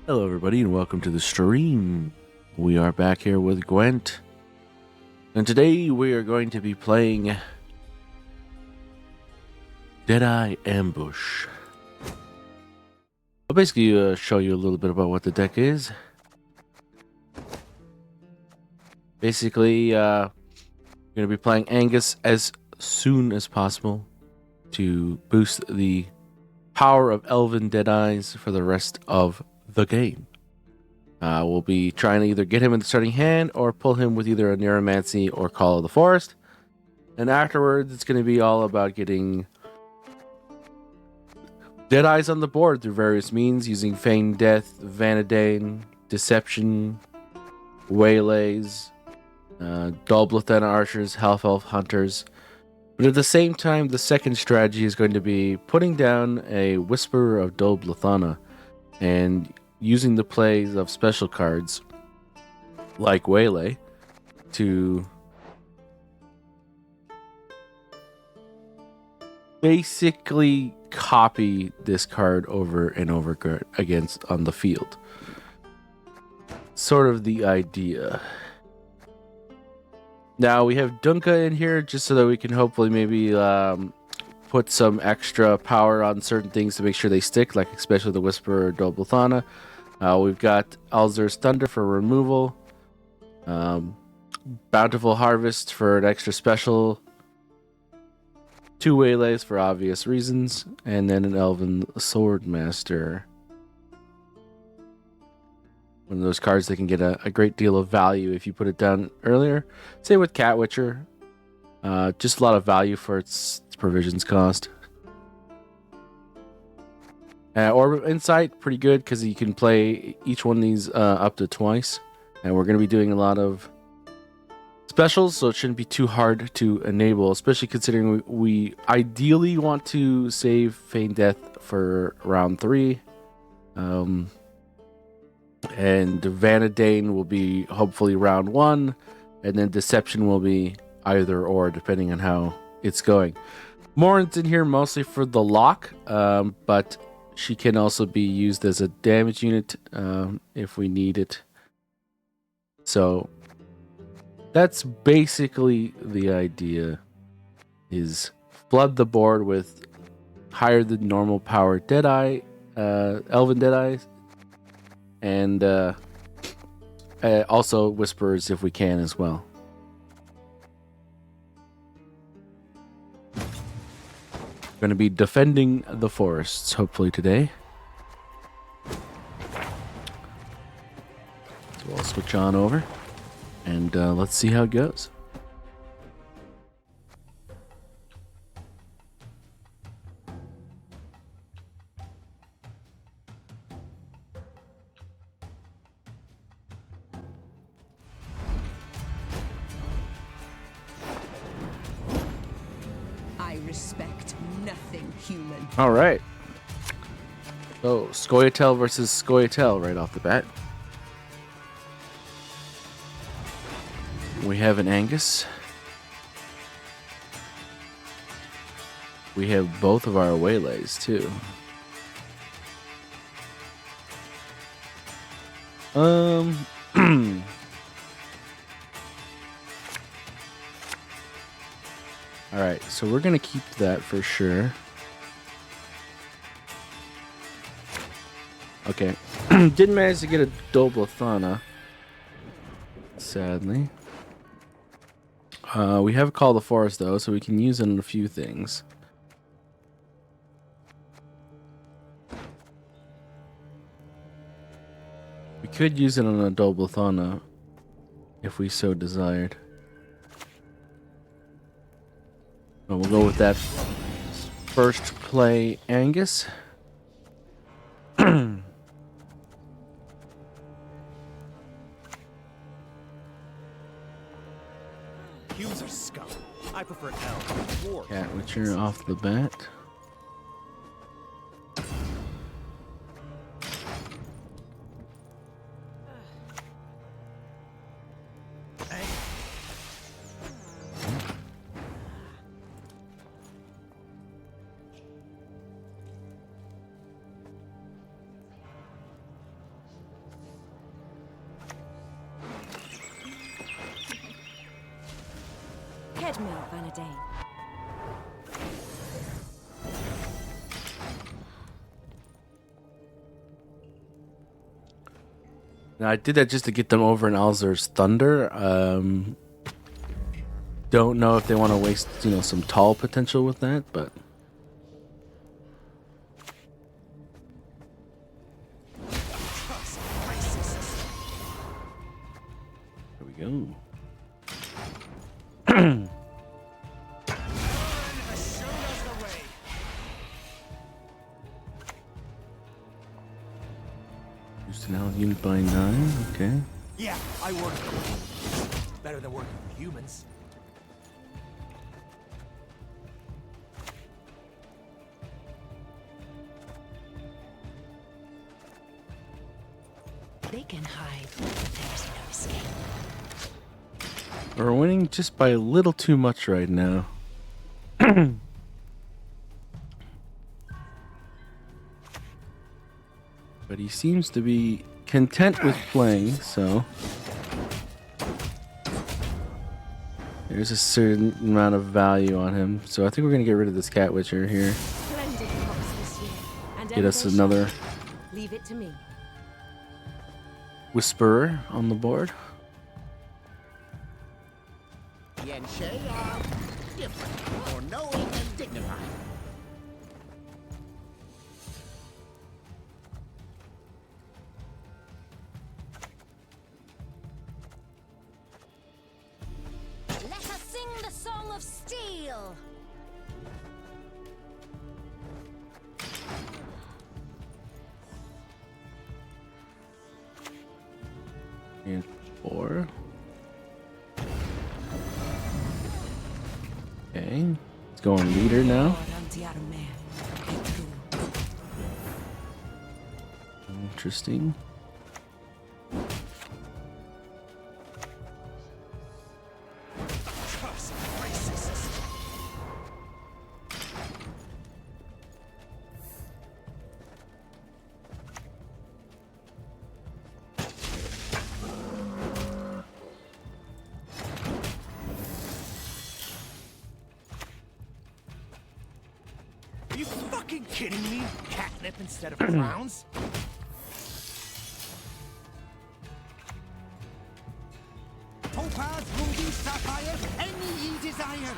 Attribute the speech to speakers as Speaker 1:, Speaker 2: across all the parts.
Speaker 1: Hello everybody and welcome to the stream. We are back here with Gwent. And today we are going to be playing Deadeye Ambush. I'll basically show you a little bit about what the deck is. Basically, we're going to be playing Angus as soon as possible to boost the power of Elven Deadeyes for the rest of the game. We'll be trying to either get him in the starting hand or pull him with either a Neuromancy or Call of the Forest. And afterwards, it's going to be all about getting Deadeyes on the board through various means, using Feigned Death, Vanadane, Deception, Waylays, Dolblathana Archers, Half-Elf Hunters. But at the same time, the second strategy is going to be putting down a Whisperer of Dolblathana and using the plays of special cards like Waylay to basically copy this card over and over against on the field. Sort of the idea. Now we have Dunka in here just so that we can hopefully maybe put some extra power on certain things to make sure they stick, like especially the Whisperer or Dolblathana. We've got Alzur's Thunder for removal, Bountiful Harvest for an extra special, 2 Waylays for obvious reasons, and then an Elven Swordmaster. One of those cards that can get a great deal of value if you put it down earlier. Same with Cat Witcher. Just a lot of value for its provisions cost. Orb of Insight, pretty good because you can play each one of these up to twice. And we're going to be doing a lot of specials, so it shouldn't be too hard to enable, especially considering we ideally want to save Feigned Death for round 3. And Vanadane will be hopefully round 1, and then Deception will be either or, depending on how it's going. Morin's in here mostly for the lock, but she can also be used as a damage unit if we need it. So that's basically the idea, is flood the board with higher than normal power Deadeye, Elven Deadeyes, and also Whisperers if we can as well. Going to be defending the forests, hopefully today. So I'll switch on over, and let's see how it goes.
Speaker 2: I respect nothing human.
Speaker 1: All right. So Scoia'tael versus Scoia'tael right off the bat. We have an Angus. We have both of our Waylays too. Alright, so we're gonna keep that for sure. Okay. Didn't manage to get a Dolblathana, sadly. We have a Call of the Forest though, so we can use it on a few things. We could use it on a Dolblathana if we so desired. But we'll go with that first play, Angus.
Speaker 3: Humans are scum. I prefer elves.
Speaker 1: Cat Witcher off the bat.
Speaker 4: Head me, Vanadane.
Speaker 1: Now, I did that just to get them over in Alzur's Thunder. Don't know if they want to waste, some tall potential with that, but there we go. Boosting out unit by 9, okay.
Speaker 3: Yeah, I work. Better than working with humans.
Speaker 4: They can hide, but there's no escape.
Speaker 1: We're winning just by a little too much right now. But he seems to be content with playing, so there's a certain amount of value on him. So I think we're going to get rid of this Cat Witcher here.
Speaker 4: Splendid crops this year, and
Speaker 1: Get us
Speaker 4: ever they
Speaker 1: another
Speaker 4: shall. Leave it to me.
Speaker 1: Whisperer on the board.
Speaker 5: Yenshei are different, more knowing and dignified.
Speaker 4: Let us sing the song of steel.
Speaker 1: And 4. Okay. Let's go on leader now. Interesting.
Speaker 3: Are you fucking kidding me? Catnip instead of crowns?
Speaker 5: Topaz, ruby, sapphire, any ye desire.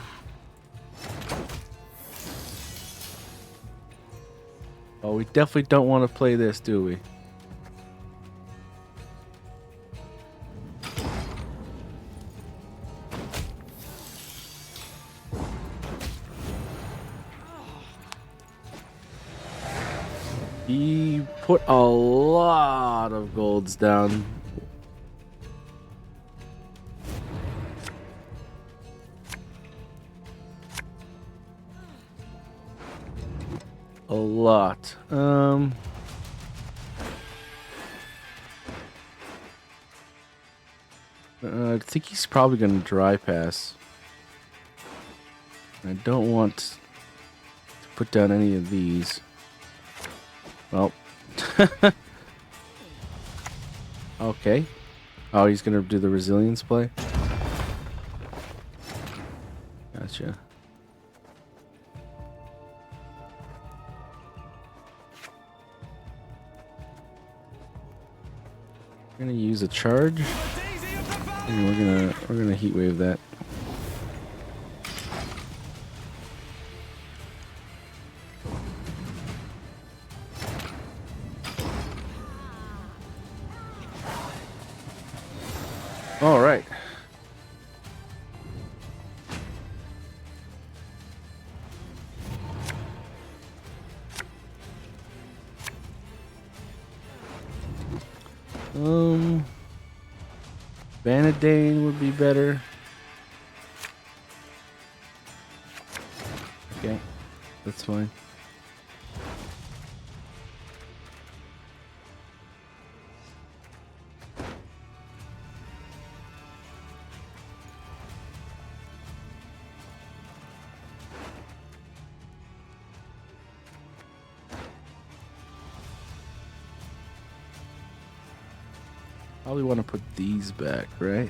Speaker 1: Oh, we definitely don't want to play this, do we? He put a lot of golds down. A lot. I think he's probably going to dry pass. I don't want to put down any of these. Well. Okay. Oh, he's going to do the resilience play? Gotcha. We're gonna use a charge, and we're gonna heat wave that. All right. Vanadane would be better. Okay, that's fine. Probably want to put these back, right?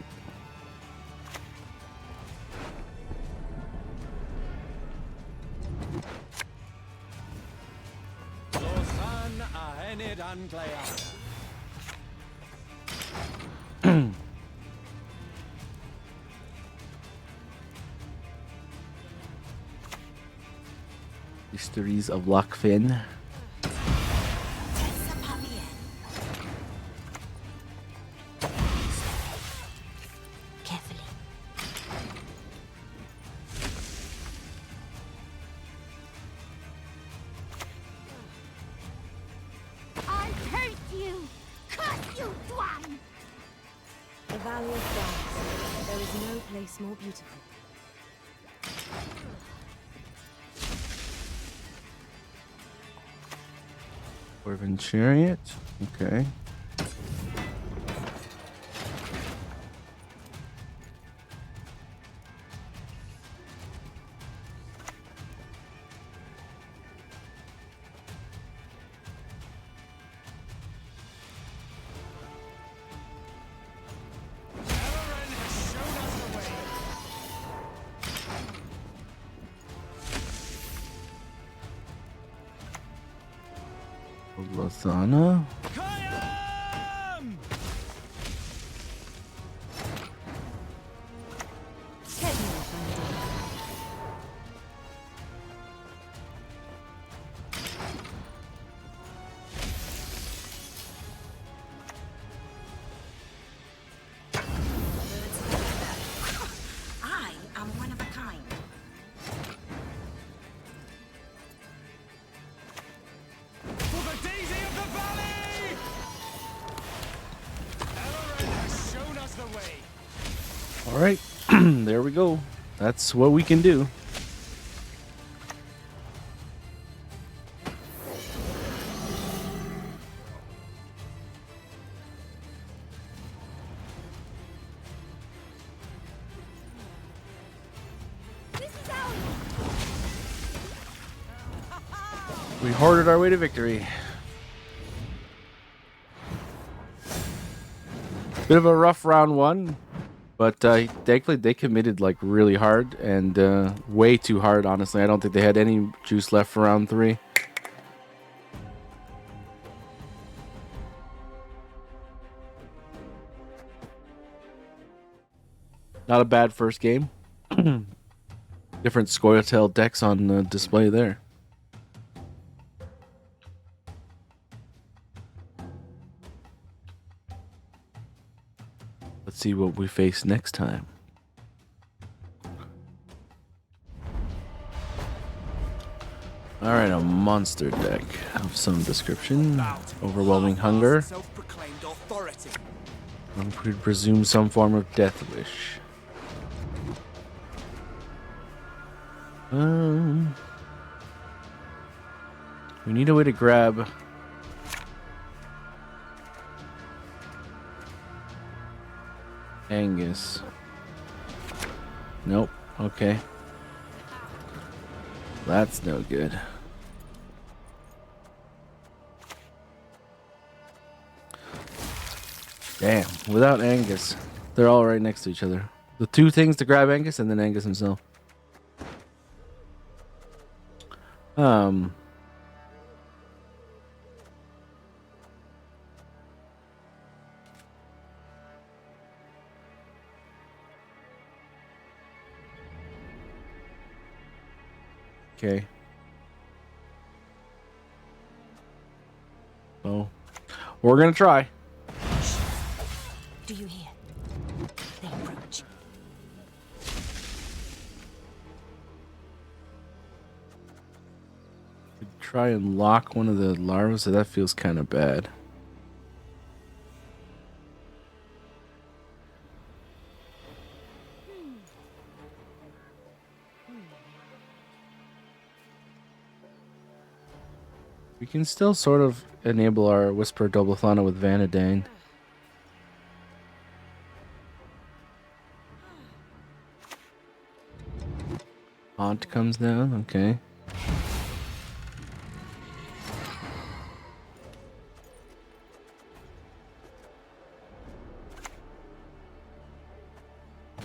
Speaker 3: Enid Anglea.
Speaker 1: Histories of Lochfin.
Speaker 4: Carefully. I hate you! Curse you, Dwan!
Speaker 6: The Valley of Gods. There is no place more beautiful.
Speaker 1: Dwarven Chariot. Okay. Lasana.
Speaker 3: Kayam!
Speaker 6: Head north, my dear.
Speaker 4: I am one of a kind.
Speaker 3: For the daisy of the valley! Elren has shown us the way.
Speaker 1: All right, there we go. That's what we can do.
Speaker 4: This is ours!
Speaker 1: We hoarded our way to victory. Bit of a rough round one, but thankfully they committed like really hard and way too hard. Honestly, I don't think they had any juice left for round 3. Not a bad first game. Different Scoia'tael decks on display there. Let's see what we face next time. Alright, a monster deck of some description. Overwhelming hunger.
Speaker 3: Self-proclaimed authority.
Speaker 1: One could presume some form of death wish. We need a way to grab Angus. Nope. Okay. That's no good. Damn. Without Angus, they're all right next to each other. The two things to grab Angus and then Angus himself. Okay. So, we're gonna try.
Speaker 4: Do you hear? They approach.
Speaker 1: Try and lock one of the larvae, so that feels kind of bad. We can still sort of enable our Whisper Doblathana with Vanadane. Haunt comes down, okay.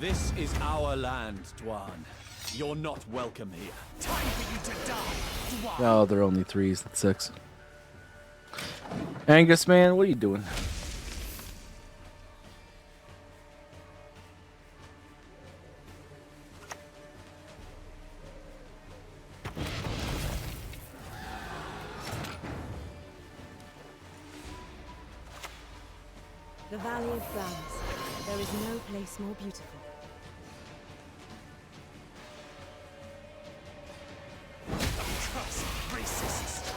Speaker 3: This is our land, Dwan. You're not welcome here. Time for you to die, Dwan.
Speaker 1: Oh, they're only 3s. That sucks. Angus, man, what are you doing?
Speaker 6: The Valley of Flowers. There is no place more beautiful.
Speaker 3: Trust racists.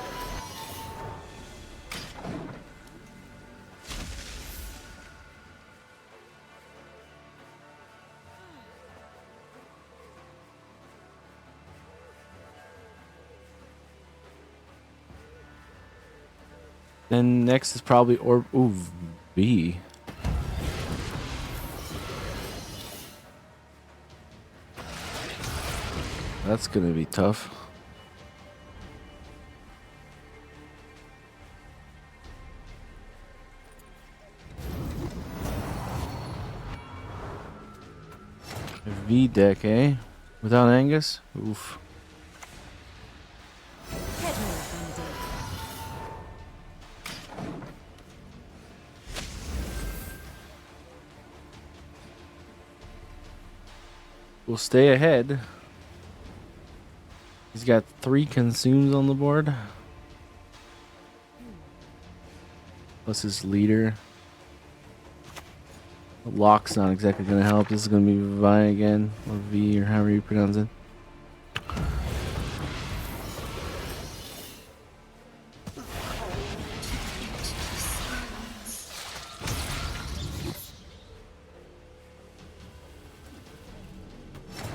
Speaker 1: Then next is probably V. That's gonna be tough. V deck, eh? Without Angus? Oof.
Speaker 6: Head north, Benedict.
Speaker 1: We'll stay ahead. He's got 3 consumes on the board. Plus his leader. The lock's not exactly going to help. This is going to be Vi again. Or V, or however you pronounce it.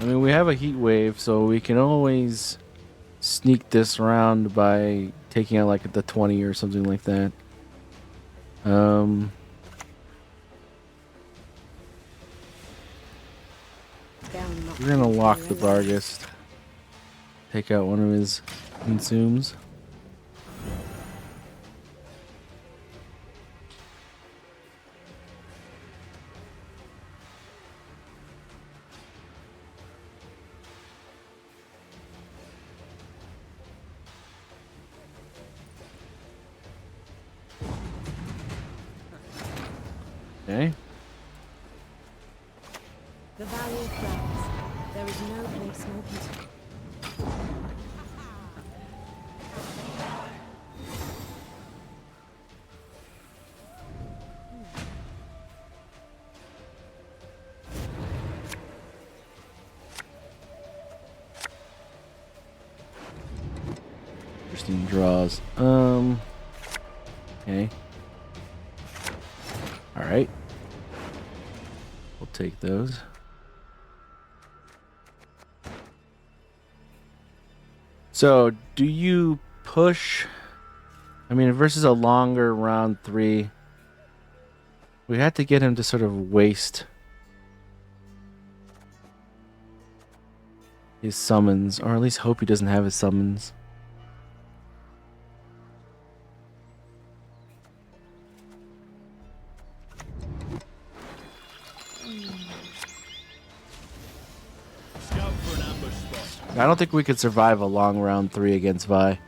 Speaker 1: I mean, we have a heat wave, so we can always sneak this round by taking out like the 20 or something like that. We're gonna lock the Barghest. Take out one of his consumes. Okay.
Speaker 6: The Valley of Flowers. There is no place more beautiful.
Speaker 1: Interesting draws. Okay. Alright. We'll take those. So, do you push? I mean, versus a longer round 3, we had to get him to sort of waste his summons, or at least hope he doesn't have his summons.
Speaker 3: Scout for an ambush spot.
Speaker 1: I don't think we could survive a long round 3 against Vi.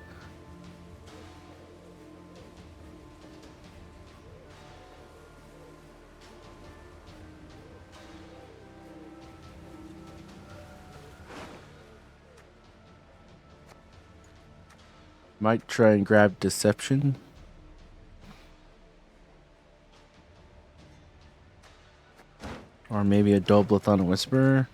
Speaker 1: Might try and grab Deception. Or maybe a Doblathon Whisperer.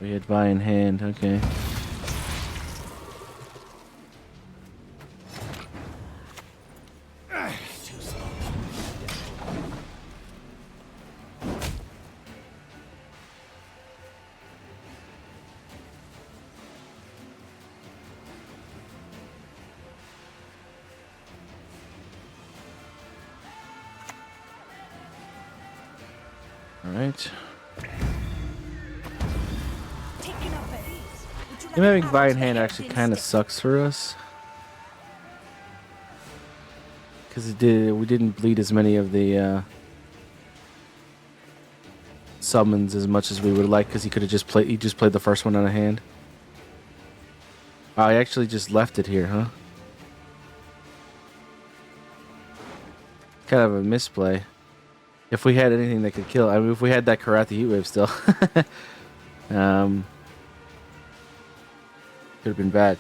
Speaker 1: We had Vi in hand, okay. All right.
Speaker 4: Taking up at ease. Would you like
Speaker 1: Him having
Speaker 4: an
Speaker 1: Vi
Speaker 4: arrow
Speaker 1: in
Speaker 4: to the
Speaker 1: hand
Speaker 4: head
Speaker 1: actually kind of
Speaker 4: instead?
Speaker 1: sucks for us. Because we didn't bleed as many of the summons as much as we would like, because he just played the first one on a hand. Oh, I actually just left it here, huh? Kind of a misplay. If we had anything that could kill, I mean, if we had that Karate Heatwave still, could have been bad.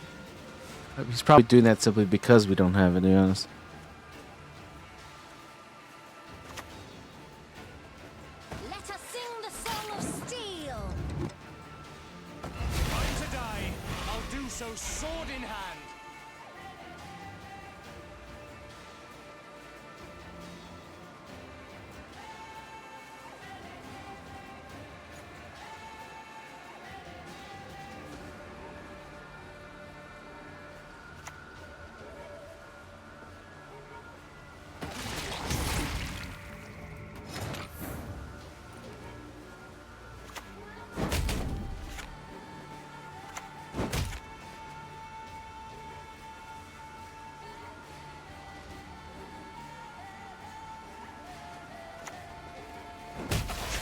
Speaker 1: He's probably doing that simply because we don't have it, to be honest.
Speaker 4: Let us sing the song of steel.
Speaker 3: Time to die. I'll do so sword in hand.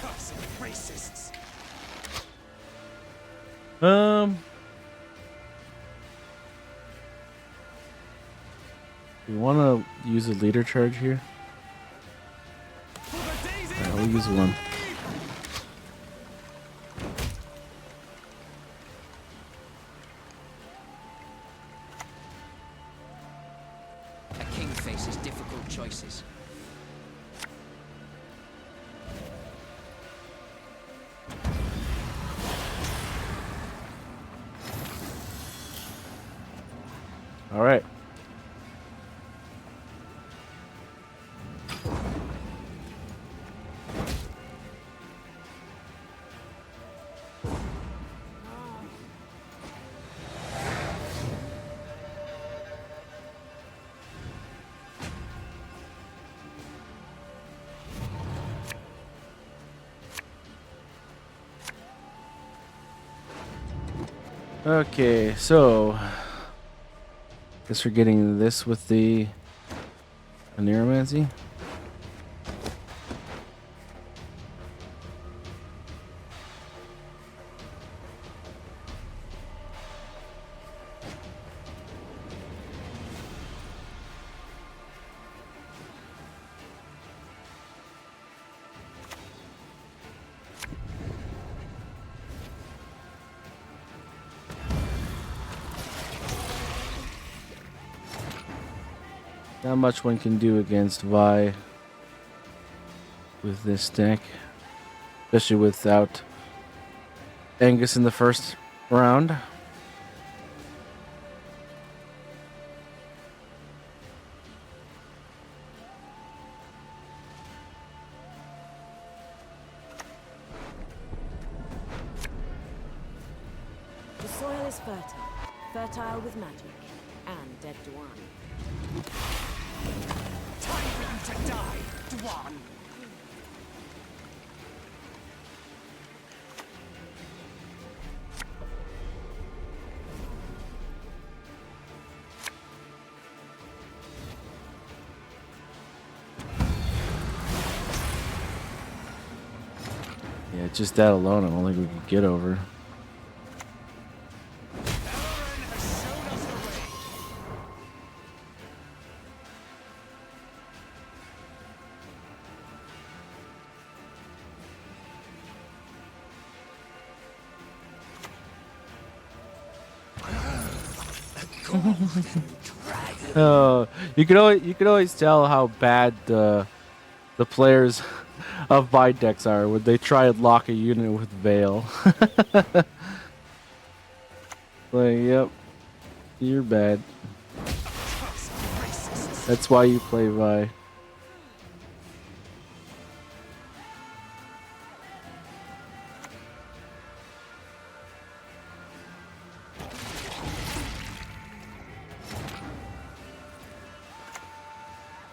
Speaker 3: Cuss racists.
Speaker 1: We want to use a leader charge here.
Speaker 3: For the daisy
Speaker 1: Yeah,
Speaker 3: of
Speaker 1: we'll
Speaker 3: the
Speaker 1: use one.
Speaker 7: A king faces difficult choices.
Speaker 1: All right. Okay, so guess we're getting this with the Neuromancy. Not much one can do against Vi with this deck, especially without Angus in the first round.
Speaker 6: The soil is fertile with magic, and dead to one.
Speaker 3: time for you to die, Dwan.
Speaker 1: Yeah, just that alone, I don't think we can get over.
Speaker 3: Elren has shown us the way.
Speaker 1: You could always tell how bad the players of my decks are when they try and lock a unit with Veil. Like, yep, you're bad. That's why you play Vi.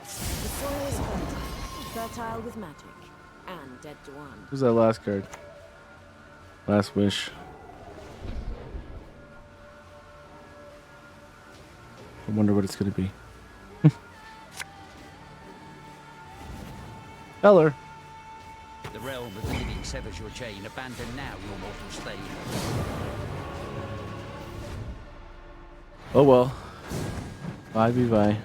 Speaker 6: The soil is fertile with magic, and dead Dwan.
Speaker 1: Who's that last card? Last wish. I wonder what it's gonna be. Heller.
Speaker 7: The realm of the living severs your chain. Abandon now your mortal state.
Speaker 1: Oh well. Bye be bye.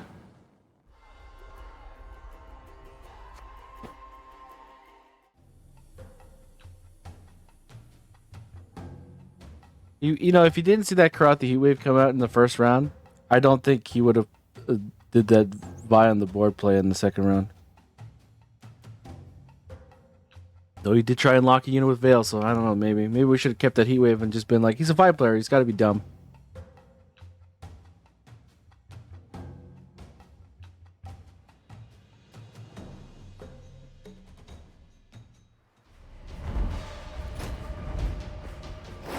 Speaker 1: You know, if you didn't see that Karate Heat Wave come out in the first round, I don't think he would have did that Vi on the board play in the second round. Though he did try and lock a unit with Veil, so I don't know, maybe we should have kept that Heat Wave and just been like, he's a Vi player, he's got to be dumb.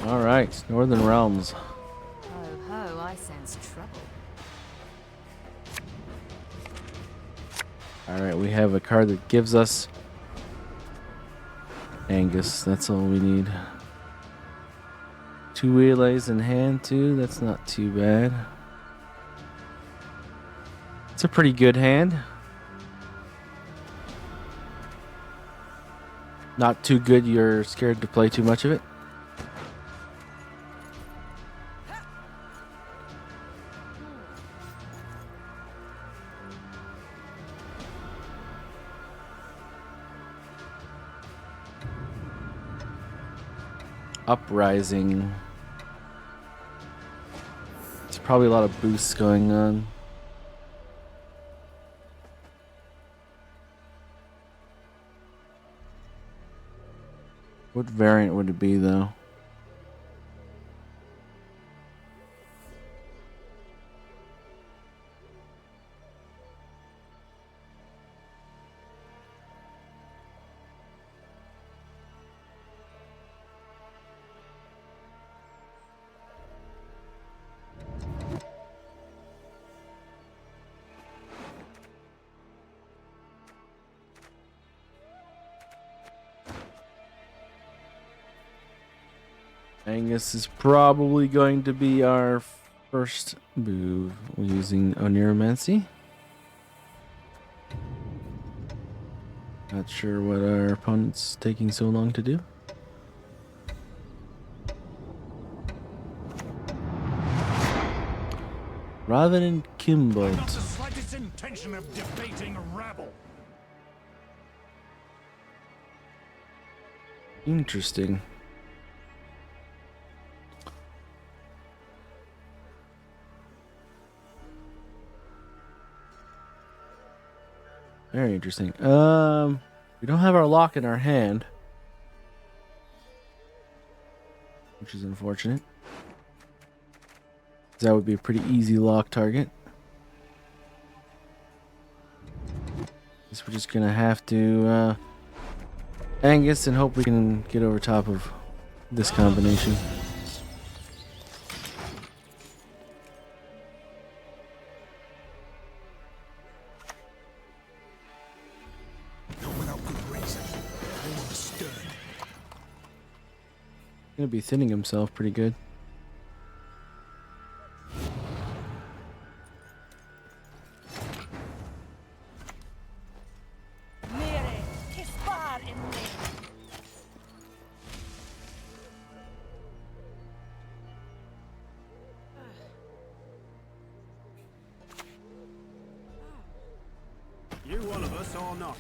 Speaker 1: All right, Northern Realms.
Speaker 6: Ho ho, I sense trouble.
Speaker 1: All right, we have a card that gives us Angus. That's all we need. 2 relays in hand too. That's not too bad. It's a pretty good hand. Not too good. You're scared to play too much of it. Uprising. There's probably a lot of boosts going on. What variant would it be though? Angus is probably going to be our first move using Oneiromancy. Not sure what our opponent's taking so long to do. Raven and
Speaker 3: Not
Speaker 1: Kimbold.
Speaker 3: the slightest intention of debating rabble.
Speaker 1: Interesting. Very interesting. We don't have our lock in our hand, which is unfortunate. That would be a pretty easy lock target. Guess we're just gonna have to Angus and hope we can get over top of this combination.
Speaker 3: Not without good reason. I understood.
Speaker 1: Gonna be thinning himself pretty good.
Speaker 3: You one of us or not?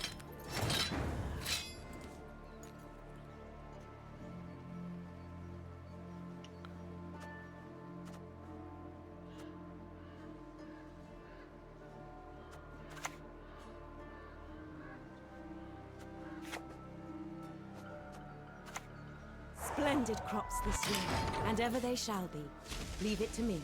Speaker 6: Splendid crops this year, and ever they shall be. Leave it to me.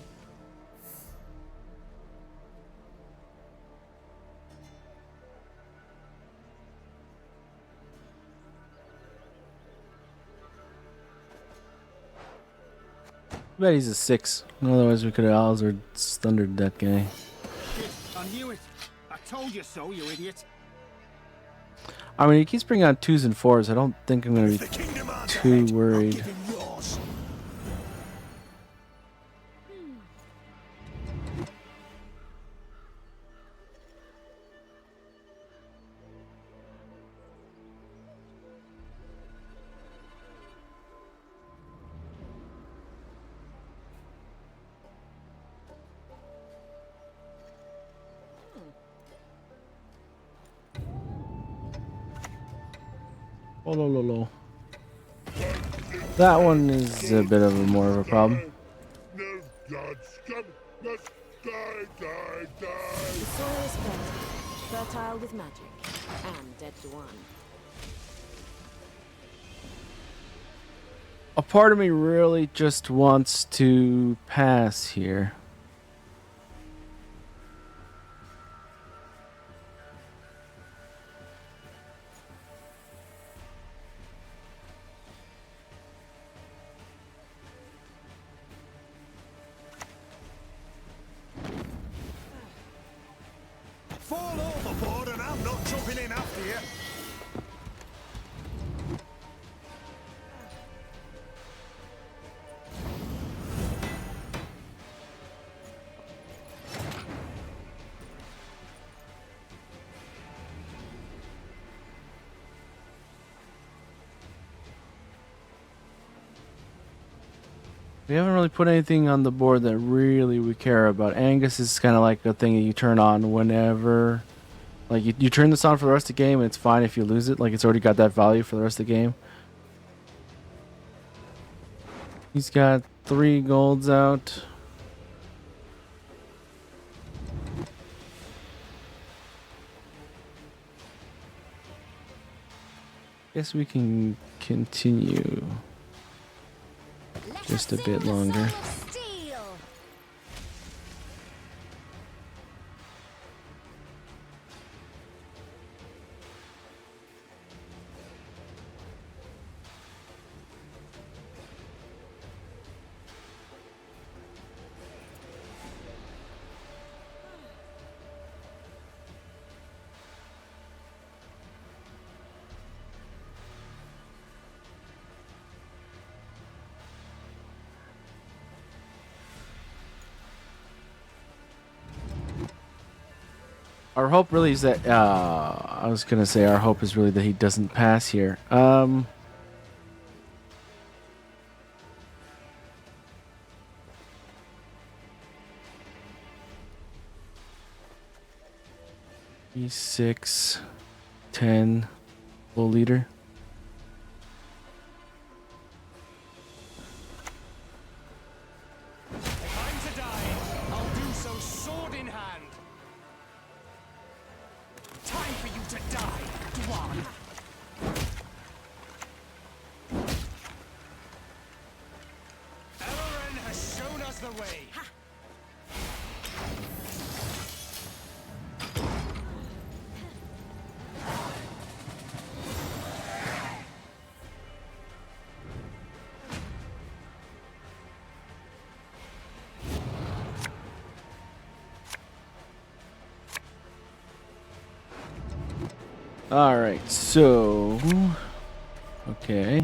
Speaker 1: I bet he's a 6. Otherwise we could have Alzard thundered that guy.
Speaker 3: Shit, I knew it. I told you so, you idiot.
Speaker 1: I mean, he keeps bringing out 2s and 4s. I don't think I'm going to
Speaker 3: The
Speaker 1: be
Speaker 3: kingdom arms
Speaker 1: too
Speaker 3: ahead. I'll
Speaker 1: worried.
Speaker 3: give him yours.
Speaker 1: Oh, lo, lo, lo. That one is a bit of a more of a problem.
Speaker 4: The soil is fertile with magic, and dead to one.
Speaker 1: A part of me really just wants to pass here.
Speaker 3: Fall overboard and I'm not jumping in after you.
Speaker 1: We haven't really put anything on the board that really we care about. Angus is kind of like a thing that you turn on whenever. Like, you turn this on for the rest of the game, and it's fine if you lose it. Like, it's already got that value for the rest of the game. He's got 3 golds out. Guess we can continue just a bit longer. Our hope really is that I was gonna say our hope is really that he doesn't pass here. E6, 10, full leader.
Speaker 3: If I'm to die, I'll do so sword in hand. Time for you to die, Dwan. Elren has shown us the way.
Speaker 1: All right, so okay.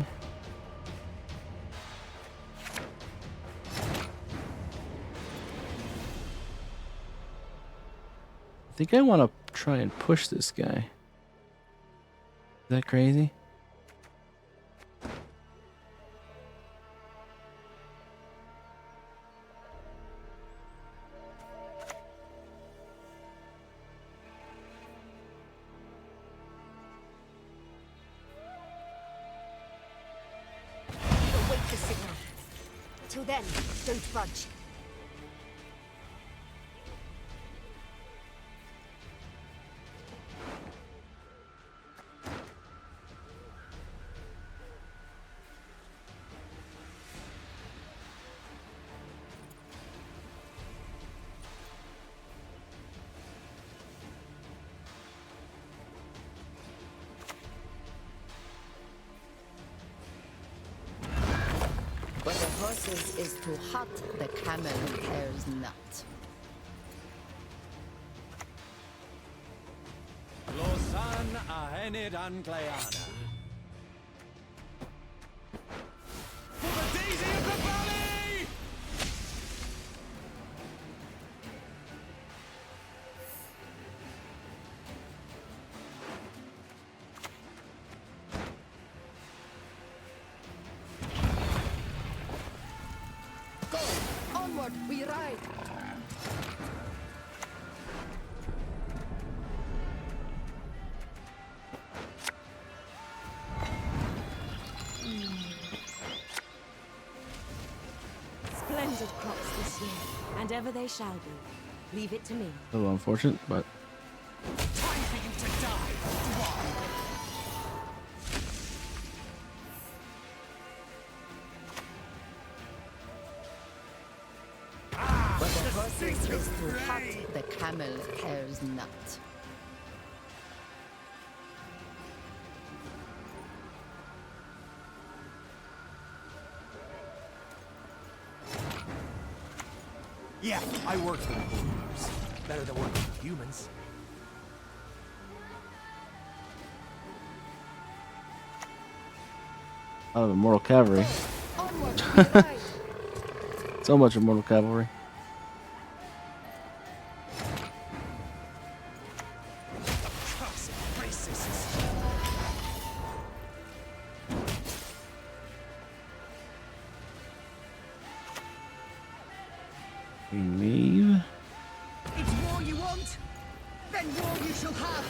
Speaker 1: I think I want to try and push this guy. Is that crazy?
Speaker 4: Wait the signal. Till then, don't budge.
Speaker 8: When the horses is too hot, the camel cares not.
Speaker 3: Los An Ahenid an Gleana. For the Daisy of the Valley!
Speaker 8: Go! Onward, we ride!
Speaker 6: Splendid crops this year, and ever they shall be. Leave it to me.
Speaker 1: A little unfortunate, but
Speaker 3: Time for you to die, Dwarf!
Speaker 8: But the horses is too hot, the camel cares not.
Speaker 3: Yeah, I work for the Warriors. Better than working for humans.
Speaker 1: a lot of Immortal Cavalry.
Speaker 8: Onward, we ride!
Speaker 1: So much Immortal Cavalry.
Speaker 3: Cursed racists!
Speaker 1: We leave.
Speaker 2: It's war you want? Then war you shall have.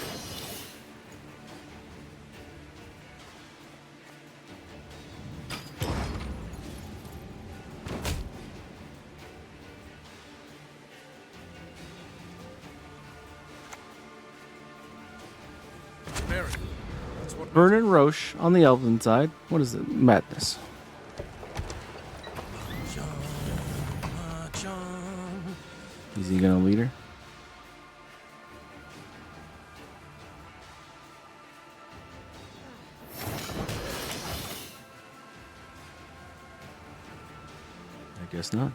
Speaker 1: Vernon Roche on the Elven side. What is it? Madness. Is he gonna lead her? I guess not.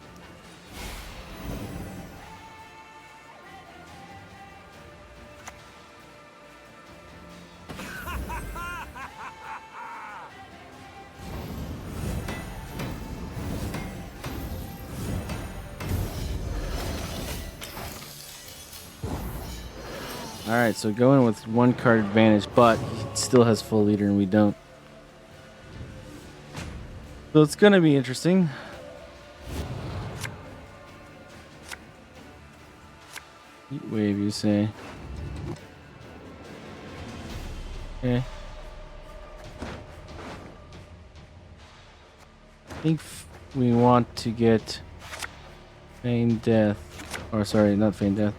Speaker 1: Alright, so going with one card advantage, but he still has full leader and we don't. So it's gonna be interesting. Heat wave, you say? Okay. I think we want to get Feign Death. Or sorry, not Feign Death.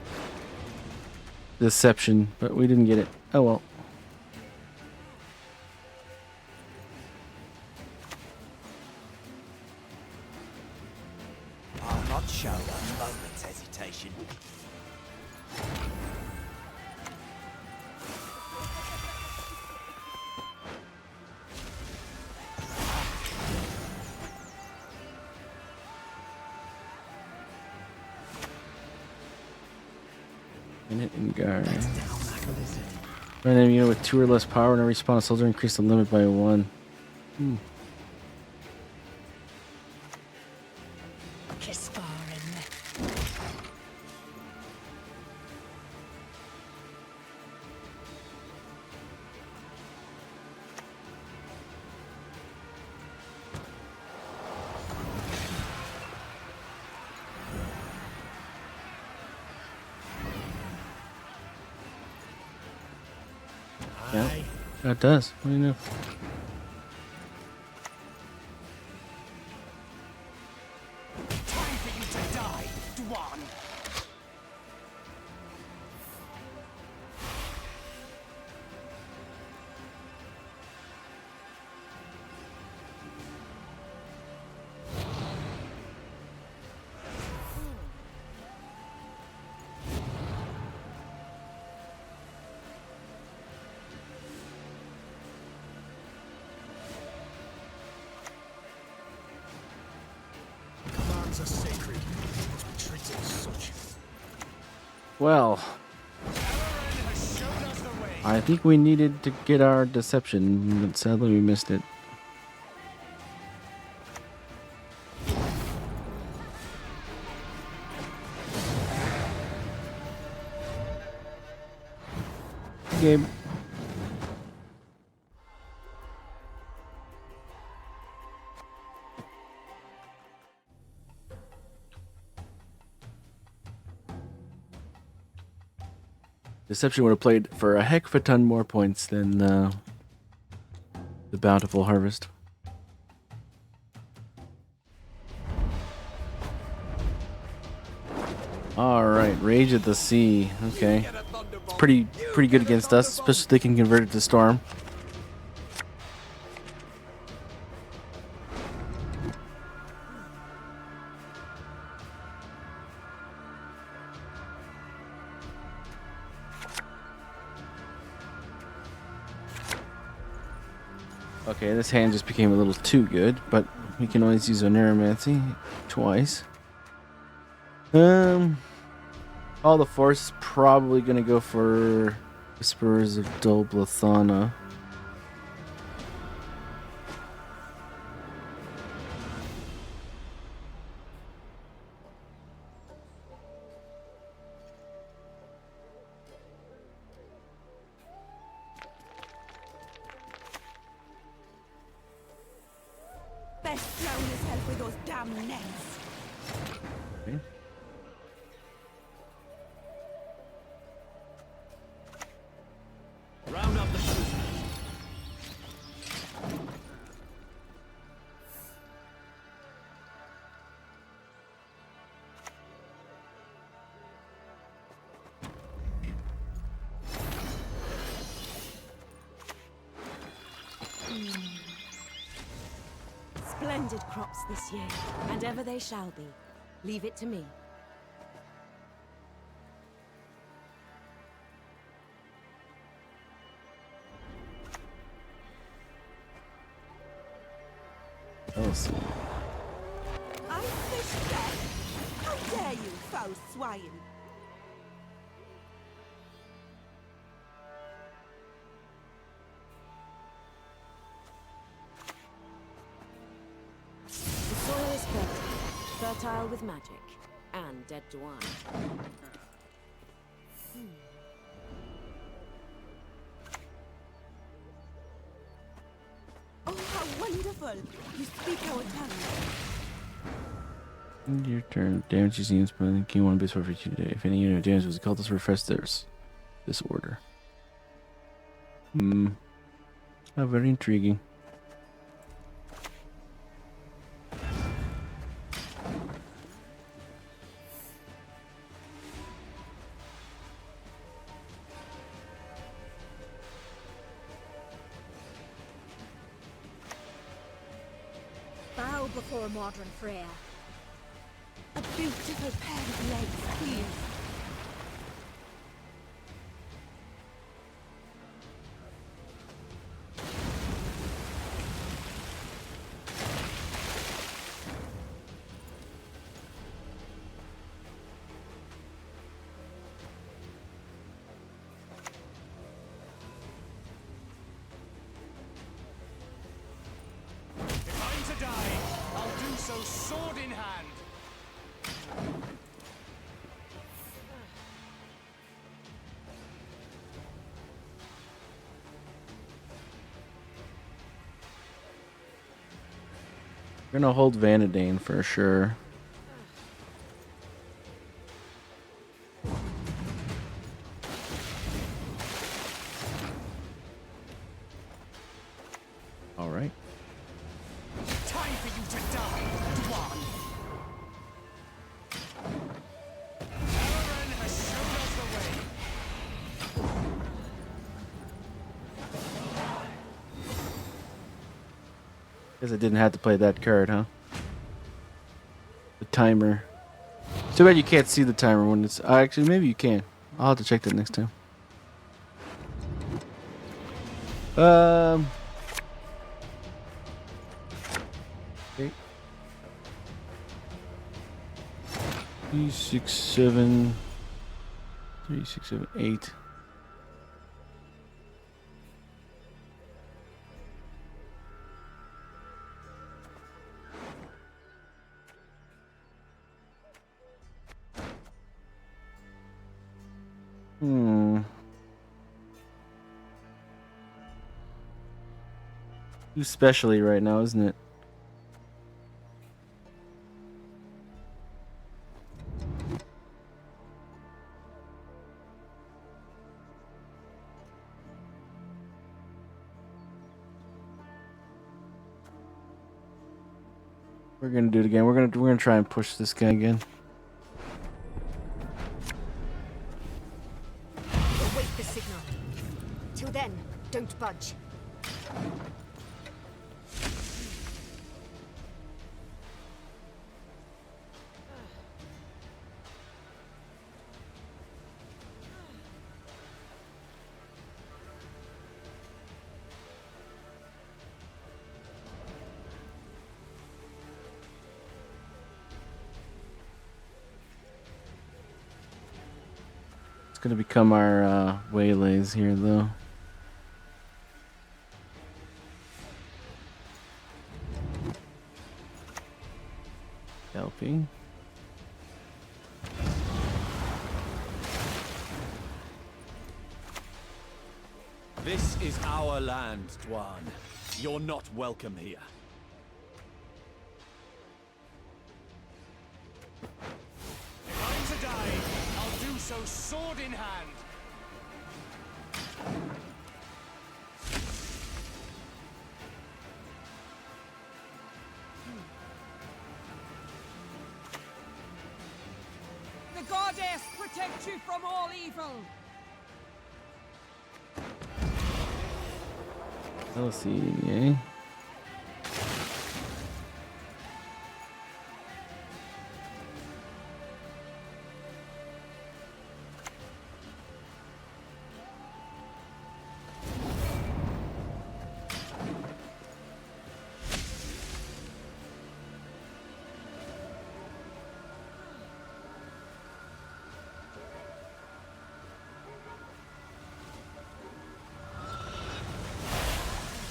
Speaker 1: Deception, but we didn't get it. Oh well.
Speaker 3: I'll not show a moment's hesitation.
Speaker 1: Minute and guard. Random unit with 2 or less power whenever you spawn a soldier, increase the limit by 1.
Speaker 2: Kiss far in.
Speaker 1: Yeah, that does. What do you know?
Speaker 3: Time for you to die, Dwan! Commands are sacred. Must be treated as such.
Speaker 1: Well,
Speaker 3: Aaron has shown us the way.
Speaker 1: I think we needed to get our deception, but sadly we missed it. Game. Deception would have played for a heck of a ton more points than the Bountiful Harvest. All right, Rage at the Sea. Okay, it's pretty good against us, especially if they can convert it to Storm. Okay, this hand just became a little too good, but we can always use our Neuromancy twice. All the Force is probably gonna go for Whispers of Dolblathana.
Speaker 6: Best drown yourself with those damn nets.
Speaker 1: Okay.
Speaker 3: Round up the prisoners.
Speaker 6: Splendid crops this year, and ever they shall be. Leave it to me.
Speaker 1: Elves.
Speaker 6: I fish death. How dare you, foul swine! The soil is fertile with magic, and dead to wine. Oh, how wonderful! You speak our tongue.
Speaker 1: Your turn. Damage using its by the king one base for each today. If any unit of damage was called, this refresh theirs. This order. Oh, very intriguing.
Speaker 4: Bow before modern Freya.
Speaker 6: A beautiful pair of legs, please.
Speaker 3: If I'm to die, I'll do so sword in hand.
Speaker 1: We're gonna hold Vanadane for sure. All right.
Speaker 3: Time for you to die, Dwan. Aaron has shown us the way.
Speaker 1: Guess I didn't have to play that card, huh? The timer. Too bad you can't see the timer when it's. Actually, maybe you can. I'll have to check that next time. Okay. 3, 6, 7. 3, 6, 7, 8. Hmm. Too specially right now, isn't it? We're gonna do it again. We're gonna try and push this guy again.
Speaker 4: Await the signal. Till then, don't budge.
Speaker 1: It's gonna become our waylays here, though. Helping.
Speaker 3: This is our land, Dwan. You're not welcome here. If I'm to die, I'll do so sword in hand.
Speaker 2: The goddess protect you from all evil.
Speaker 1: Let's see, eh?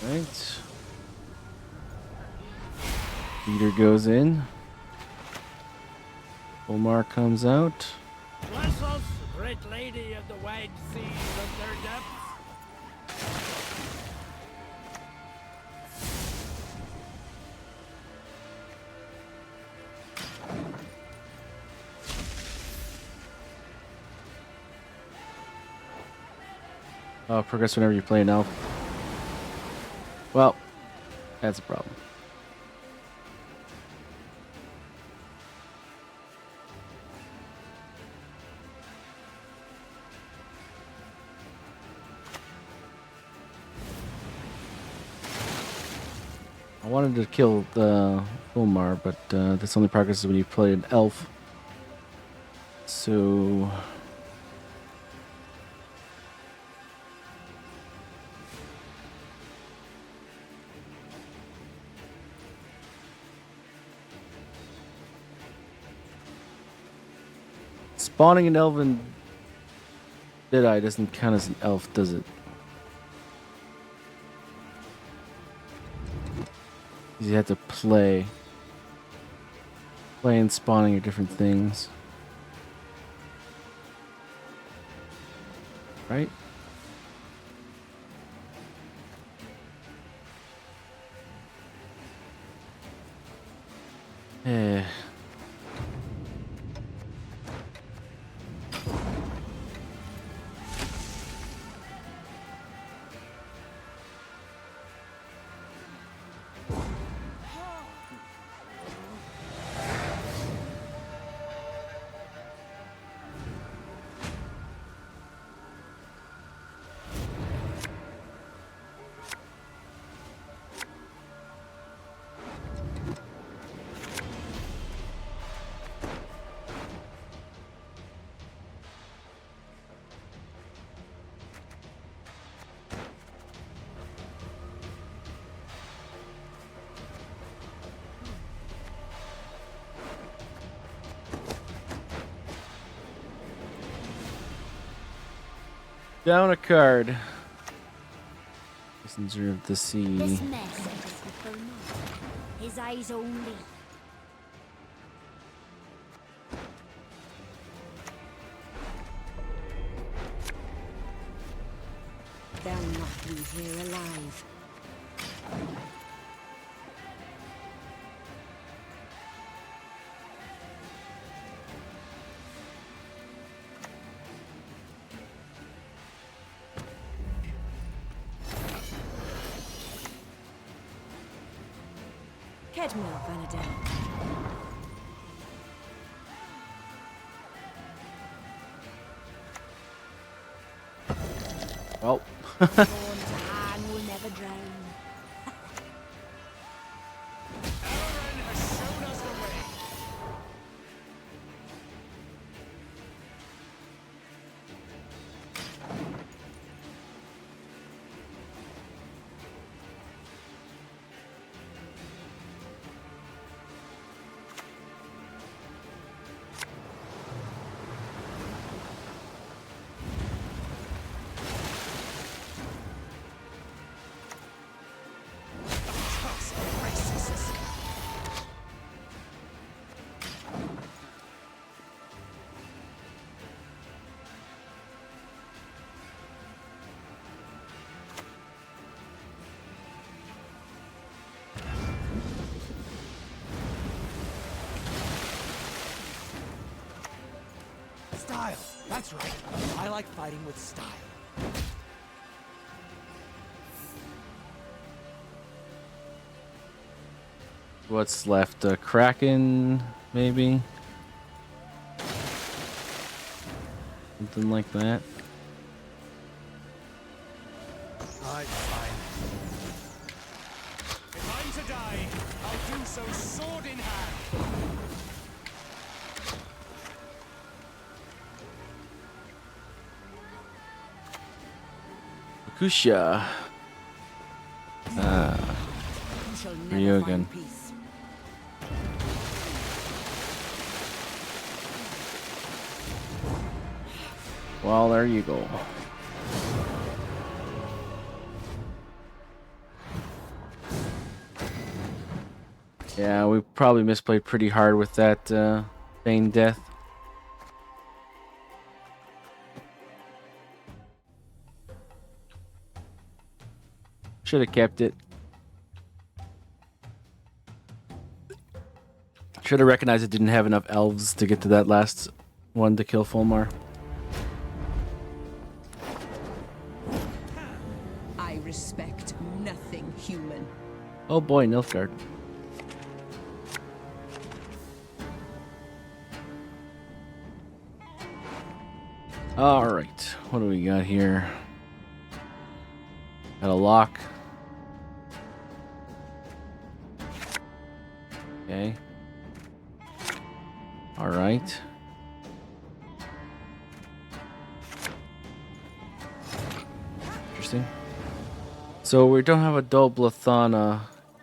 Speaker 1: Right. Leader goes in. Omar comes out.
Speaker 9: Bless us, great lady of the wide seas and their depths.
Speaker 1: Progress whenever you play an elf. Well, that's a problem. I wanted to kill the Fulmar, but this only progresses when you play an elf. So spawning an elven Deadeye doesn't count as an elf, does it? You have to play. Play and spawning are different things. Right? Eh. Down a card. Messenger of the Sea.
Speaker 4: This message is for Fulmar. His eyes only.
Speaker 6: They'll not leave here alive. Kedmil, Vanadel.
Speaker 1: Well,
Speaker 6: Dawn will never drown.
Speaker 3: Aaron has shown us the way. Us racists. Style. That's right. I like fighting with style.
Speaker 1: what's left? Kraken, maybe? Something like that.
Speaker 3: I'm fine. If I'm to die, I'll do so sword in hand.
Speaker 1: Kusha.
Speaker 6: You shall never
Speaker 1: Ryogan.
Speaker 6: find peace.
Speaker 1: Well, there you go. Yeah, we probably misplayed pretty hard with that Bane death. Should have kept it. Should have recognized it didn't have enough elves to get to that last one to kill Fulmar.
Speaker 6: I respect nothing human.
Speaker 1: Oh boy, Nilfgaard. Alright, what do we got here? Got a lock. Okay. Alright. Interesting. So we don't have a Doblathana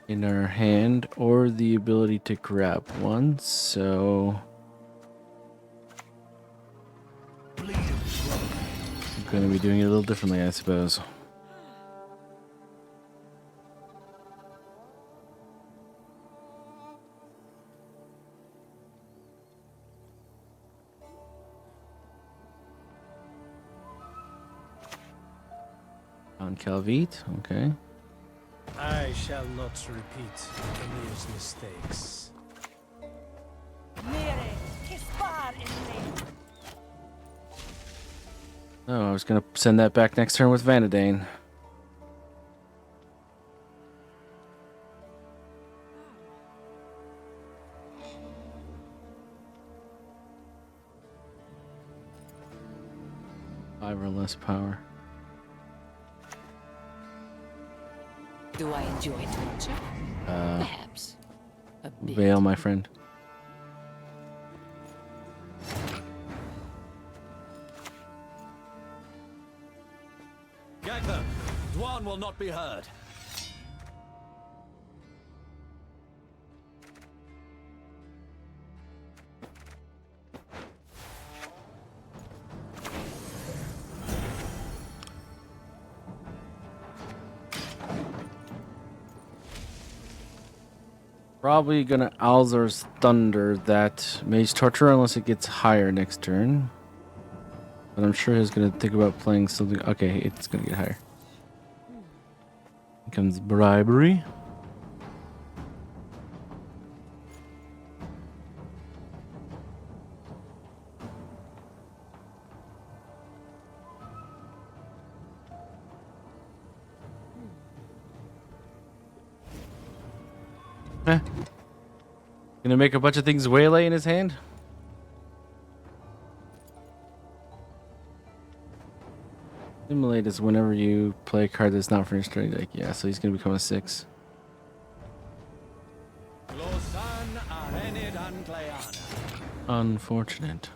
Speaker 1: in our hand or the ability to grab one, so I'm gonna be doing it a little differently, I suppose. On Calvite, okay.
Speaker 9: I shall not repeat Emir's mistakes.
Speaker 1: Oh, I was gonna send that back next turn with Vanadane. Five or less power.
Speaker 8: Do I enjoy torture? Perhaps. A bit.
Speaker 1: Veil, my friend.
Speaker 3: Gag them. Dwan will not be heard.
Speaker 1: Probably gonna Alzar's Thunder that Mage Torture unless it gets higher next turn. But I'm sure he's gonna think about playing something. Okay, it's gonna get higher. Here comes bribery. Eh. Gonna make a bunch of things waylay in his hand? Simulate is whenever you play a card that's not from your starting deck. Yeah, so he's gonna become a 6. Unfortunate.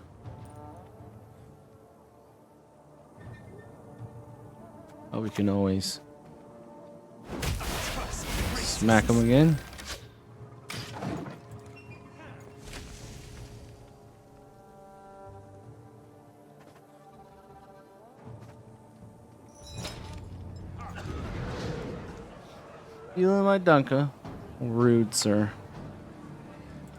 Speaker 1: Oh, we can always smack him again. Feeling my Dunka. Rude, sir.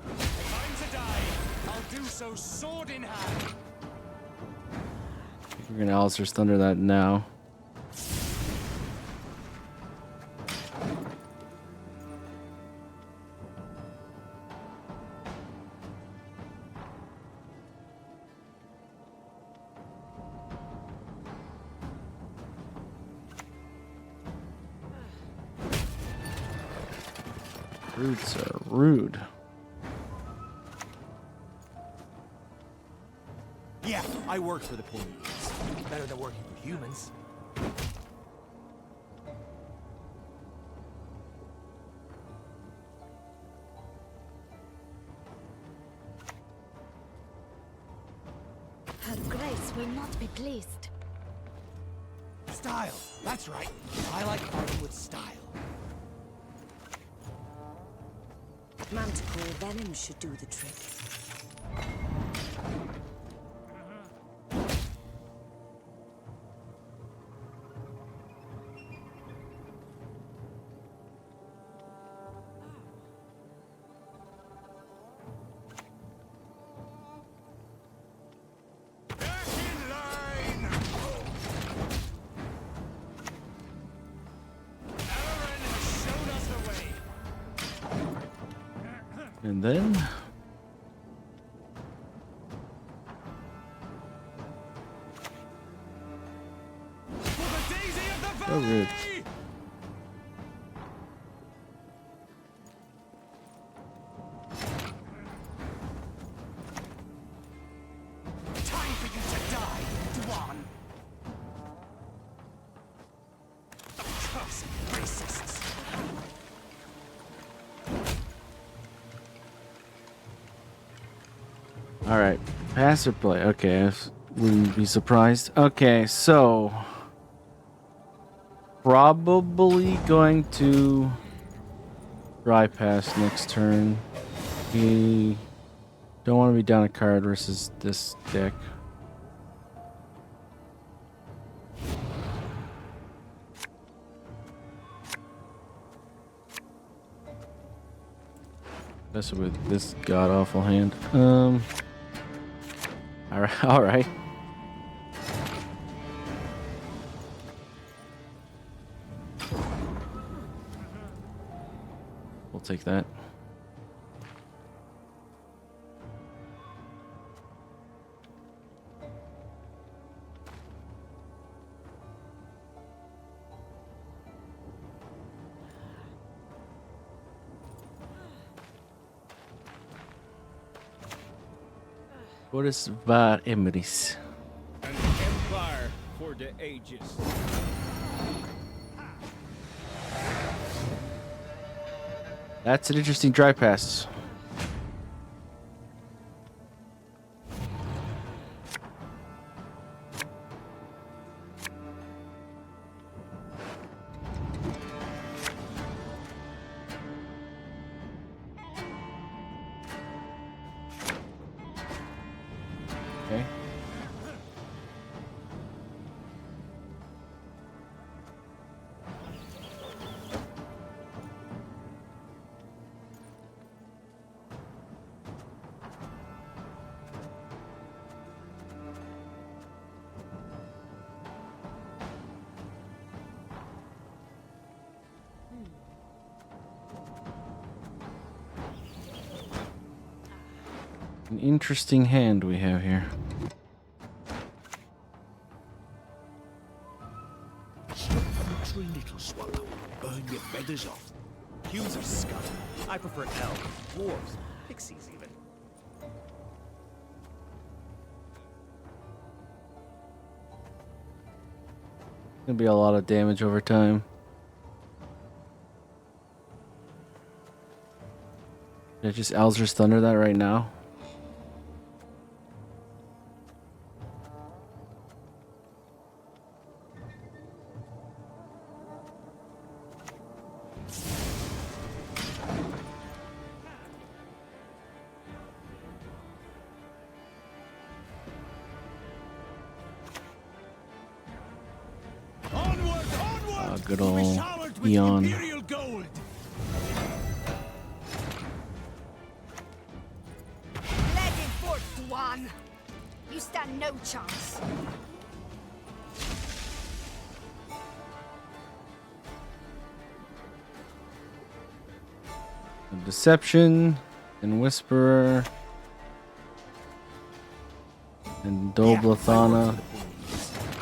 Speaker 3: Time to die. I'll do so sword in hand.
Speaker 1: We're gonna Alistair's Thunder that now. Rude, sir. Rude.
Speaker 3: Yeah, I worked for the Portuguese. Better than working for humans.
Speaker 4: Her grace will not be pleased.
Speaker 3: Style. That's right. I like fighting with style.
Speaker 6: Manticore venom should do the trick.
Speaker 1: And then so rude.
Speaker 3: Time for you to die, Dwan. Accursed racists.
Speaker 1: All right, pass or play. Okay, I wouldn't be surprised. Okay, so probably going to dry pass next turn. We don't want to be down a card versus this deck. Messing with this god awful hand. All right, all right. We'll take that. What is var Emrys?
Speaker 9: An empire for the ages.
Speaker 1: That's an interesting dry pass. Okay. An interesting hand we have here.
Speaker 3: Stop from the tree, little swallow. Burn your feathers off. Humans are scum. I prefer elves, dwarves, pixies even.
Speaker 1: Gonna be a lot of damage over time. Did I just Alzur's Thunder that right now? Good old Eon.
Speaker 3: Imperial gold.
Speaker 4: Let it forth, Dwan. You stand no chance.
Speaker 1: Deception and Whisperer and Doblathana.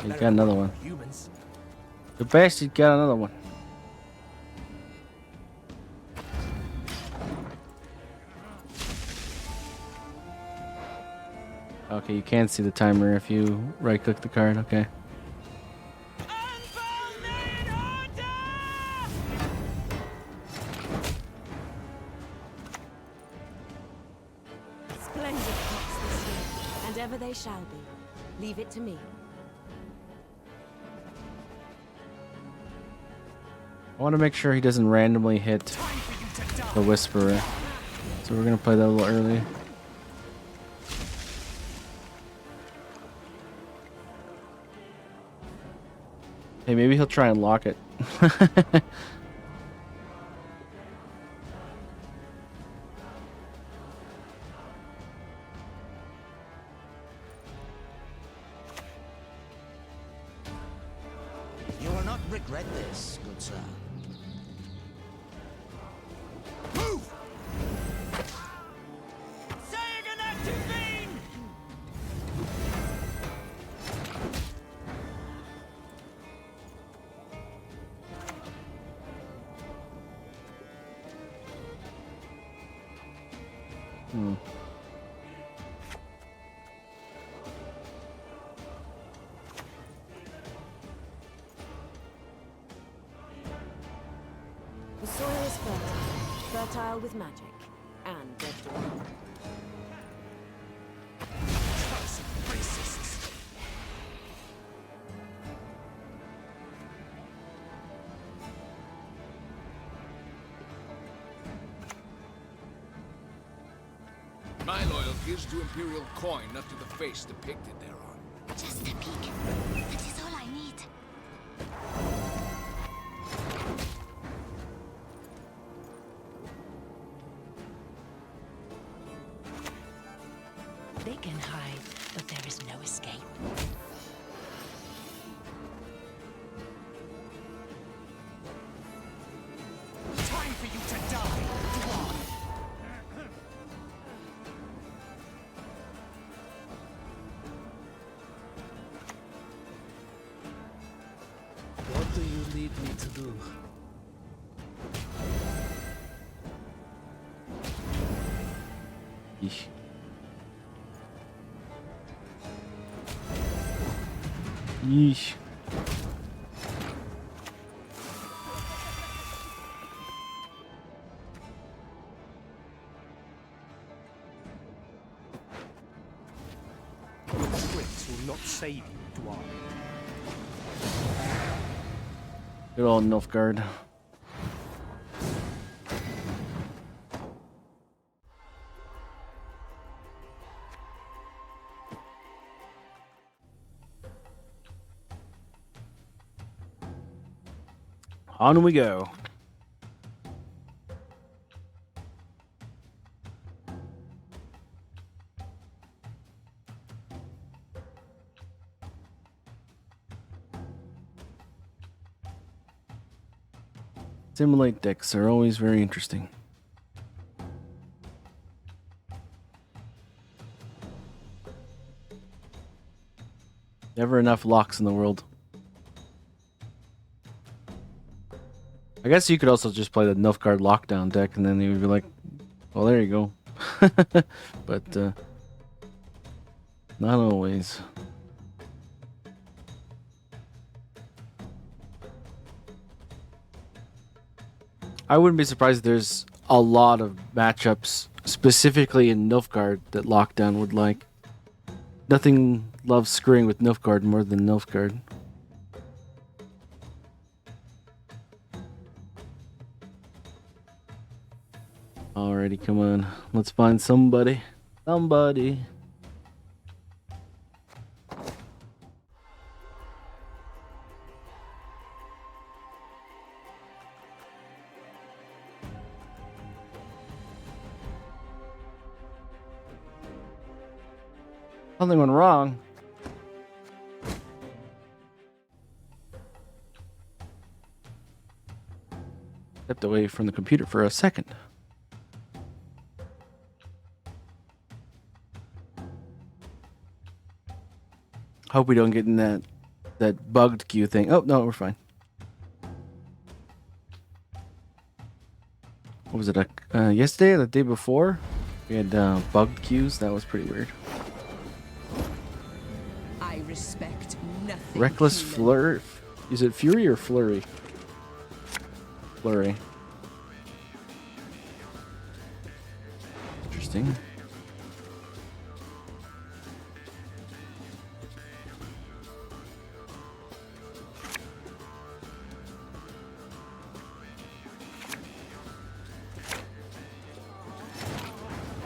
Speaker 1: You got another one.
Speaker 3: Humans.
Speaker 1: The bastard got another one. Okay, you can't see the timer if you right click the card. Okay.
Speaker 6: Splendid crops this year, and ever they shall be. Leave it to me.
Speaker 1: I want to make sure he doesn't randomly hit the Whisperer. So we're going to play that a little early. Hey, maybe he'll try and lock it.
Speaker 5: You will not regret this, good sir.
Speaker 3: Move!
Speaker 2: Saying an active vein!
Speaker 6: The soil is fertile with magic, and dead dwarf.
Speaker 3: Racists.
Speaker 10: My loyalty is to Imperial coin, not to the face depicted thereon.
Speaker 4: Just a peek. That is all I need.
Speaker 8: They can hide, but there is no escape.
Speaker 2: Time for you to die, Dwan.
Speaker 9: What do you need me to do?
Speaker 1: Yeesh. Yeesh.
Speaker 3: Scripts will not save you, Dwan.
Speaker 1: Good old Nilfgaard. On we go. Simulate decks are always very interesting. Never enough locks in the world. I guess you could also just play the Nilfgaard lockdown deck, and then you would be like, well, there you go. But not always. I wouldn't be surprised if there's a lot of matchups, specifically in Nilfgaard, that lockdown would like. Nothing loves screwing with Nilfgaard more than Nilfgaard. Alrighty, come on. Let's find somebody. Somebody. Something went wrong. Stepped away from the computer for a second. Hope we don't get in that bugged queue thing. Oh, no, we're fine. What was it, yesterday or the day before? We had bugged queues. That was pretty weird.
Speaker 6: I respect nothing.
Speaker 1: Reckless Flurry. Is it Fury or Flurry? Flurry. Interesting.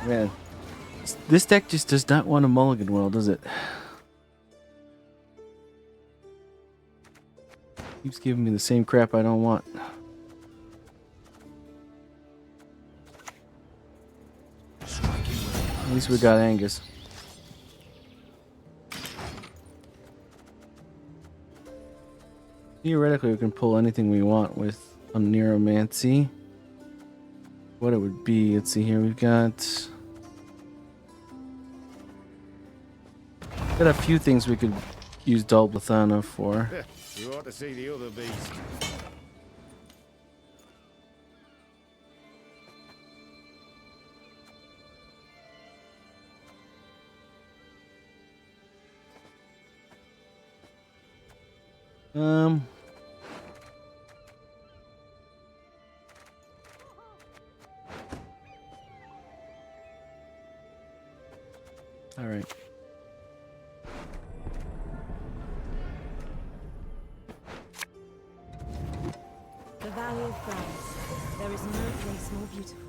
Speaker 1: Man, this deck just does not want a mulligan well, does it? Keeps giving me the same crap I don't want. At least we got Angus. Theoretically, we can pull anything we want with a Neuromancy. What it would be, let's see here, we've got a few things we could use Dulblathana for.
Speaker 5: You ought to see the other beast.
Speaker 1: All right.
Speaker 6: The Valley of Flowers. There is no place more beautiful.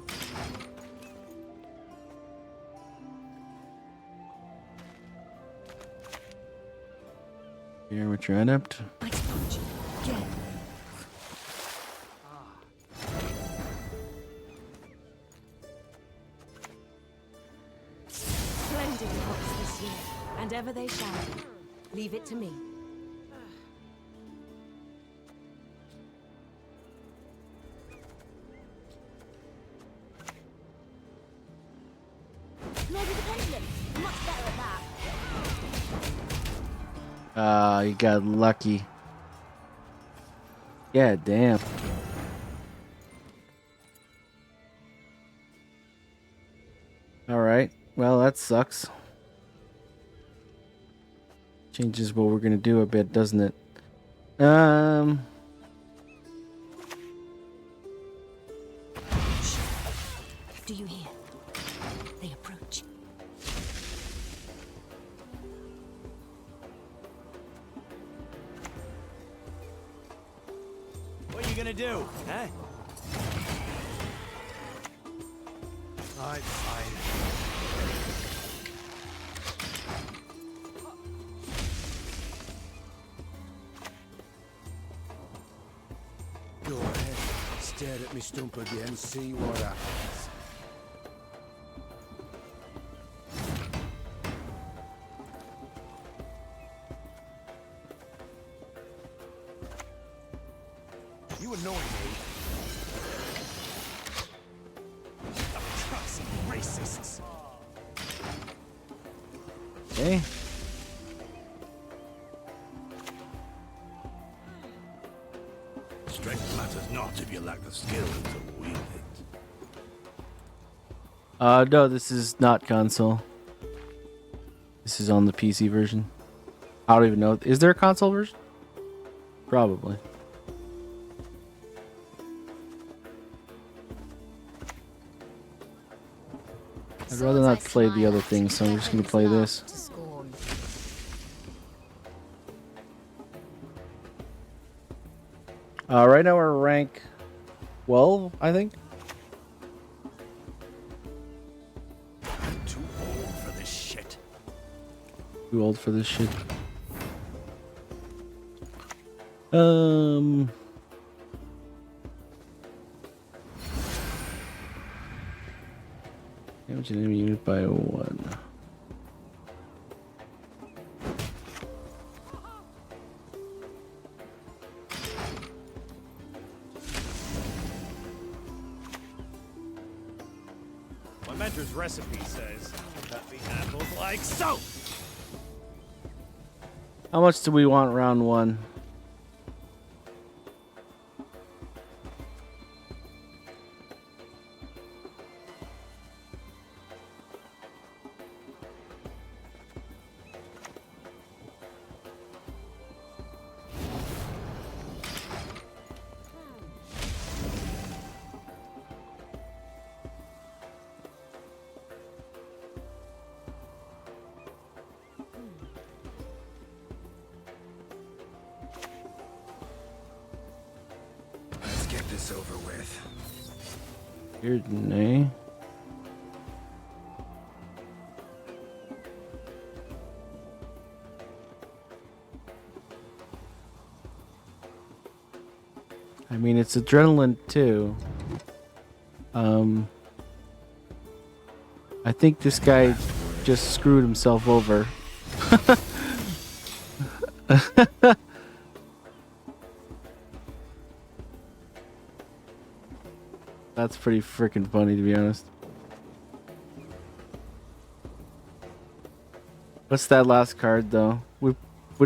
Speaker 1: Here, what you're adept.
Speaker 6: Ice punch. Again. Splendid crops this year, and ever they shall be. Leave it to me.
Speaker 4: Maybe the pendulum. Much better at that.
Speaker 1: Ah, you got lucky. Yeah, damn. Alright, well, that sucks. Changes what we're gonna do a bit, doesn't it?
Speaker 6: What do you hear? They approach.
Speaker 3: What are you gonna do, huh? I'm fine.
Speaker 5: Go ahead, stare at me stump again, see what happens.
Speaker 3: You annoy me. Trucks and racists.
Speaker 1: Okay.
Speaker 5: Strength matters not if you lack the skill to wield it.
Speaker 1: No, this is not console. This is on the PC version. I don't even know. Is there a console version? Probably. I'd rather not play the other thing, so I'm just gonna play this. Right now we're rank 12, I think.
Speaker 5: I'm too old for this shit.
Speaker 1: Too old for this shit. Damage an enemy unit by 1.
Speaker 3: My mentor's recipe says, cut the apples like so!
Speaker 1: How much do we want round 1?
Speaker 5: Let's get this over with.
Speaker 1: Weird, nay. I mean, it's adrenaline too. I think this guy just screwed himself over. That's pretty freaking funny, to be honest. What's that last card, though? We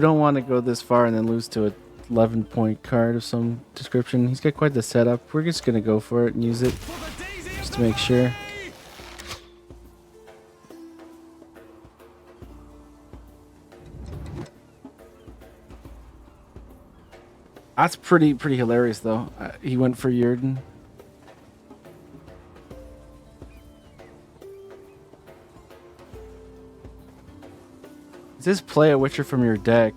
Speaker 1: don't want to go this far and then lose to a 11-point card of some description. He's got quite the setup. We're just gonna go for it and use it just to make sure. That's pretty hilarious, though. He went for Yurden. It says play a Witcher from your deck.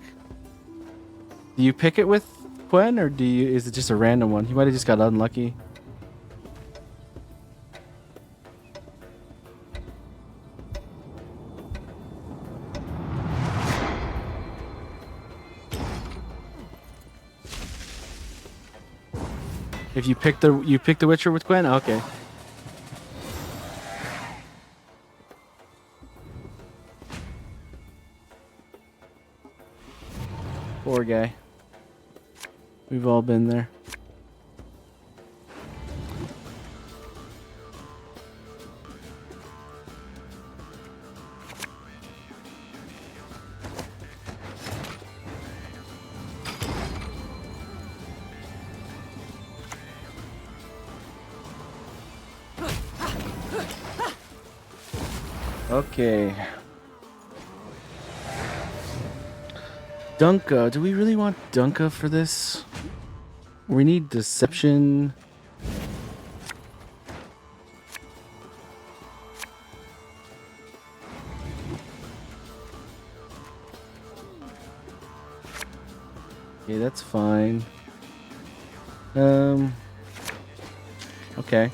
Speaker 1: Do you pick it with Gwen, or is it just a random one? He might have just got unlucky. If you pick the Witcher with Gwen, okay. Poor guy. We've all been there. Okay. Dunka. Do we really want Dunka for this? We need deception. Okay, that's fine. Okay.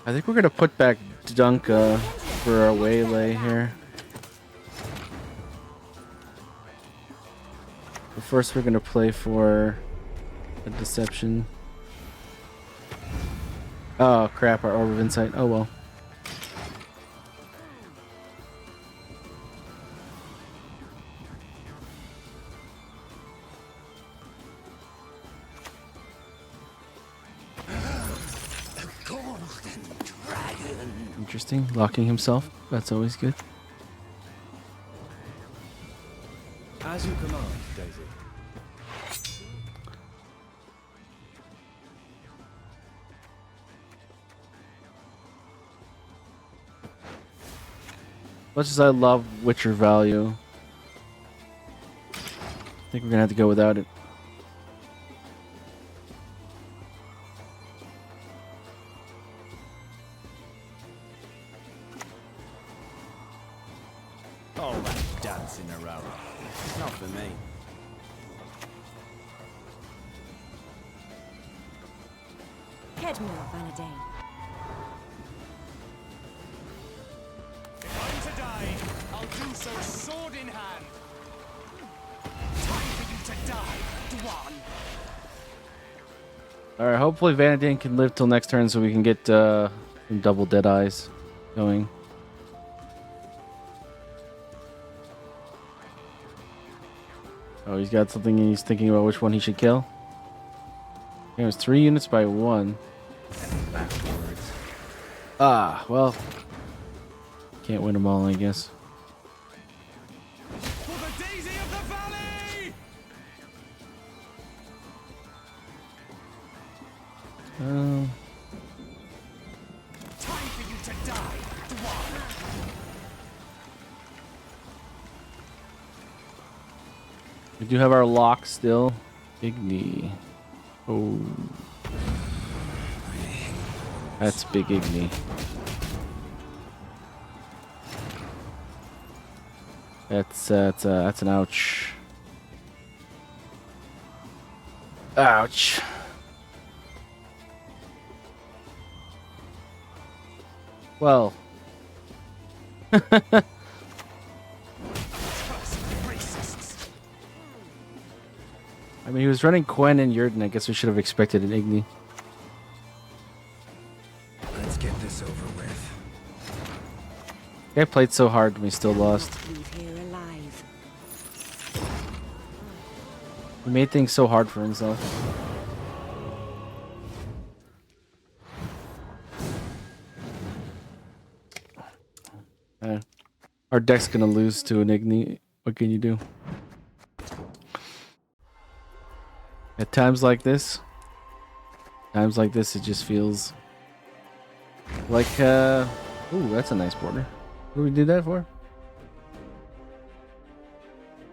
Speaker 1: I think we're gonna put back Dunka for our waylay here. But first we're gonna play for a deception. Oh crap, our Orb of Insight. Oh well.
Speaker 5: The golden dragon.
Speaker 1: Interesting. Locking himself. That's always good.
Speaker 3: As you command, Daisy.
Speaker 1: Much as I love Witcher value, I think we're gonna have to go without it.
Speaker 3: All that dancing around. It's not for me.
Speaker 6: Kedmil, Vanadane.
Speaker 3: If I'm to die, I'll do so sword in hand. Time for you to die, Dwan.
Speaker 1: All right. Hopefully, Vanadine can live till next turn, so we can get some double dead eyes going. Oh, he's got something and he's thinking about which one he should kill. It was 3 units by 1. Ah, well. Can't win them all, I guess.
Speaker 3: For the Daisy of the Valley! Time for you to die, Dwan.
Speaker 1: We do have our lock still. Igni. Oh. That's big Igni. That's an ouch. Ouch. Well. I mean, he was running Gwent and Yurden. I guess we should have expected an Igni.
Speaker 5: Let's get this over with.
Speaker 1: Guy played so hard and we still lost.
Speaker 6: Leave here alive.
Speaker 1: He made things so hard for himself. Our deck's gonna lose to an Igni. What can you do? At times like this, it just feels like, ooh, that's a nice border. What do we do that for?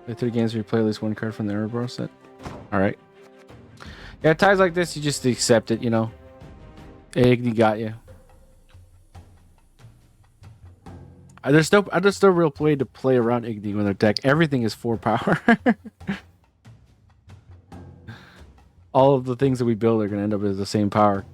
Speaker 1: Play 3 games where you play at least 1 card from the Ouroboros set. Alright. Yeah, at times like this, you just accept it, you know. Igni got you. There's no real way to play around Igni with their deck. Everything is 4 power. All of the things that we build are going to end up as the same power.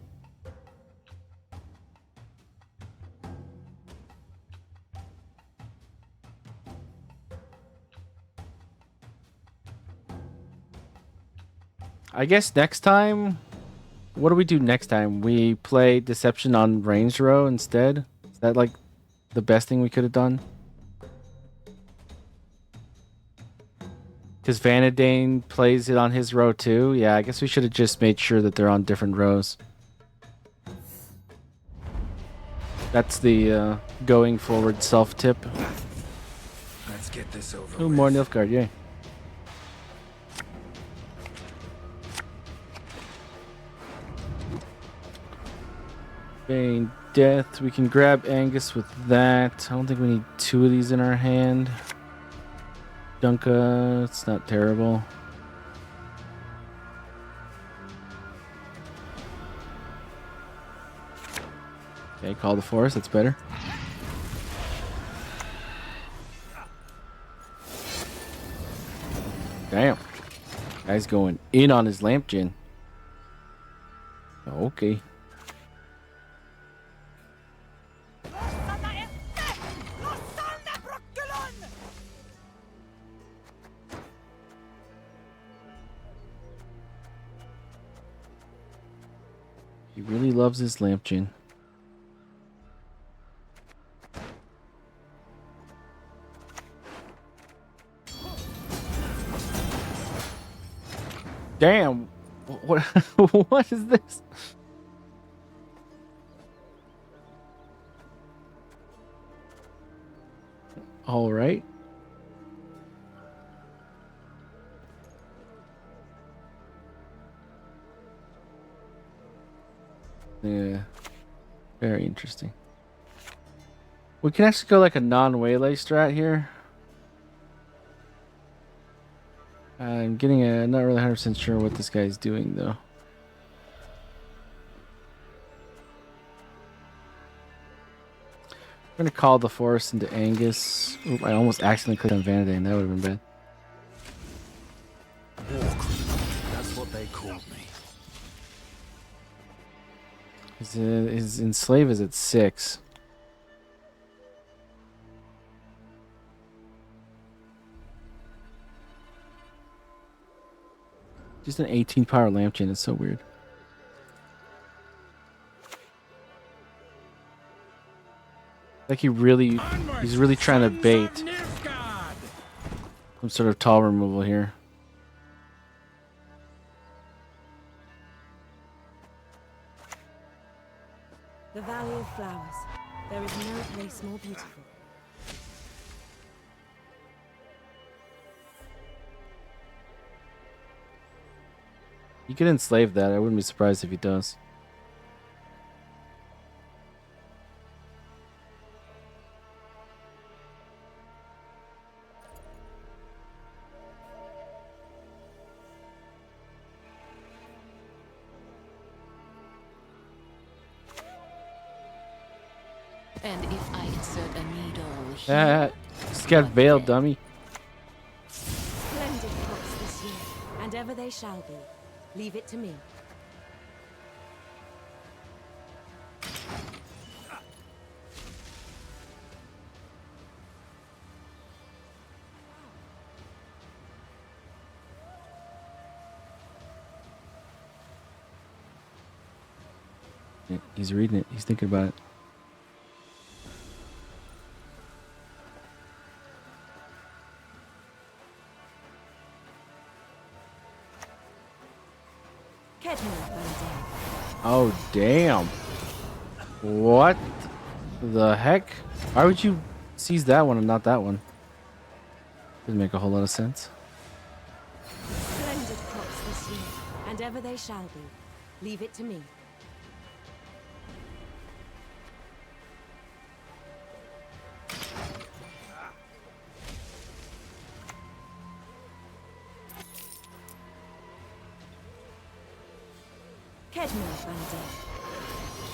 Speaker 1: I guess next time, what do we do next time? We play Deception on Range Row instead? Is that like the best thing we could have done? Because Vanadane plays it on his row too. Yeah, I guess we should have just made sure that they're on different rows. That's the going forward self tip.
Speaker 5: Let's get this over
Speaker 1: Oh,
Speaker 5: with.
Speaker 1: more Nilfgaard, yay. Bane Death. We can grab Angus with that. I don't think we need 2 of these in our hand. Dunka, it's not terrible. Okay, Call the Forest, that's better. Damn. Guy's going in on his lamp gin. Okay. He really loves his lamp gin. Damn. What what is this? All right. Yeah. Very interesting. We can actually go like a non-waylay strat here. I'm getting not really 100% sure what this guy's doing though. I'm gonna call the forest into Angus. Oop, I almost accidentally clicked on Vanadane. That would have been bad.
Speaker 5: War criminal. That's what they called me.
Speaker 1: His enslave is at 6. Just an 18 power lamp chain. It's so weird. Like he's really trying to bait some sort of tall removal here.
Speaker 6: The Valley of Flowers. There is no place more beautiful.
Speaker 1: You could enslave that. I wouldn't be surprised if he does.
Speaker 8: And if I insert a needle
Speaker 1: Ah,
Speaker 8: here,
Speaker 1: just got veiled, dummy.
Speaker 6: Splendid crops this year, and ever they shall be. Leave it to me.
Speaker 1: Yeah, he's reading it. He's thinking about it. Oh, damn. What the heck? Why would you seize that one and not that one? Doesn't make a whole lot of sense.
Speaker 6: Splendid crops this year, and ever they shall be. Leave it to me.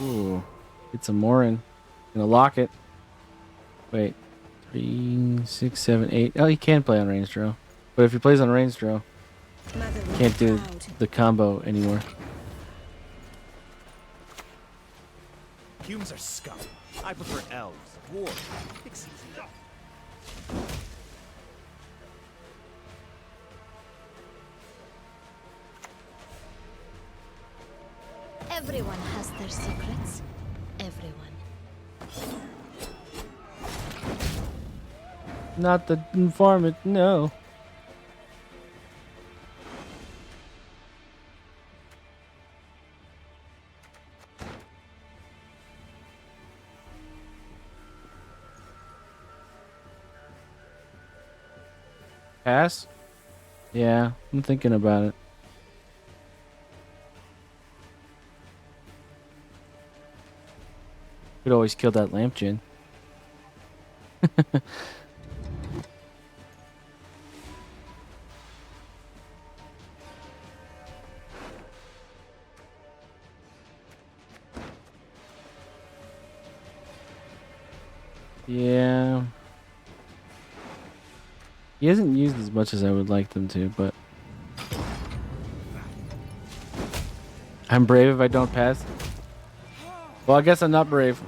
Speaker 1: Ooh, it's a Morin. Gonna lock it. Wait, 3, 6, 7, 8. Oh, he can play on range draw, but if he plays on range draw, he can't do the combo anymore.
Speaker 3: Humans are scum. I prefer elves, dwarves, pixies.
Speaker 8: everyone has their secrets. Everyone.
Speaker 1: Not the informant, no. Pass? Yeah, I'm thinking about it. Could always kill that lamp gin. Yeah. He hasn't used as much as I would like them to, but I'm brave if I don't pass. Well, I guess I'm not brave.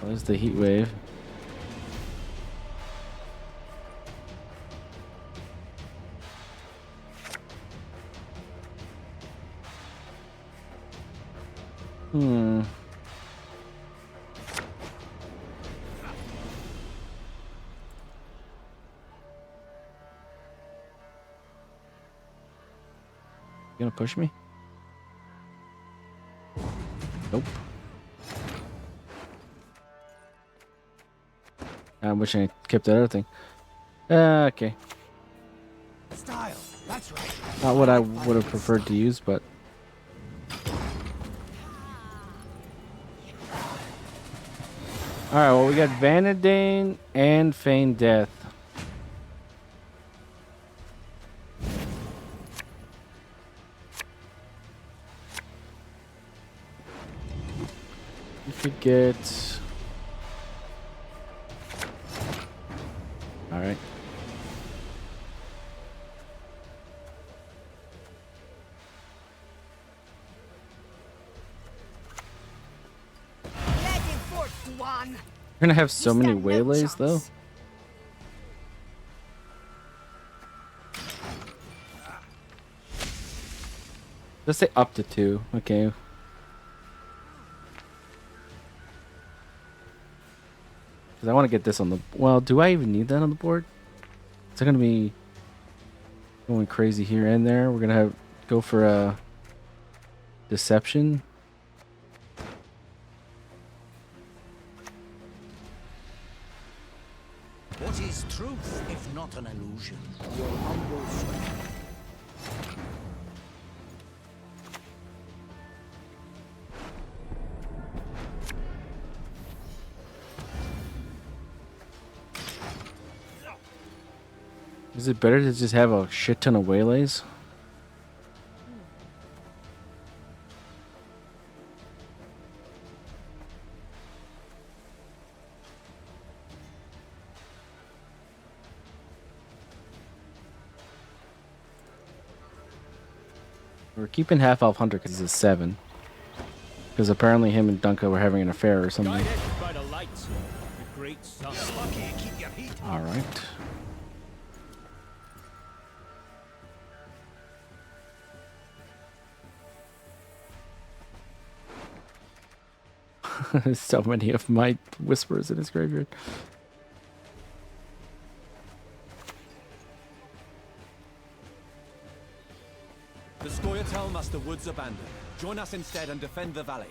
Speaker 1: There's the heat wave. Hmm. gonna push me? Nope. I wish I kept that other thing. Okay.
Speaker 3: Style. That's right.
Speaker 1: Not what I would have preferred to use, but. Alright, well, we got Vanadane and Feign Death. We could get. Alright.
Speaker 2: Let it forth, Dwan.
Speaker 1: We're gonna have so many waylays, though. Let's say up to 2. Okay. Because I want to get this on the... Well, do I even need that on the board? Is it going to be going crazy here and there? We're going to have go for a deception.
Speaker 7: What is truth if not an illusion?
Speaker 5: Your humble servant.
Speaker 1: Is it better to just have a shit ton of waylays? We're keeping Half Elf Hunter because he's a 7. Because apparently him and Dunka were having an affair or something.
Speaker 3: Guided by the lights, the great sun. Lucky you keep your heat.
Speaker 1: Alright. So many of my whispers in his graveyard.
Speaker 3: The Scoia'tael must the woods abandon. Join us instead and defend the valley.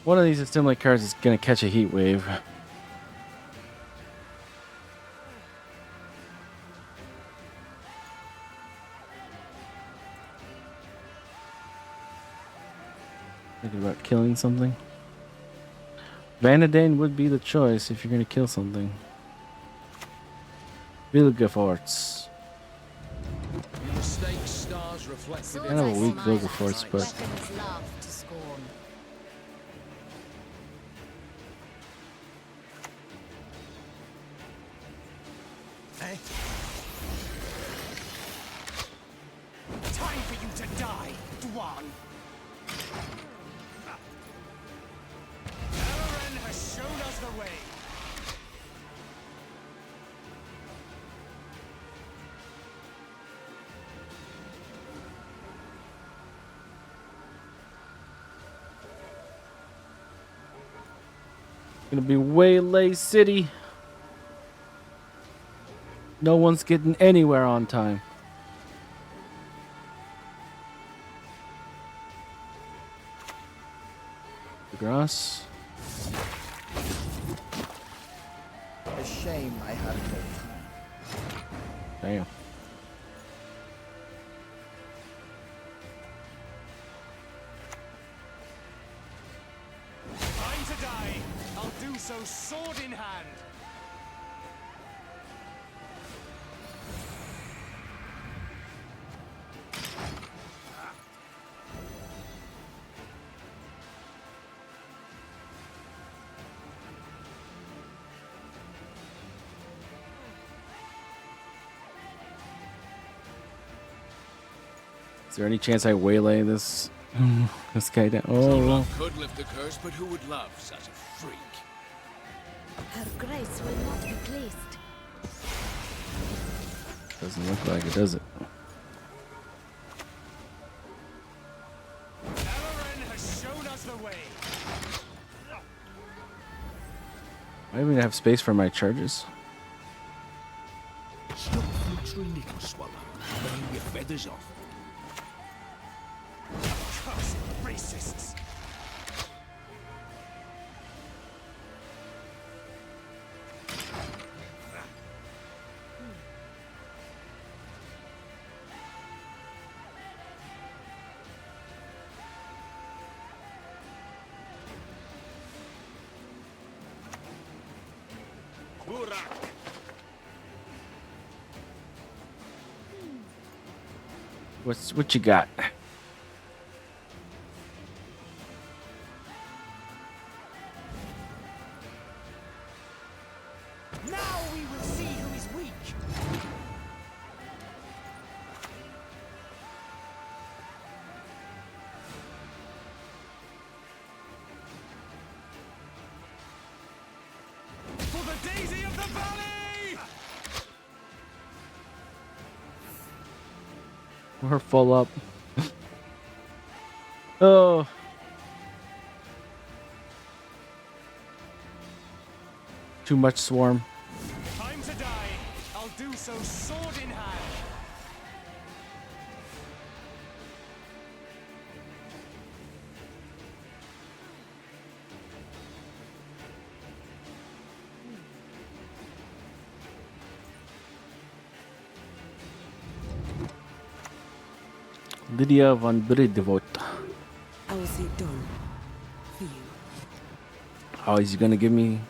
Speaker 1: One of these assembly cards is going to catch a heat wave. Thinking about killing something. Vanadane would be the choice if you're going to kill something. Vilgefortz.
Speaker 10: Mistakes, stars reflected
Speaker 1: Kind of a weak Vilgefortz, but
Speaker 8: Weapons laugh to scorn.
Speaker 3: Time for you to die, Dwan. Elren has shown us the way.
Speaker 1: gonna be Waylay City. No one's getting anywhere on time. Grass.
Speaker 5: A shame I had no time.
Speaker 1: Damn.
Speaker 3: Time to die. I'll do so sword in hand.
Speaker 1: there any chance I waylay this this guy down?
Speaker 10: True
Speaker 1: Oh,
Speaker 10: love could lift the curse, but who would love such a freak?
Speaker 8: Her grace will not be pleased.
Speaker 1: doesn't look like it, does it?
Speaker 3: Eloren has shown us the way.
Speaker 1: I even have space for my charges.
Speaker 3: Stop fluttering, little swallow. Burn your feathers off. Cursed racists.
Speaker 1: What you got?
Speaker 3: Now we will see who is weak. For the daisy of the valley!
Speaker 1: We're full up. Oh. Too much swarm.
Speaker 3: Time to die. I'll do so sword in hand.
Speaker 1: Lydia von Bridevot.
Speaker 6: How is it done for you?
Speaker 1: Oh, is he gonna give me?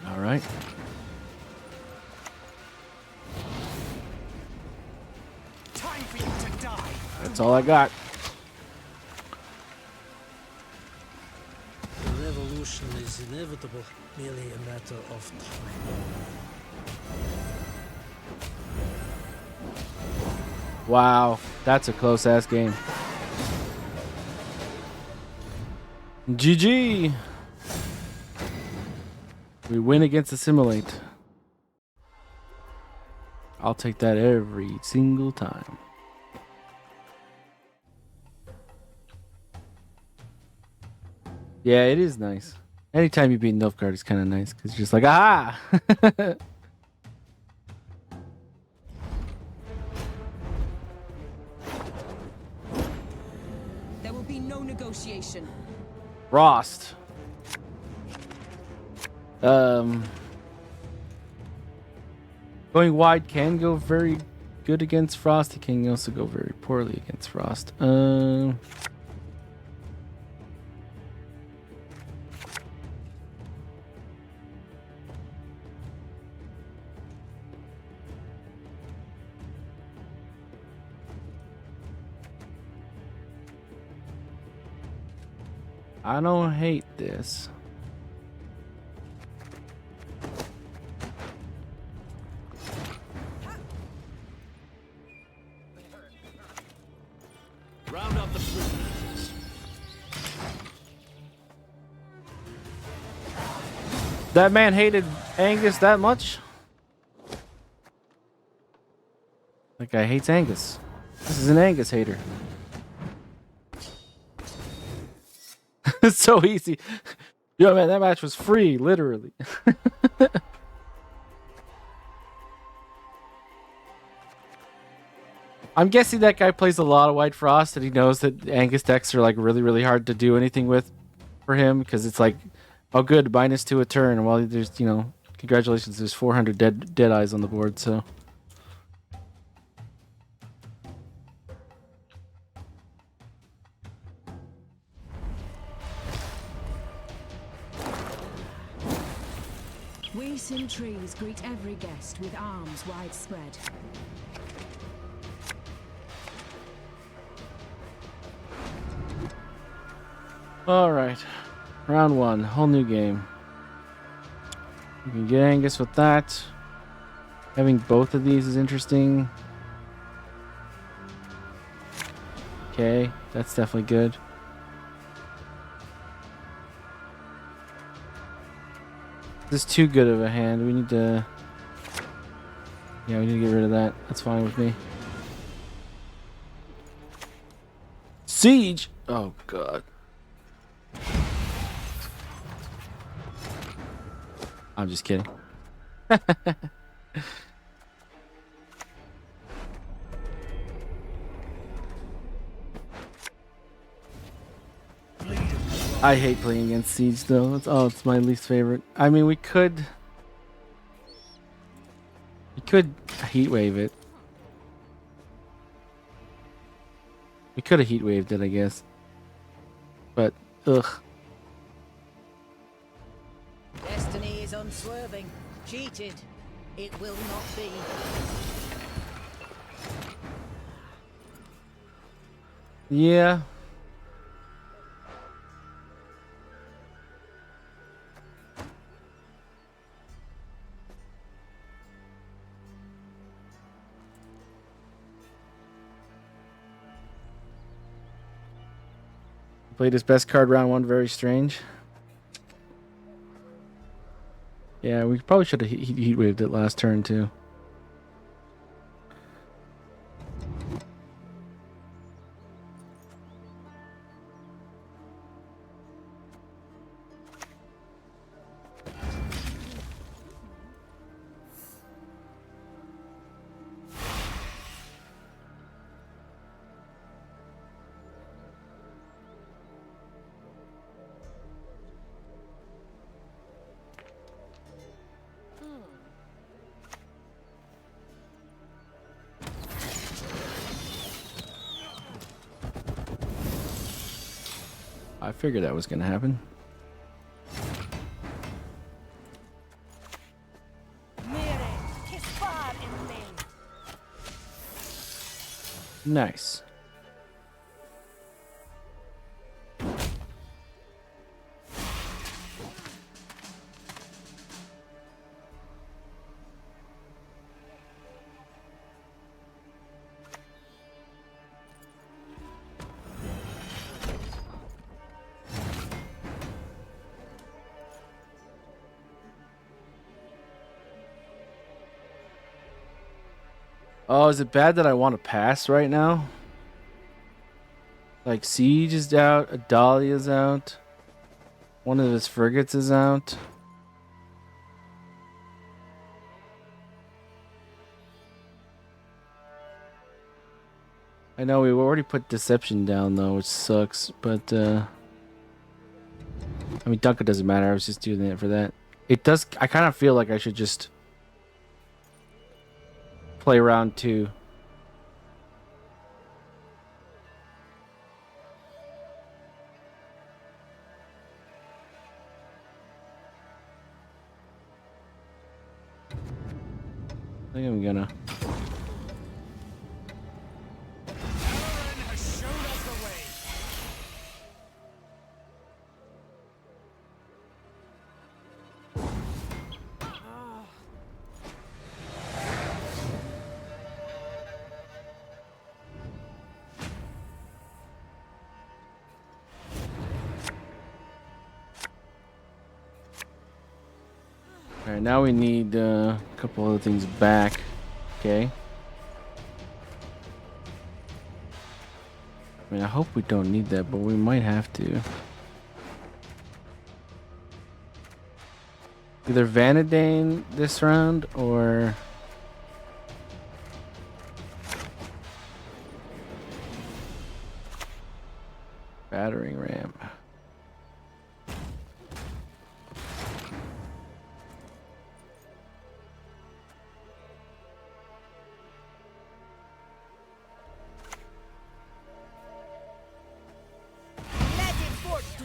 Speaker 1: All right.
Speaker 3: Time for you to die.
Speaker 1: That's all I got.
Speaker 11: The revolution is inevitable, merely a matter of time.
Speaker 1: Wow, that's a close ass game. GG. We win against Assimilate. I'll take that every single time. Yeah, it is nice. Anytime you beat Nilfgaard is kind of nice because you're just like, ah!
Speaker 6: There will be no negotiation.
Speaker 1: Frost. Going wide can go very good against Frost. It can also go very poorly against Frost. I don't hate this.
Speaker 3: Round up the prisoners.
Speaker 1: That man hated Angus that much? That guy hates Angus. This is an Angus hater. It's so easy. Yo, man, that match was free, literally. I'm guessing that guy plays a lot of White Frost and he knows that Angus decks are like really, really hard to do anything with for him because it's like, oh, good, -2 a turn. Well, there's, you know, congratulations, there's 400 dead eyes on the board, so.
Speaker 6: We trees greet every guest with arms widespread.
Speaker 1: All right, round one, whole new game. You can get Angus with that. Having both of these is interesting. Okay, that's definitely good. This is too good of a hand. We need to... Yeah, we need to get rid of that. That's fine with me. Siege! Oh, God. I'm just kidding. I hate playing against Siege, though. It's my least favorite. I mean, we could heat wave it. We could have heat waved it, I guess. But ugh.
Speaker 8: Destiny is unswerving. Cheated. It will not be.
Speaker 1: Yeah. Played his best card round one, very strange. Yeah, we probably should have heat waved it last turn too. I figured that was going to happen. Nice. Oh, is it bad that I want to pass right now? Like, Siege is out, Adalia's out. One of his frigates is out. I know we already put Deception down, though, which sucks, but, I mean, Dunker doesn't matter. I was just doing it for that. It does... I kind of feel like I should just play round two. I think I'm gonna... Alright, now we need a couple other things back. Okay. I mean, I hope we don't need that, but we might have to. Either Vanadane this round or... battering ram.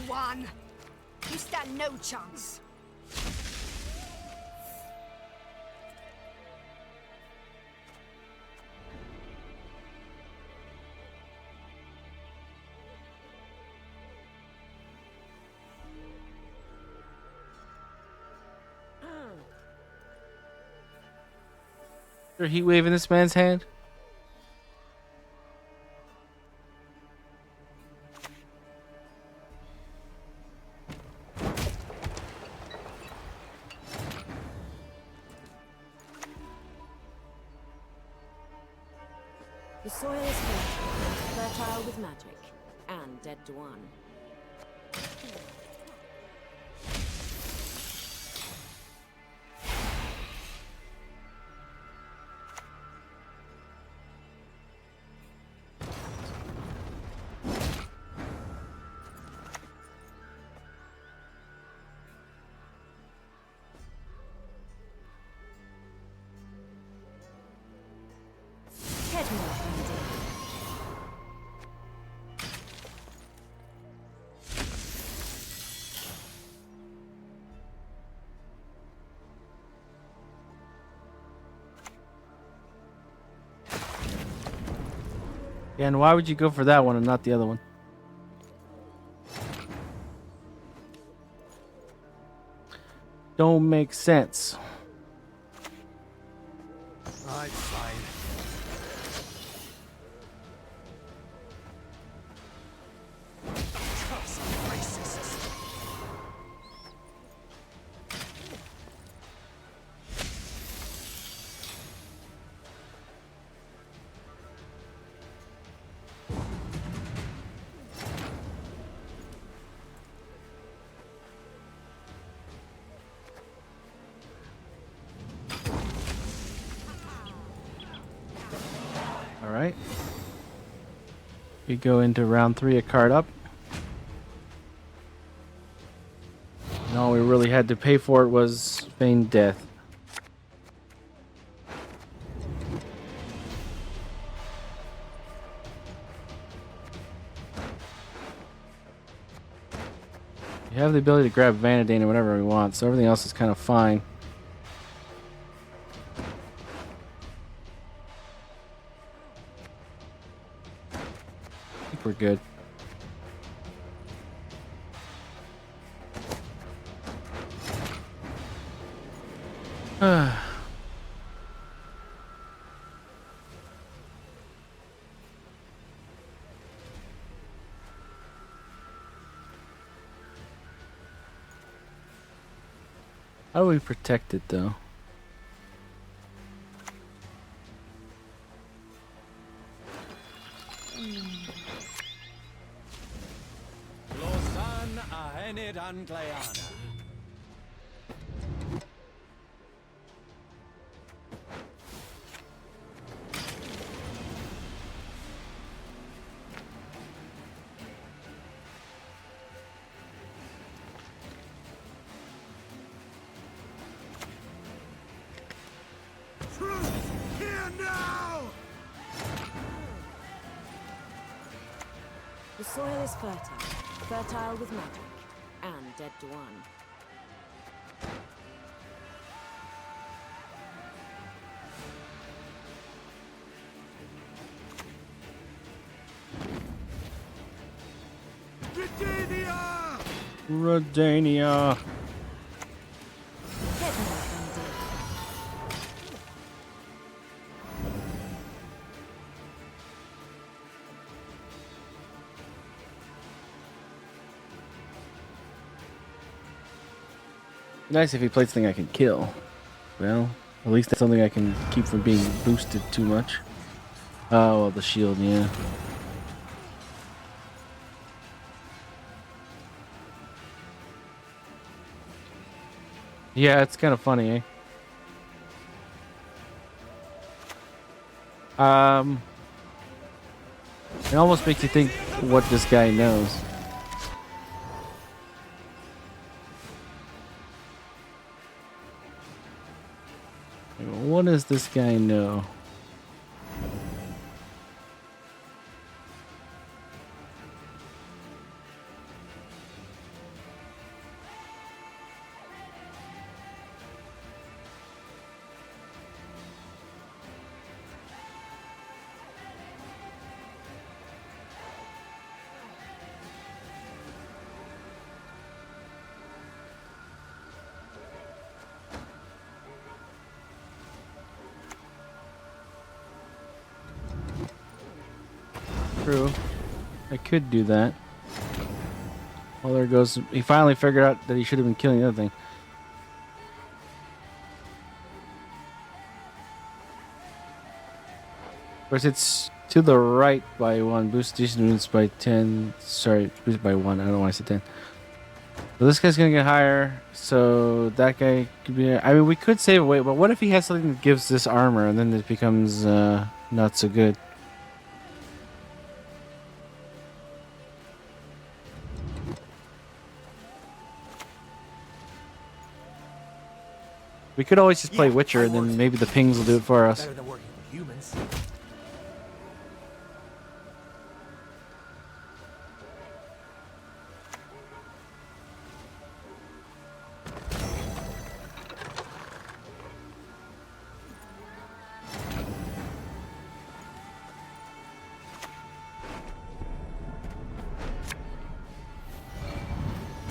Speaker 2: One. You stand no chance.
Speaker 1: Is there a heat wave in this man's hand?
Speaker 6: The soil is fertile with magic, and dead to one. Head north, Andy.
Speaker 1: Yeah, and why would you go for that one and not the other one? Don't make sense.
Speaker 5: Right, fine.
Speaker 1: All right. We go into round 3, a card up. And all we really had to pay for it was feigned death. We have the ability to grab Vanadine or whatever we want, so everything else is kind of fine. I think we're good. How do we protect it, though?
Speaker 3: Losan ahenid Angleana.
Speaker 5: Here now!
Speaker 6: The soil is fertile with magic, and dead to one.
Speaker 5: Britannia!
Speaker 1: Redania.
Speaker 6: Head north, Andy.
Speaker 1: Nice if he plays something I can kill. Well, at least that's something I can keep from being boosted too much. Oh, well, the shield, yeah. Yeah, it's kind of funny, eh? It almost makes you think what this guy knows. What does this guy know? True. I could do that. Well, there goes. He finally figured out that he should have been killing the other thing. Of course, it's To the right by 1. Boost decent wounds by 10. Sorry, boost by 1. I don't know why I said 10. So this guy's gonna get higher. So that guy could be. I mean, we could save away, but what if he has something that gives this armor and then it becomes not so good? We could always just play Witcher and then maybe the pings will do it for us.
Speaker 3: Better than working with humans.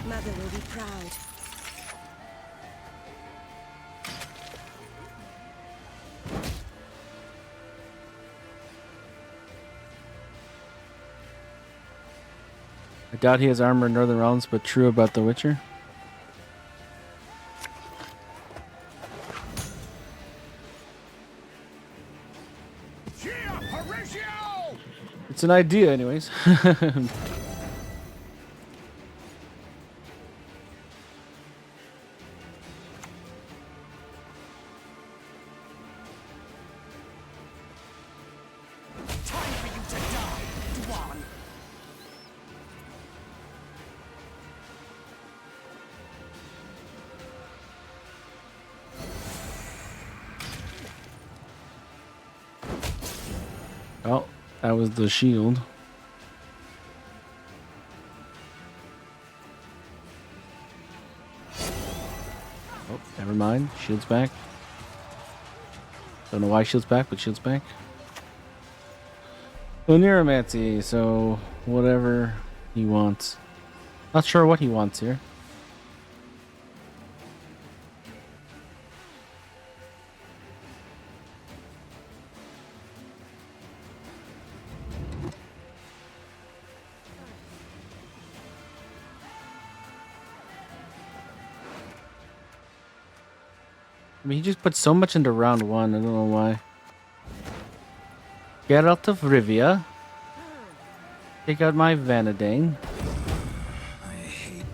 Speaker 6: Mother will be proud.
Speaker 1: I doubt he has armor in Northern Realms, but true about the Witcher. It's an idea, anyways.
Speaker 2: Time for you to die, Dwan.
Speaker 1: Oh, that was the shield. Oh, never mind. Shield's back. Don't know why shield's back, but shield's back. So Neuromancy, so whatever he wants. Not sure what he wants here. I mean, he just put so much into round 1. I don't know why. Geralt of Rivia. Take out my Vanadane.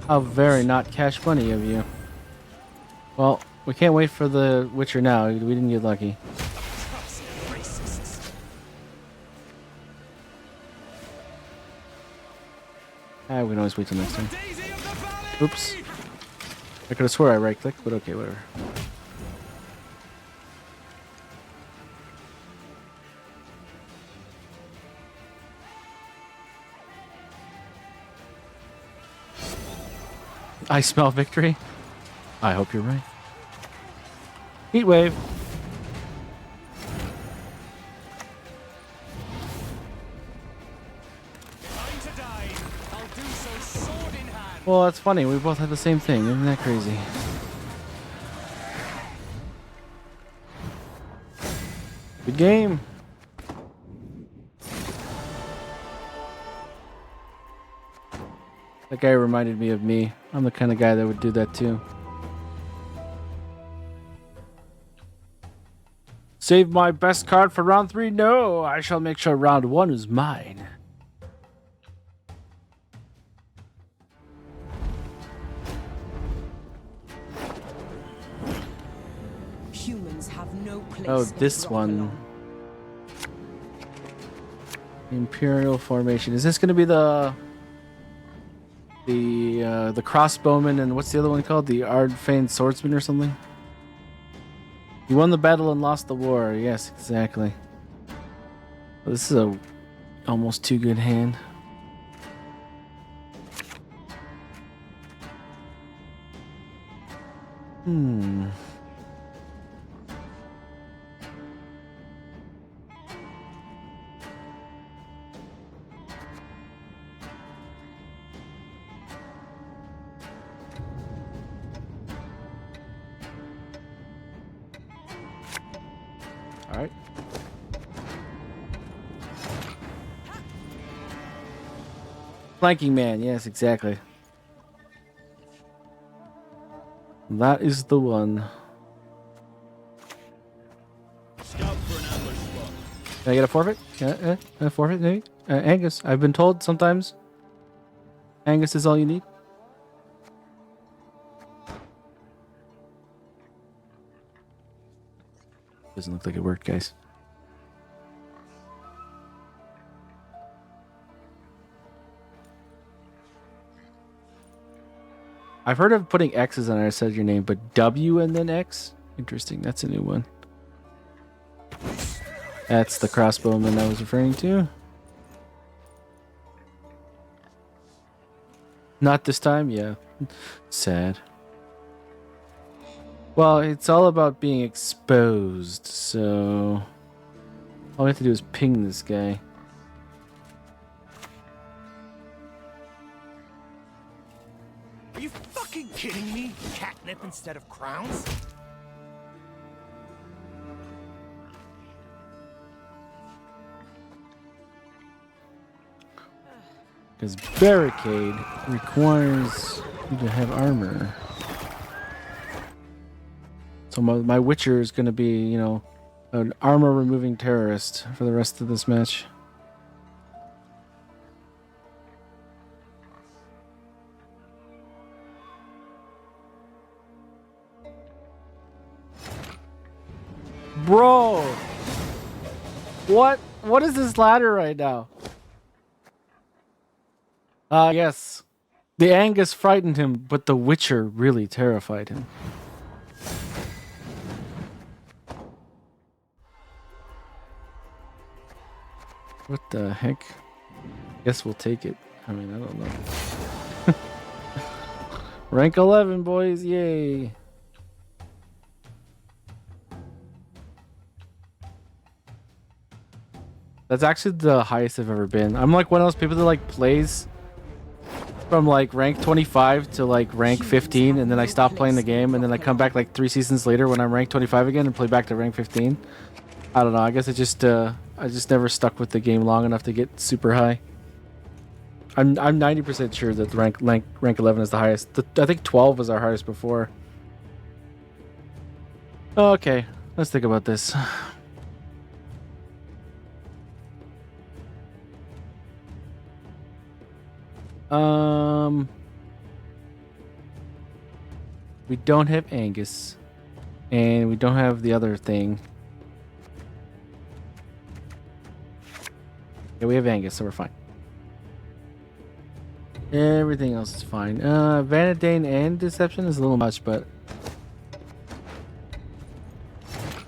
Speaker 1: How very not cash money of you. Well, we can't wait for the Witcher now. We didn't get lucky. Ah, we can always wait till next time. Oops. I could have swore I right-clicked, but okay, whatever. I smell victory. I hope you're right. Heat wave.
Speaker 3: Time to die. I'll do so sword in hand.
Speaker 1: Well, that's funny. We both had the same thing. Isn't that crazy? Good game. That guy reminded me of me. I'm the kind of guy that would do that too. Save my best card for round 3? No, I shall make sure round 1 is mine.
Speaker 6: Humans have no place.
Speaker 1: Oh,
Speaker 6: where
Speaker 1: this
Speaker 6: rock
Speaker 1: one.
Speaker 6: belong.
Speaker 1: Imperial formation. Is this going to be the crossbowman and what's the other one called? The Ardfane swordsman or something? You won the battle and lost the war. Yes, exactly. Well, this is a almost too good hand. All right. Flanking man. Yes, exactly. That is the one.
Speaker 3: Scout for an ambush spot.
Speaker 1: Can I get a forfeit? A forfeit, maybe? Angus, I've been told sometimes Angus is all you need. Doesn't look like it worked, guys. I've heard of putting X's on it. I said your name, but W and then X? Interesting. That's a new one. That's the crossbowman I was referring to. Not this time? Yeah. Sad. Well, it's all about being exposed, so all we have to do is ping this guy.
Speaker 3: Are you fucking kidding me? Catnip instead of crowns?
Speaker 1: Because barricade requires you to have armor. So my Witcher is going to be, you know, an armor removing terrorist for the rest of this match. Bro! What is this ladder right now? Yes. The Angus frightened him, but the Witcher really terrified him. What the heck? Guess we'll take it. I mean, I don't know. Rank 11, boys. Yay. That's actually the highest I've ever been. I'm like one of those people that like plays from like rank 25 to like rank 15, and then I stop playing the game, and then I come back like 3 seasons later when I'm rank 25 again and play back to rank 15. I don't know. I guess I just never stuck with the game long enough to get super high. I'm 90% sure that the rank 11 is the highest. I think 12 was our highest before. Okay, let's think about this. We don't have Angus, and we don't have the other thing. Yeah, we have Angus, so we're fine. Everything else is fine. Vanadane and Deception is a little much, but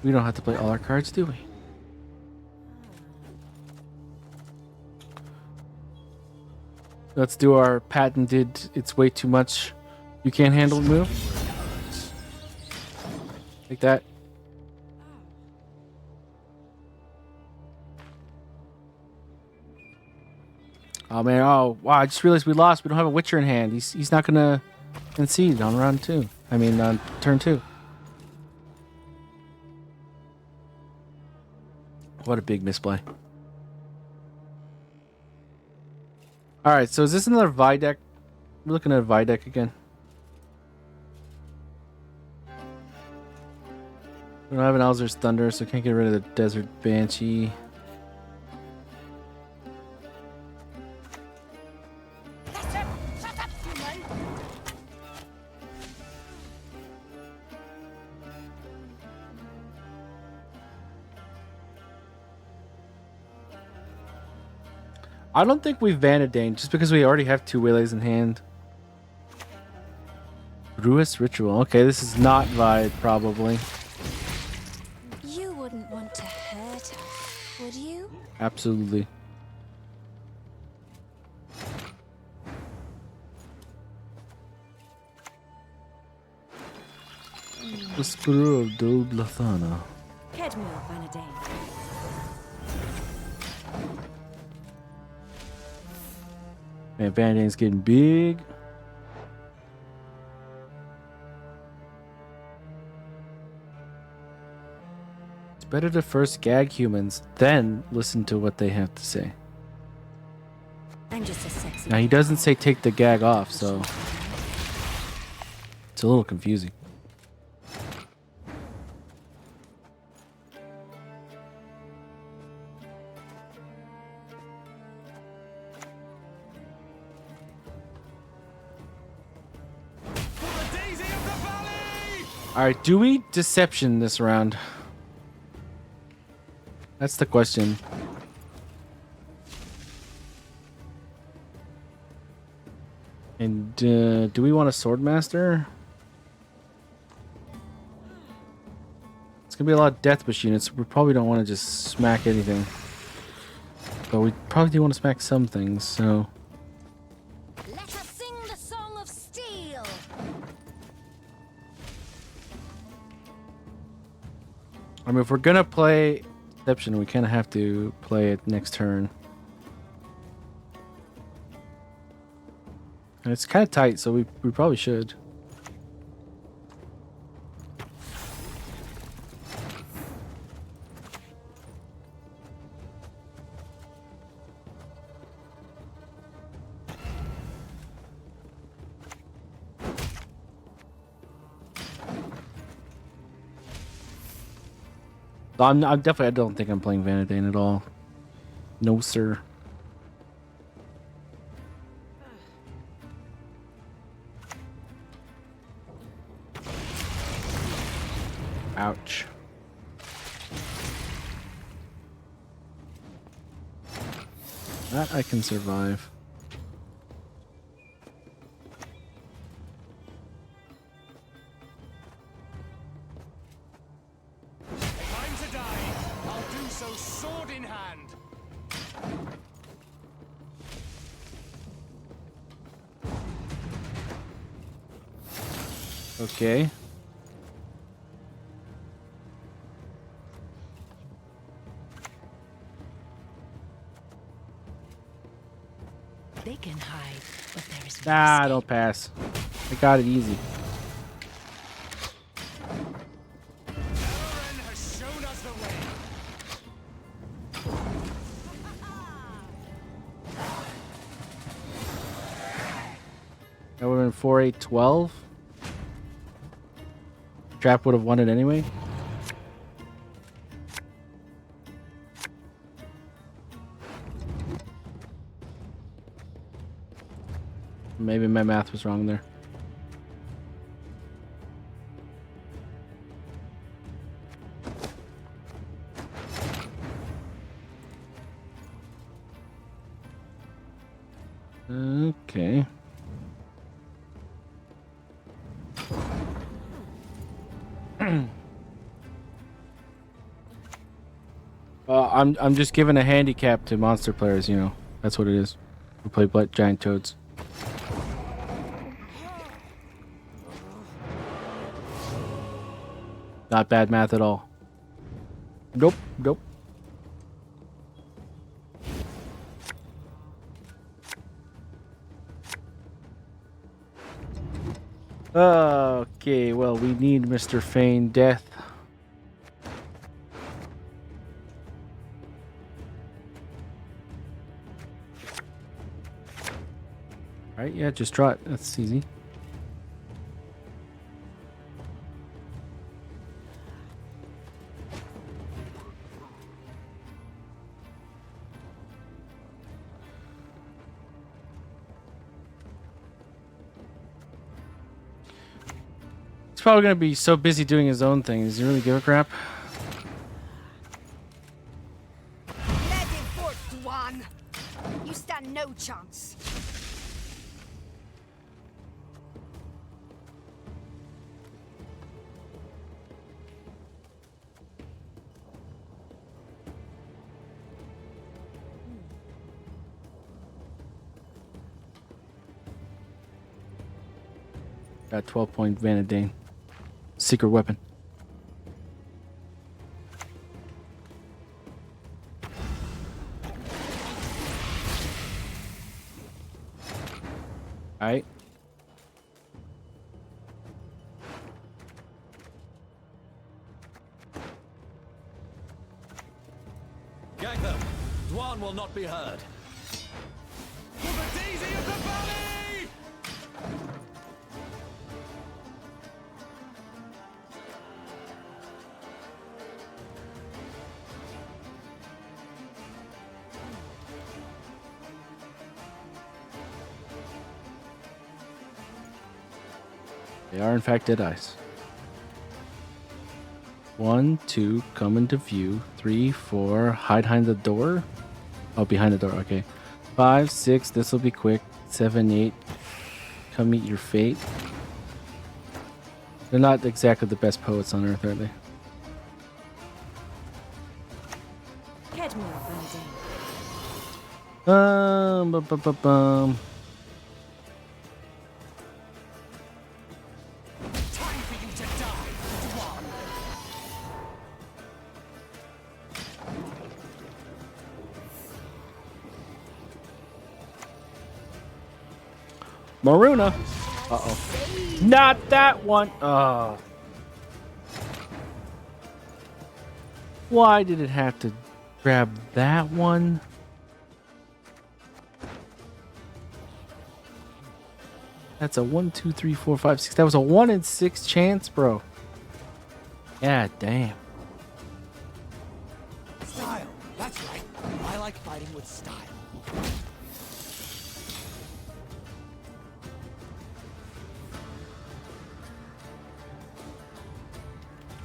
Speaker 1: we don't have to play all our cards, do we? Let's do our patented, it's way too much, you can't handle move. Like that. Oh man, oh wow, I just realized we lost. We don't have a Witcher in hand. He's not gonna concede on round 2. I mean on turn 2. What a big misplay. Alright, so is this another Vi deck? We're looking at a Vi deck again. We don't have an Alzur's Thunder, so can't get rid of the Desert Banshee. I don't think we've Vanadane, just because we already have 2 Waylays in hand. Ruus Ritual. Okay, this is not Vi, probably.
Speaker 4: You wouldn't want to hurt her, would you?
Speaker 1: Absolutely. The Screw of Dol Blathana.
Speaker 6: Kedmil Vanadane.
Speaker 1: Man, Vanadane's getting big. It's better to first gag humans, then listen to what they have to say.
Speaker 6: I'm just a sexy.
Speaker 1: Now, he doesn't say take the gag off, so it's a little confusing. All right, do we deception this round? That's the question. And do we want a swordmaster? It's gonna be a lot of death machine. We probably don't want to just smack anything, but we probably do want to smack some things. So
Speaker 4: Let us sing the song of steel.
Speaker 1: I mean, if we're gonna play deception, we kind of have to play it next turn. And it's kind of tight, so we probably should. I'm definitely. I don't think I'm playing Vanadane at all. No, sir. Ouch. That I can survive.
Speaker 3: Time to die. I'll do so sword in hand.
Speaker 1: Okay.
Speaker 6: They can hide, but there is no
Speaker 1: Ah,
Speaker 6: escape.
Speaker 1: don't pass. I got it easy.
Speaker 3: Aaron has shown us the way.
Speaker 1: That would have been 4, 8, 12. Trap would have won it anyway. Maybe my math was wrong there. Okay. I'm just giving a handicap to monster players, you know. That's what it is. We play giant toads. Not bad math at all. Nope, nope. Okay, well, we need Mr. Feign Death. Alright, yeah, just draw it. That's easy. He's probably gonna be so busy doing his own thing. Does he really give a crap?
Speaker 2: Let him forth, Dwan. You stand no chance.
Speaker 1: Got 12-point Vanadane. Secret weapon. Alright.
Speaker 3: Gag them. Dwan will not be heard. For the daisy of the valley!
Speaker 1: They are in fact dead eyes. 1, 2, come into view. 3, 4, hide behind the door. Oh, behind the door. Okay. 5, 6, this will be quick. 7, 8, come meet your fate. They're not exactly the best poets on earth, are they? Bum, bum, bum, bum.
Speaker 3: Time for you to die, Dwan.
Speaker 1: Maruna. Uh-oh. Not that one. Oh. Why did it have to grab that one? That's a 1, 2, 3, 4, 5, 6. That was a 1 in 6 chance, bro. Yeah, damn.
Speaker 3: Style. That's right. I like fighting with style.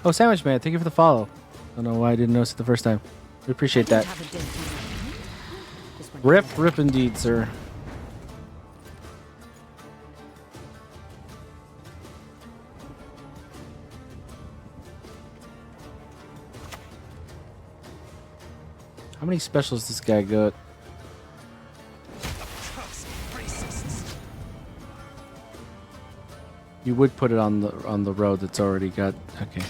Speaker 1: Oh, Sandwich Man, thank you for the follow. I don't know why I didn't notice it the first time. We appreciate that. Rip indeed, sir. How many specials this guy got? You would put it on the road that's already got. Okay.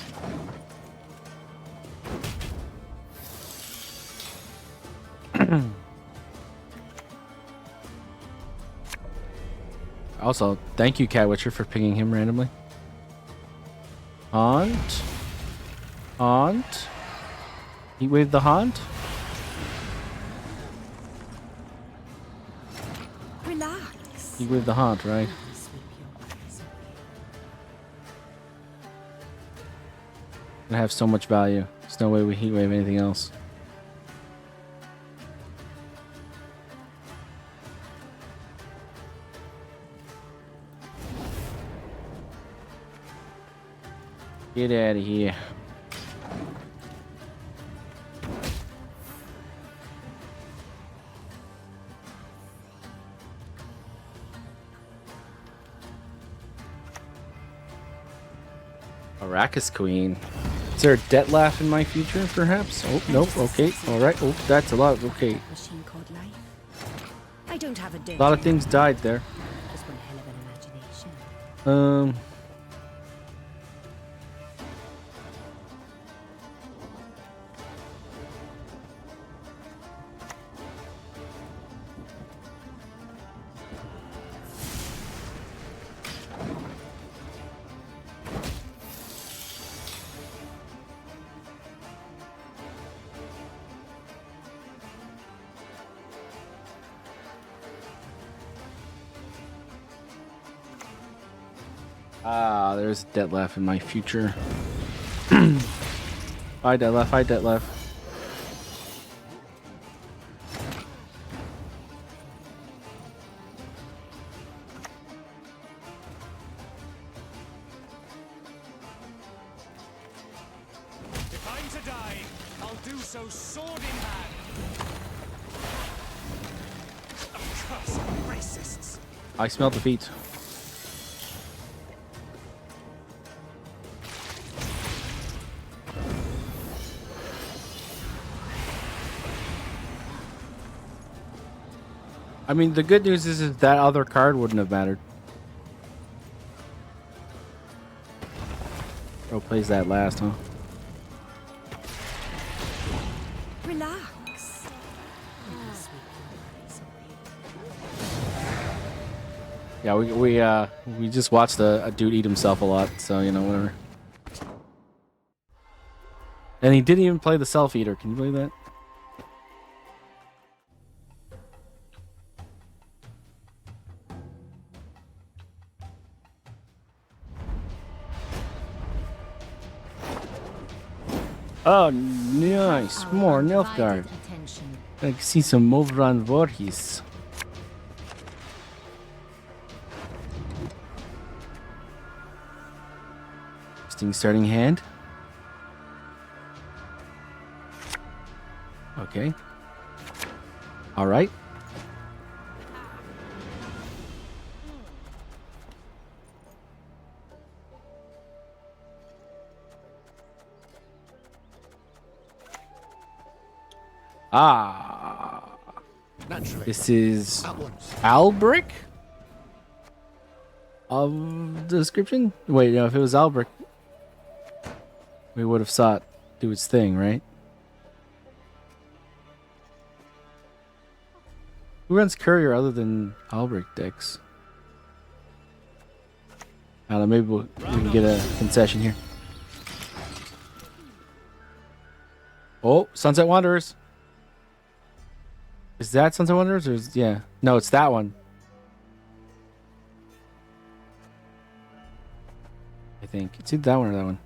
Speaker 1: Also, thank you, Catwitcher, for pinging him randomly. Haunt. Heat wave the haunt.
Speaker 6: Relax.
Speaker 1: Heat wave the haunt, right? Gonna have so much value. There's no way we heat wave anything else. Get out of here. Arrakis Queen. Is there a debt laugh in my future, perhaps? Oh, nope. Okay. All right. Oh, that's a lot. Okay.
Speaker 6: Machine called life. I don't have a
Speaker 1: A lot of things died there.
Speaker 6: Just one hell of an imagination.
Speaker 1: Ah, there's debt laugh in my future. Hi, debt laugh. Hi, debt laugh.
Speaker 3: If I'm to die, I'll do so sword in hand. Accursed racists.
Speaker 1: I smell defeat. I mean, the good news is that other card wouldn't have mattered. Bro plays that last, huh?
Speaker 6: Relax.
Speaker 1: Yeah, we just watched a dude eat himself a lot, so you know, whatever. And he didn't even play the self eater. Can you believe that? Oh, nice. More Nilfgaard. I can see some Movran Voorhis. Interesting starting hand. Okay. All right. Ah.
Speaker 5: Naturally.
Speaker 1: This is
Speaker 5: At once.
Speaker 1: Albric of the description? Wait, no, if it was Albric, we would have saw it do its thing, right? Who runs Courier other than Albric decks? I don't know, maybe we can get a concession here. Oh, Sunset Wanderers. Is that Sunset Wanderers or is, yeah. No, it's that one. I think. It's either that one or that one.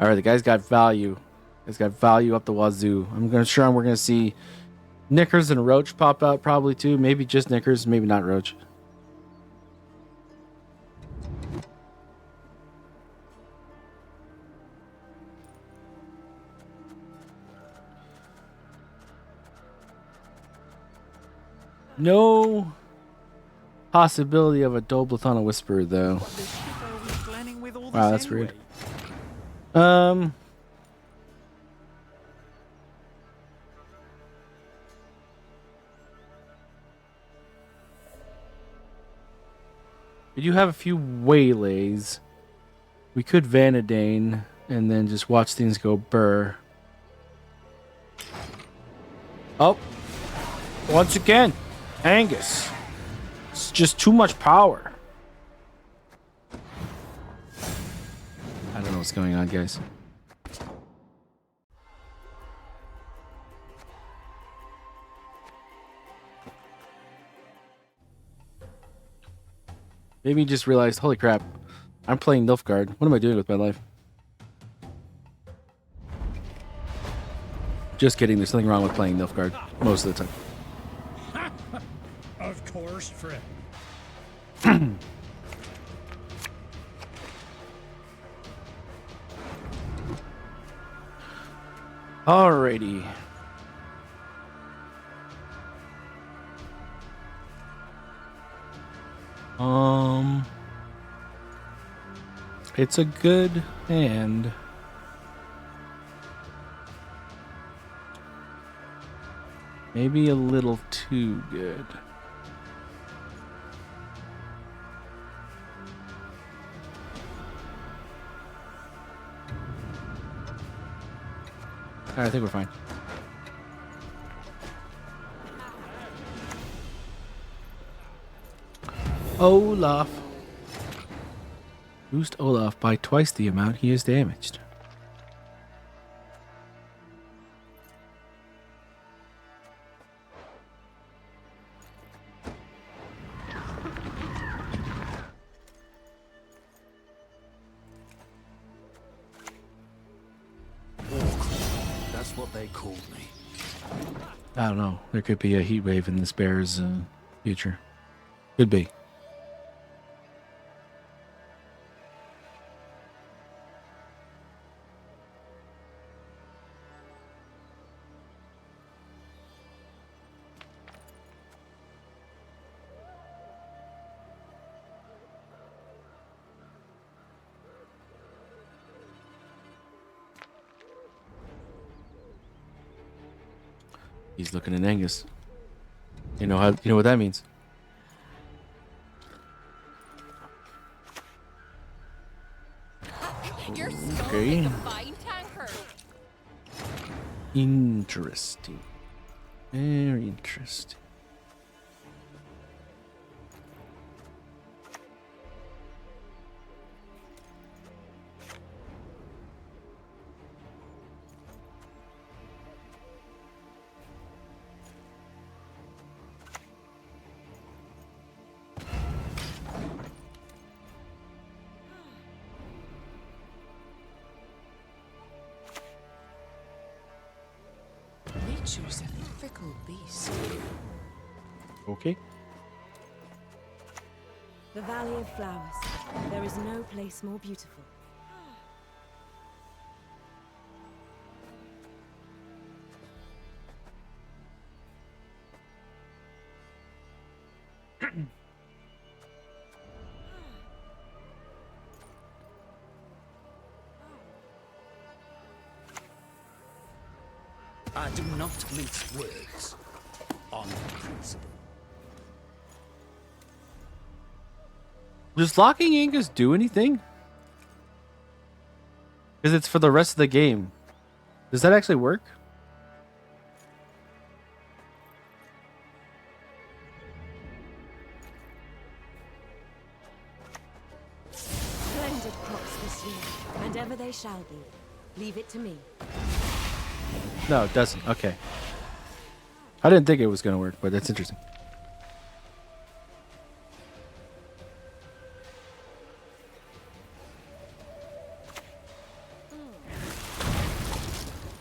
Speaker 1: Alright, the guy's got value. He's got value up the wazoo. We're gonna see Knickers and Roach pop out probably too. Maybe just Knickers, maybe not Roach. No possibility of a Doblathana Whisperer though. Wow, that's rude. We do have a few waylays. We could Vanadane and then just watch things go burr. Oh, once again, Angus. It's just too much power. I don't know what's going on, guys. Maybe he just realized, holy crap, I'm playing Nilfgaard. What am I doing with my life? Just kidding, there's something wrong with playing Nilfgaard most of the time.
Speaker 9: Of course, friend.
Speaker 1: Alrighty. It's a good hand. Maybe a little too good. I think we're fine. Olaf. Boost Olaf by twice the amount he is damaged.
Speaker 5: That's what they called me.
Speaker 1: I don't know. There could be a heat wave in this bear's future. Could be. He's looking at Angus. You know what that means.
Speaker 4: You're
Speaker 1: Okay.
Speaker 4: like a fine tanker.
Speaker 1: Interesting. Very interesting.
Speaker 8: Nature's a fickle beast.
Speaker 1: Okay.
Speaker 6: The Valley of Flowers. There is no place more beautiful.
Speaker 7: I do not mince words. On principle.
Speaker 1: Does locking Angus do anything? Because it's for the rest of the game. Does that actually work?
Speaker 6: Splendid crops this year, and ever they shall be. Leave it to me.
Speaker 1: No, it doesn't. Okay. I didn't think it was going to work, but that's interesting.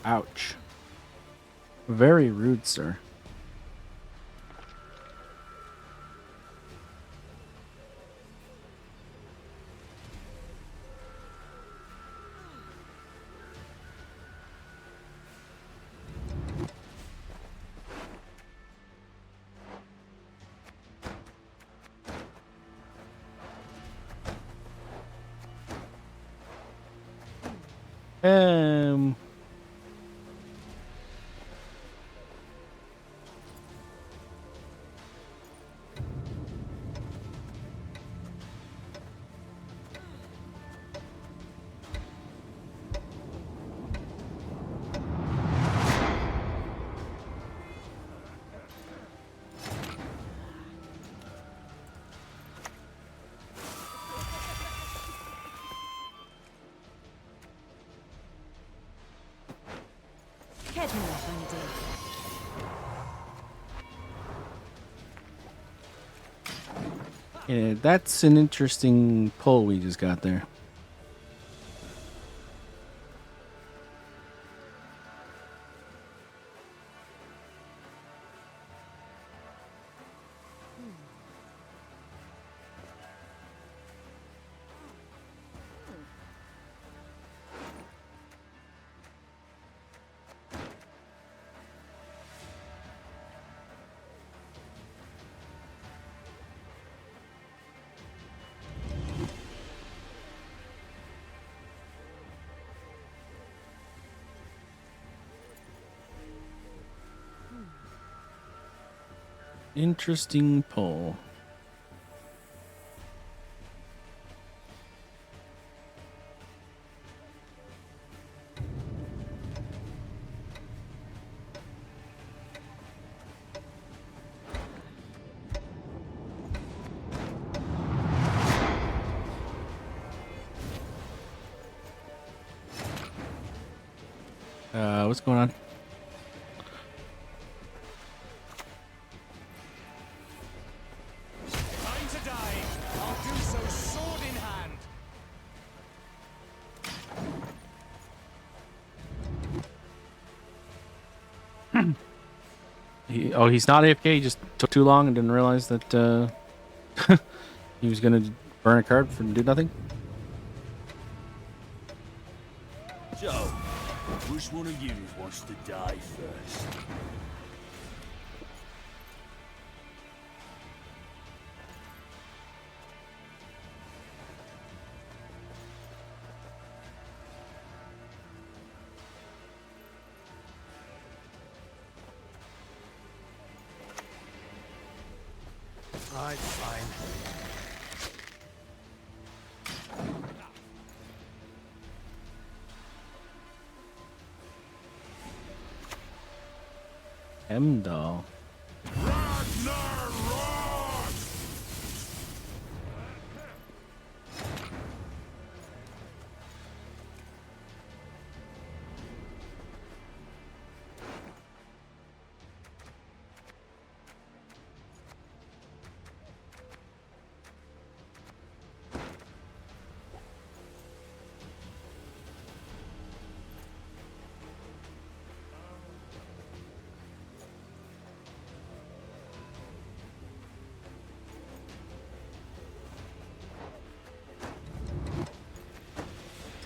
Speaker 1: Ouch. Very rude, sir. Um...
Speaker 6: Kedmore, Bundy.
Speaker 1: Yeah, that's an interesting pull we just got there. Interesting pull. What's going on?
Speaker 3: Time to die. I'll do so sword in hand.
Speaker 1: He's not AFK. He just took too long and didn't realize that he was going to burn a card for do nothing.
Speaker 3: So, which one of you wants to die first?
Speaker 5: Alright, fine.
Speaker 1: Hemdall.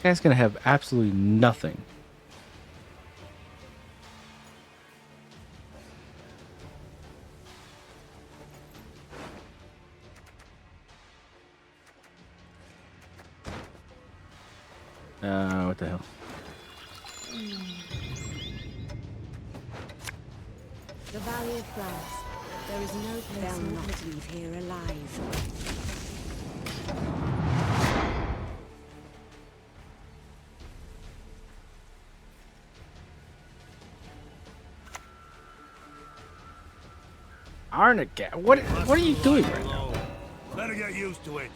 Speaker 1: guy's gonna have absolutely nothing. What the hell?
Speaker 6: The Valley of Flowers. There is no place they'll not leave here alive.
Speaker 1: Arnica, what are you doing right now?
Speaker 5: Better get used to it.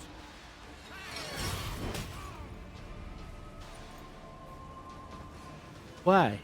Speaker 1: Why?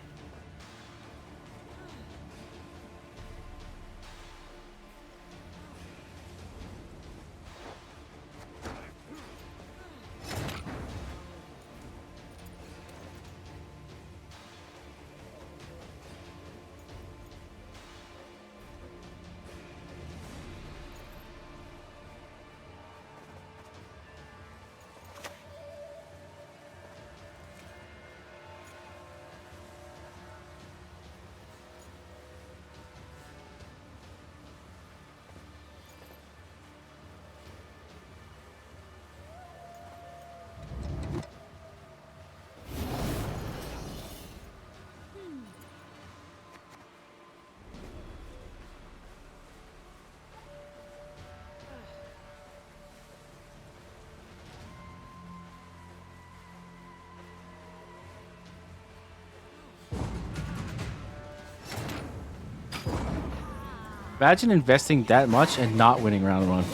Speaker 1: Imagine investing that much and not winning round one.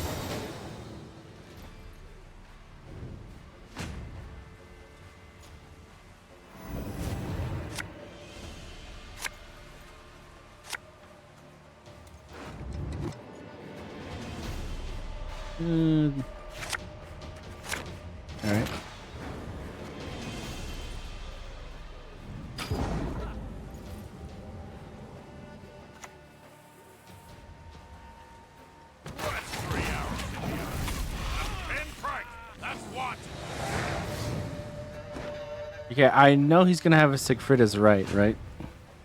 Speaker 1: All right. Okay, I know he's gonna have a Siegfried as right?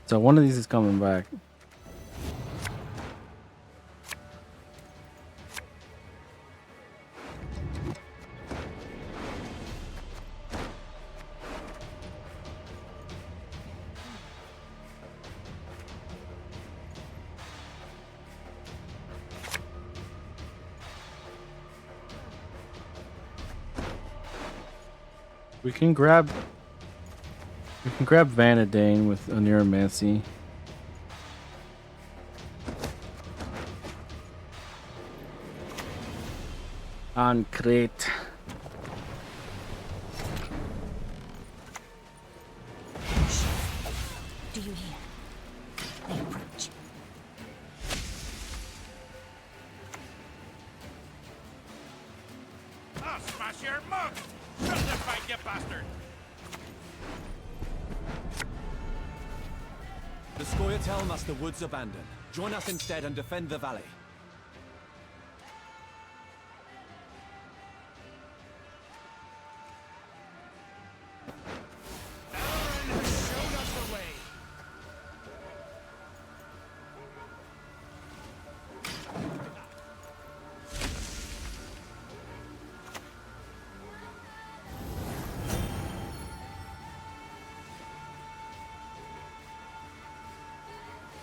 Speaker 1: So one of these is coming back. We can grab Vanadane with Oneiromancy. On crate.
Speaker 2: Do you hear? They approach.
Speaker 3: I'll smash your mug! Shut the fight, you bastard!
Speaker 12: The Scoia tell us the woods abandoned. Join us instead and defend the valley.
Speaker 3: Aaron has showed us the way.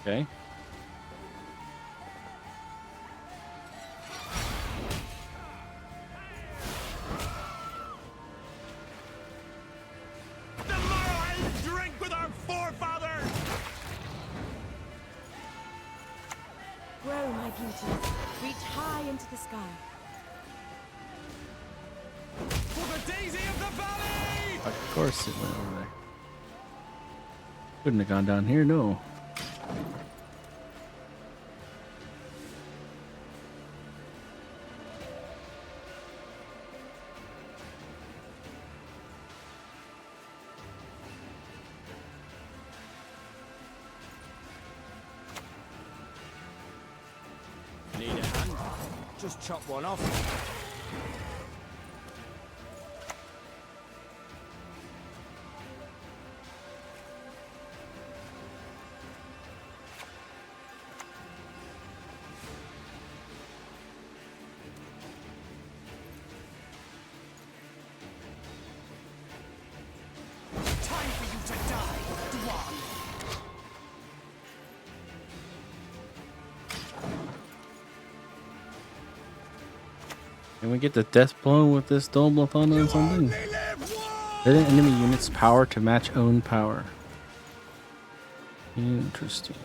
Speaker 1: Okay.
Speaker 3: Tomorrow I'll drink with our forefathers!
Speaker 6: Grow, my beauties. Reach high into the sky.
Speaker 3: For the daisy of the valley!
Speaker 1: Of course it went over there. Couldn't have gone down here, no.
Speaker 12: Need a hand? Just chop one off.
Speaker 3: to die, Dwan.
Speaker 1: Can we get the death blow with this double thunder or something? Let an enemy unit's power to match own power. Interesting.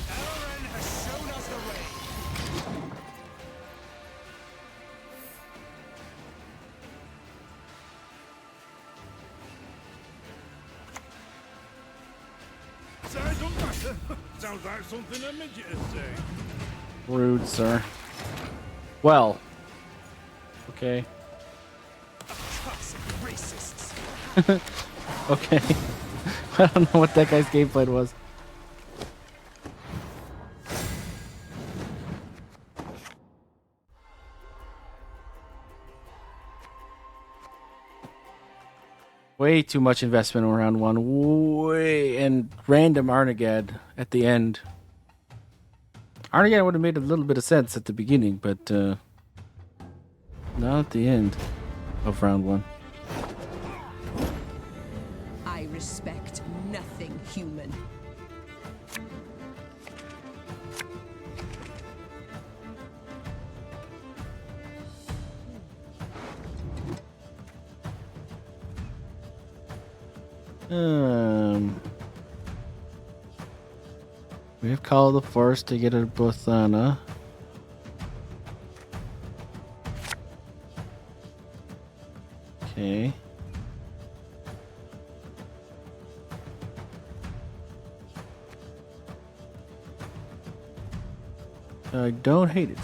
Speaker 3: Elren has shown us the way.
Speaker 9: Sorry, don't matter. Sounds like something a midget is saying.
Speaker 1: Rude, sir. Well. Okay.
Speaker 3: Toxic racists.
Speaker 1: Okay. I don't know what that guy's gameplay was. Way too much investment on round one. Way and random Arnagad at the end. Arnagad would have made a little bit of sense at the beginning, but not at the end of round one.
Speaker 6: I respect nothing human.
Speaker 1: We have Call of the Forest to get a Bothana. Okay. I don't hate it.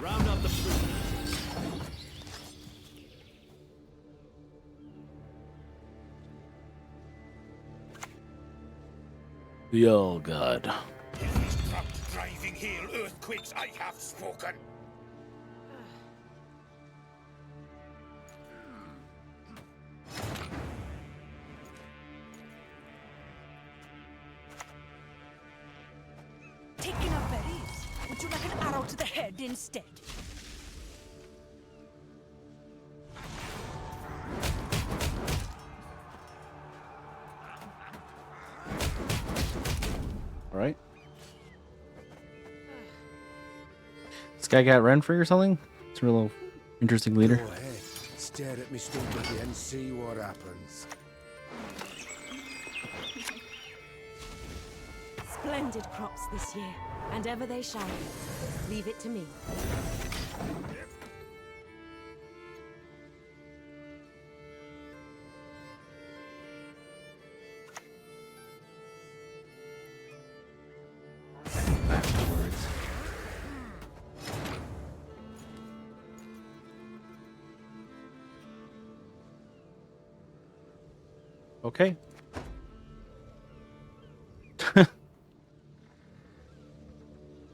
Speaker 12: Round up the prisoners.
Speaker 1: The Old God.
Speaker 10: In these trapped driving hail earthquakes I have spoken.
Speaker 2: Taking up berries. Would you like an arrow to the head instead?
Speaker 1: All right. This guy got Renfrey or something? It's a real interesting leader.
Speaker 5: Go ahead, stare at me stump again and see what happens.
Speaker 6: Splendid crops this year, and ever they shall be. Leave it to me.
Speaker 1: Afterwards. Okay.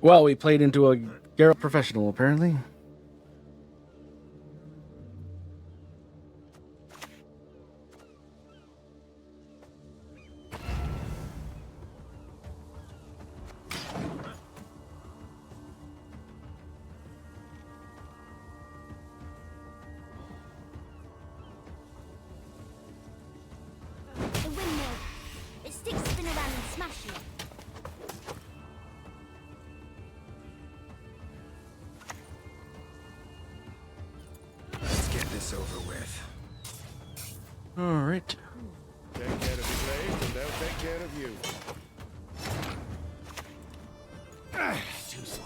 Speaker 1: Well, we played into a Geralt professional, apparently.
Speaker 4: The windmill. It sticks spin around and smash you.
Speaker 5: Let's get this over with.
Speaker 1: All right.
Speaker 9: Take care of your blades and they'll take care of you.
Speaker 3: Too slow.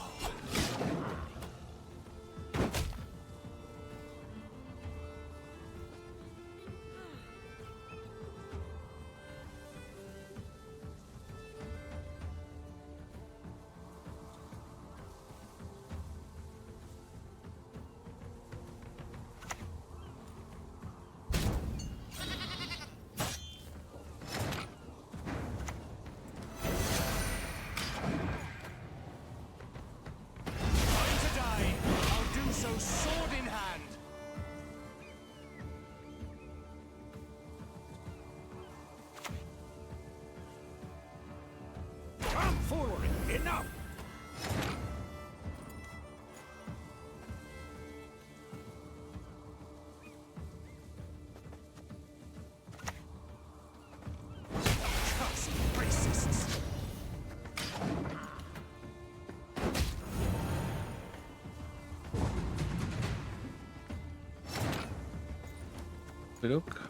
Speaker 1: Look.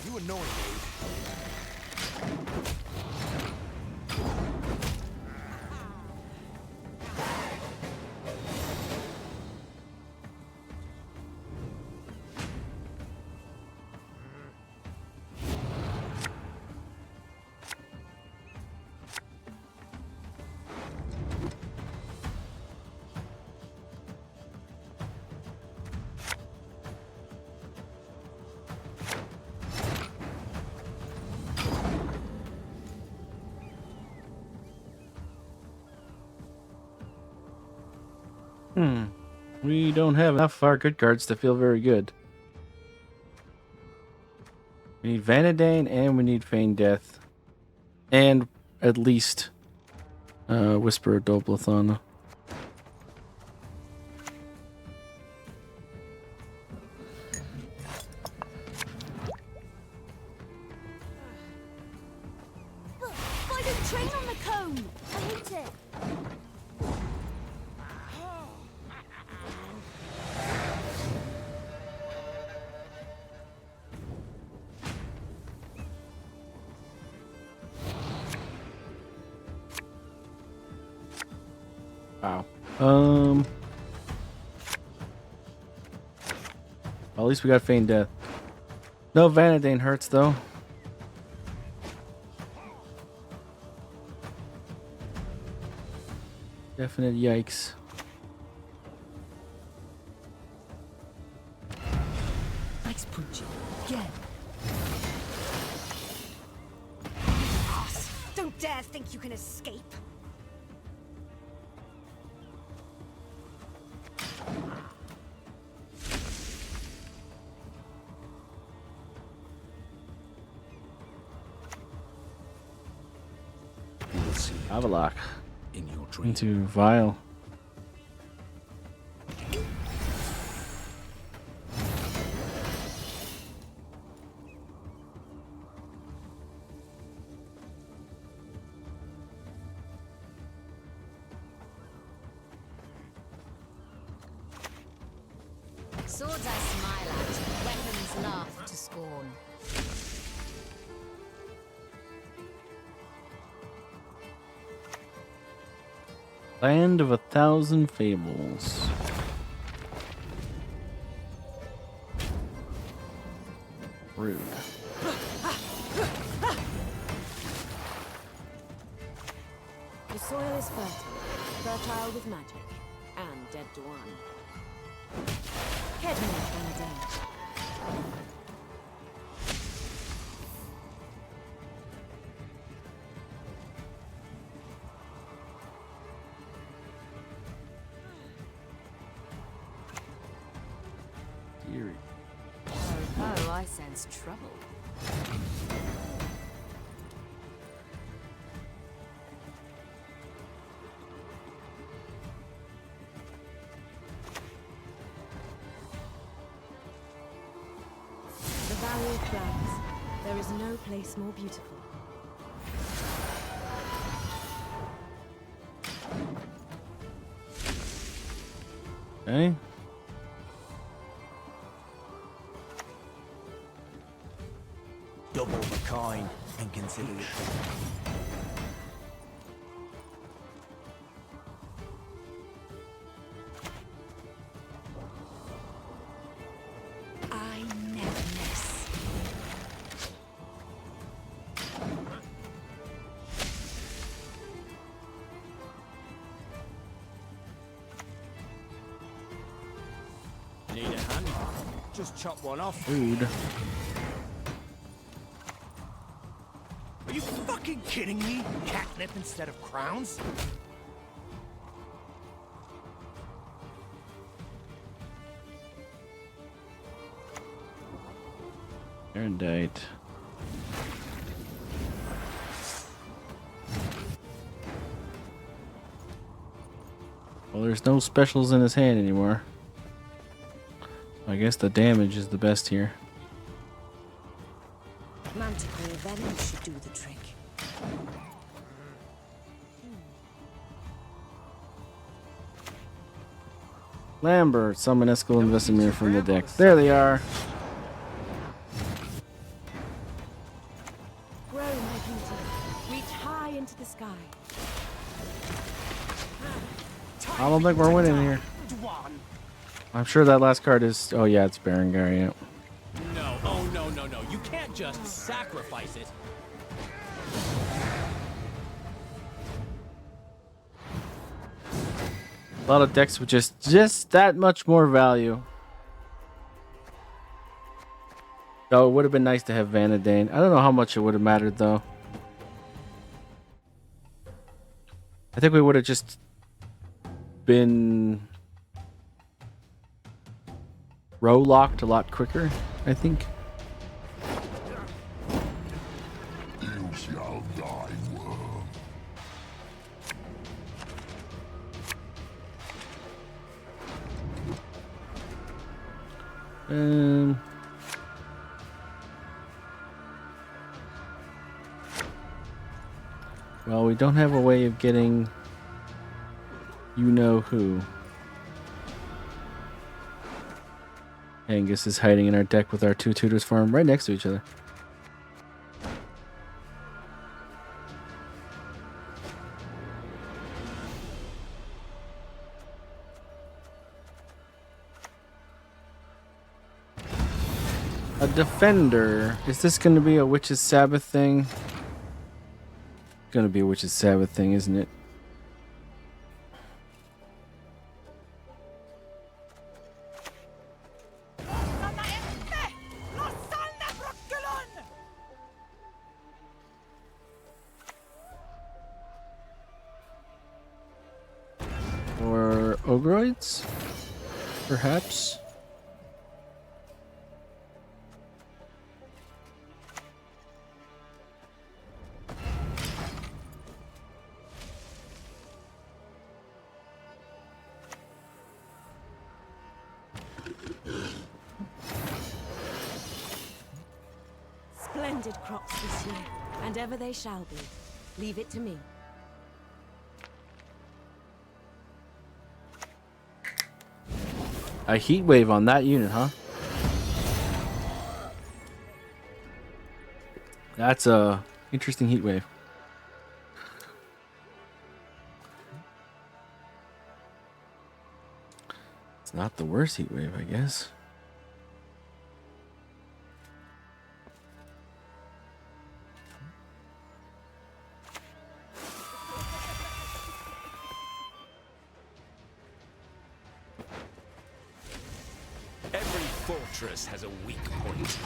Speaker 5: You annoy me.
Speaker 1: We don't have enough of our good cards to feel very good. We need Vanadane and we need Feign Death. And at least Whisper of Doblathon.
Speaker 4: I don't train on the cone. I hate it.
Speaker 1: Wow. Well, at least we got Feign Death. No Vanadane hurts though. Definite yikes.
Speaker 6: Nice punching. Again.
Speaker 2: Ass. Don't dare think you can escape.
Speaker 10: You will see
Speaker 1: Avalok
Speaker 10: in your dream.
Speaker 1: into Vile.
Speaker 8: Swords I smile at, weapons laugh to scorn.
Speaker 1: Land of 1,000 Fables. Rude.
Speaker 6: The soil is fertile with magic, and dead to one. Kedmir Vanadane.
Speaker 1: Eerie.
Speaker 8: Oh, I sense trouble.
Speaker 6: The Valley of Clouds. There is no place more beautiful.
Speaker 1: Okay.
Speaker 3: Double the coin and consider it done.
Speaker 2: I never miss.
Speaker 3: Need a hand? Just chop one off.
Speaker 1: Rude.
Speaker 3: Are you fucking kidding me? Catnip instead of crowns?
Speaker 1: Erudite. Well, there's no specials in his hand anymore. I guess the damage is the best here.
Speaker 6: Manticore venom should do the trick.
Speaker 1: Lambert, summon Eskel and Vesemir from the deck. There they are.
Speaker 6: Grow, my beauty. Reach high into the sky.
Speaker 1: I don't think we're winning here. I'm sure that last card is... Oh, yeah, it's Berengar, yeah.
Speaker 12: No, oh no, no, no. You can't just sacrifice it.
Speaker 1: A lot of decks with just that much more value. Though it would have been nice to have Vanadane. I don't know how much it would have mattered, though. I think we would have just been row locked a lot quicker, I think.
Speaker 5: You shall die, worm.
Speaker 1: Well, we don't have a way of getting you know who. Angus is hiding in our deck with our 2 tutors farm right next to each other. A defender. Is this going to be a Witch's Sabbath thing? Going to be a Witch's Sabbath thing, isn't it? Or Ogroids? Perhaps?
Speaker 6: Splendid crops this year, and ever they shall be. Leave it to me.
Speaker 1: A heat wave on that unit, huh? That's a interesting heat wave. It's not the worst heat wave, I guess.
Speaker 3: Every fortress has a weak point.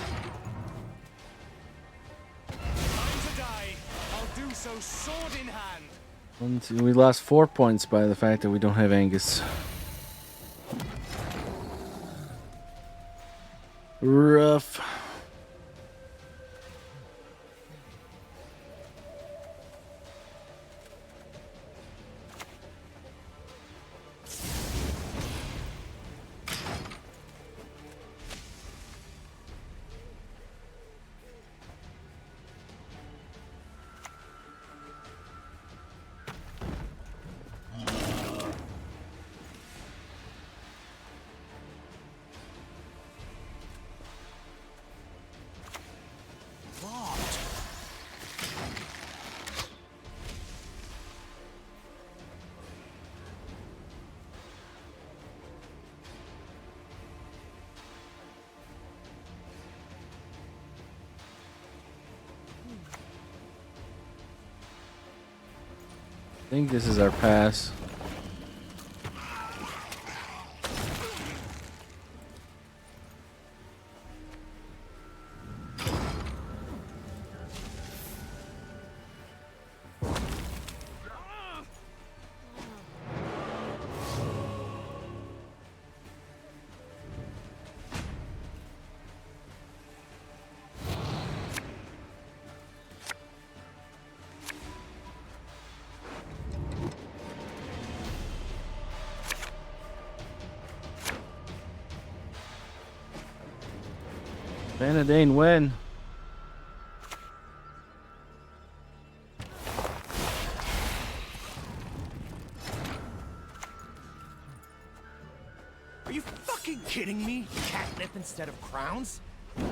Speaker 12: Time to die. I'll do so sword in hand.
Speaker 1: We lost 4 points by the fact that we don't have Angus. Rough. I think this is our pass. Vanadane win.
Speaker 3: Catnip instead of crowns?
Speaker 1: I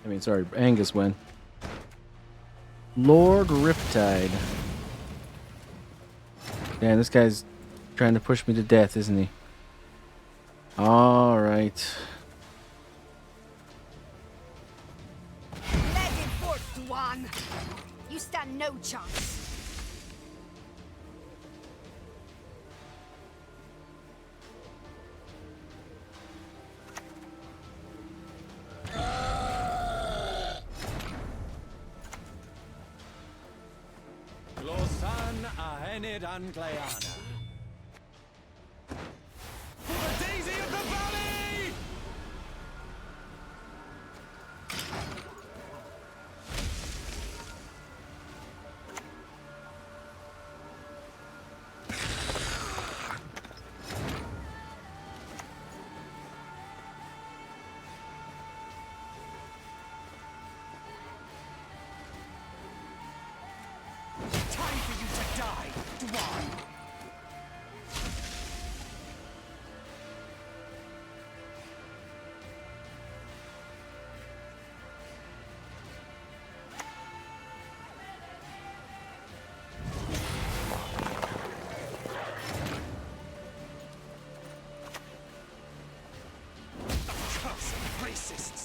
Speaker 1: mean, sorry, Angus win. Lord Riptide. Damn, this guy's trying to push me to death, isn't he? All right.
Speaker 2: Let it forth, Dwan. You stand no chance.
Speaker 12: Glosan Ahenid Angleana. For the Daisy of the Valley!
Speaker 3: Time for you to die, Dwan! Cursed racists!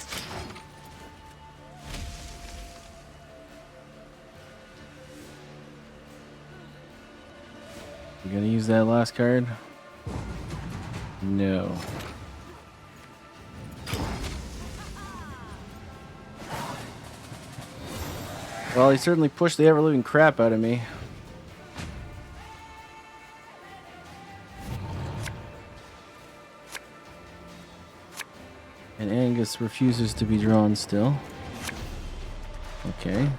Speaker 1: You gonna use that last card? No. Well, he certainly pushed the ever-living crap out of me. And Angus refuses to be drawn still. Okay.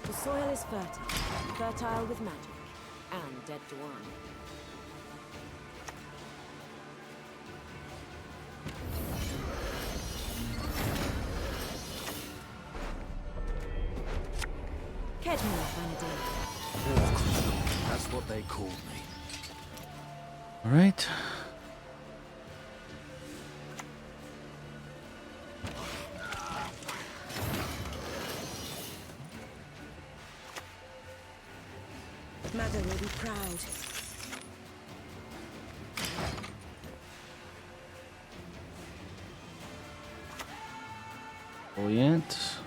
Speaker 6: The soil is fertile with magic, and dead Dwan. Kedmore Vanadine.
Speaker 3: That's what they called me.
Speaker 1: All right.
Speaker 6: Mother will be proud.
Speaker 1: Brilliant.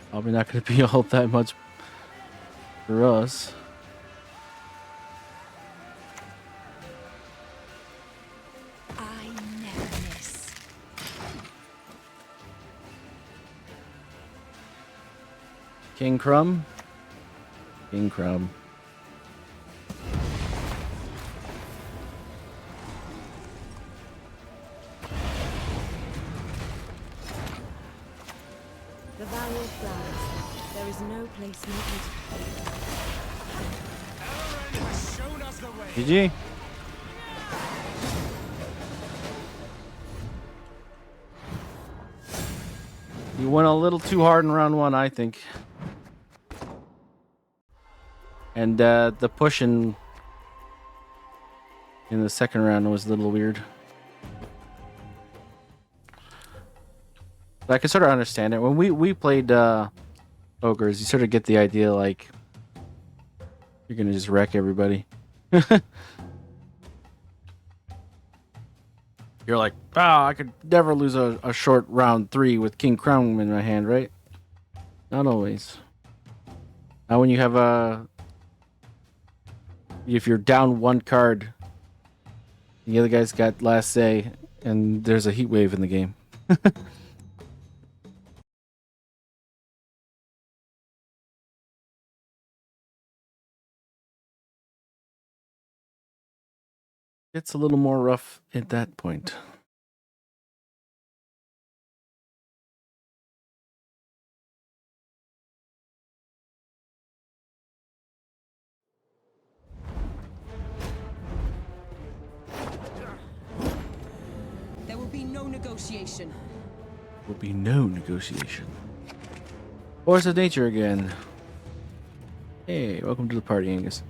Speaker 1: Probably not going to be all that much for us.
Speaker 2: I never miss.
Speaker 1: King Crumb. King Crumb.
Speaker 6: The Valley of Flowers. There is no place more beautiful.
Speaker 3: Elren has shown us the way!
Speaker 1: GG. You went a little too hard in round one, I think. And the pushing in the second round was a little weird. But I can sort of understand it. When we played ogres, you sort of get the idea like you're gonna just wreck everybody. You're like, I could never lose a short round 3 with King Crown in my hand, right? Not always. Now when you have if you're down one card, the other guy's got last say, and there's a heat wave in the game. It's a little more rough at that point.
Speaker 6: There will be no negotiation.
Speaker 1: Will be no negotiation. Force of nature again. Hey, welcome to the party, Angus.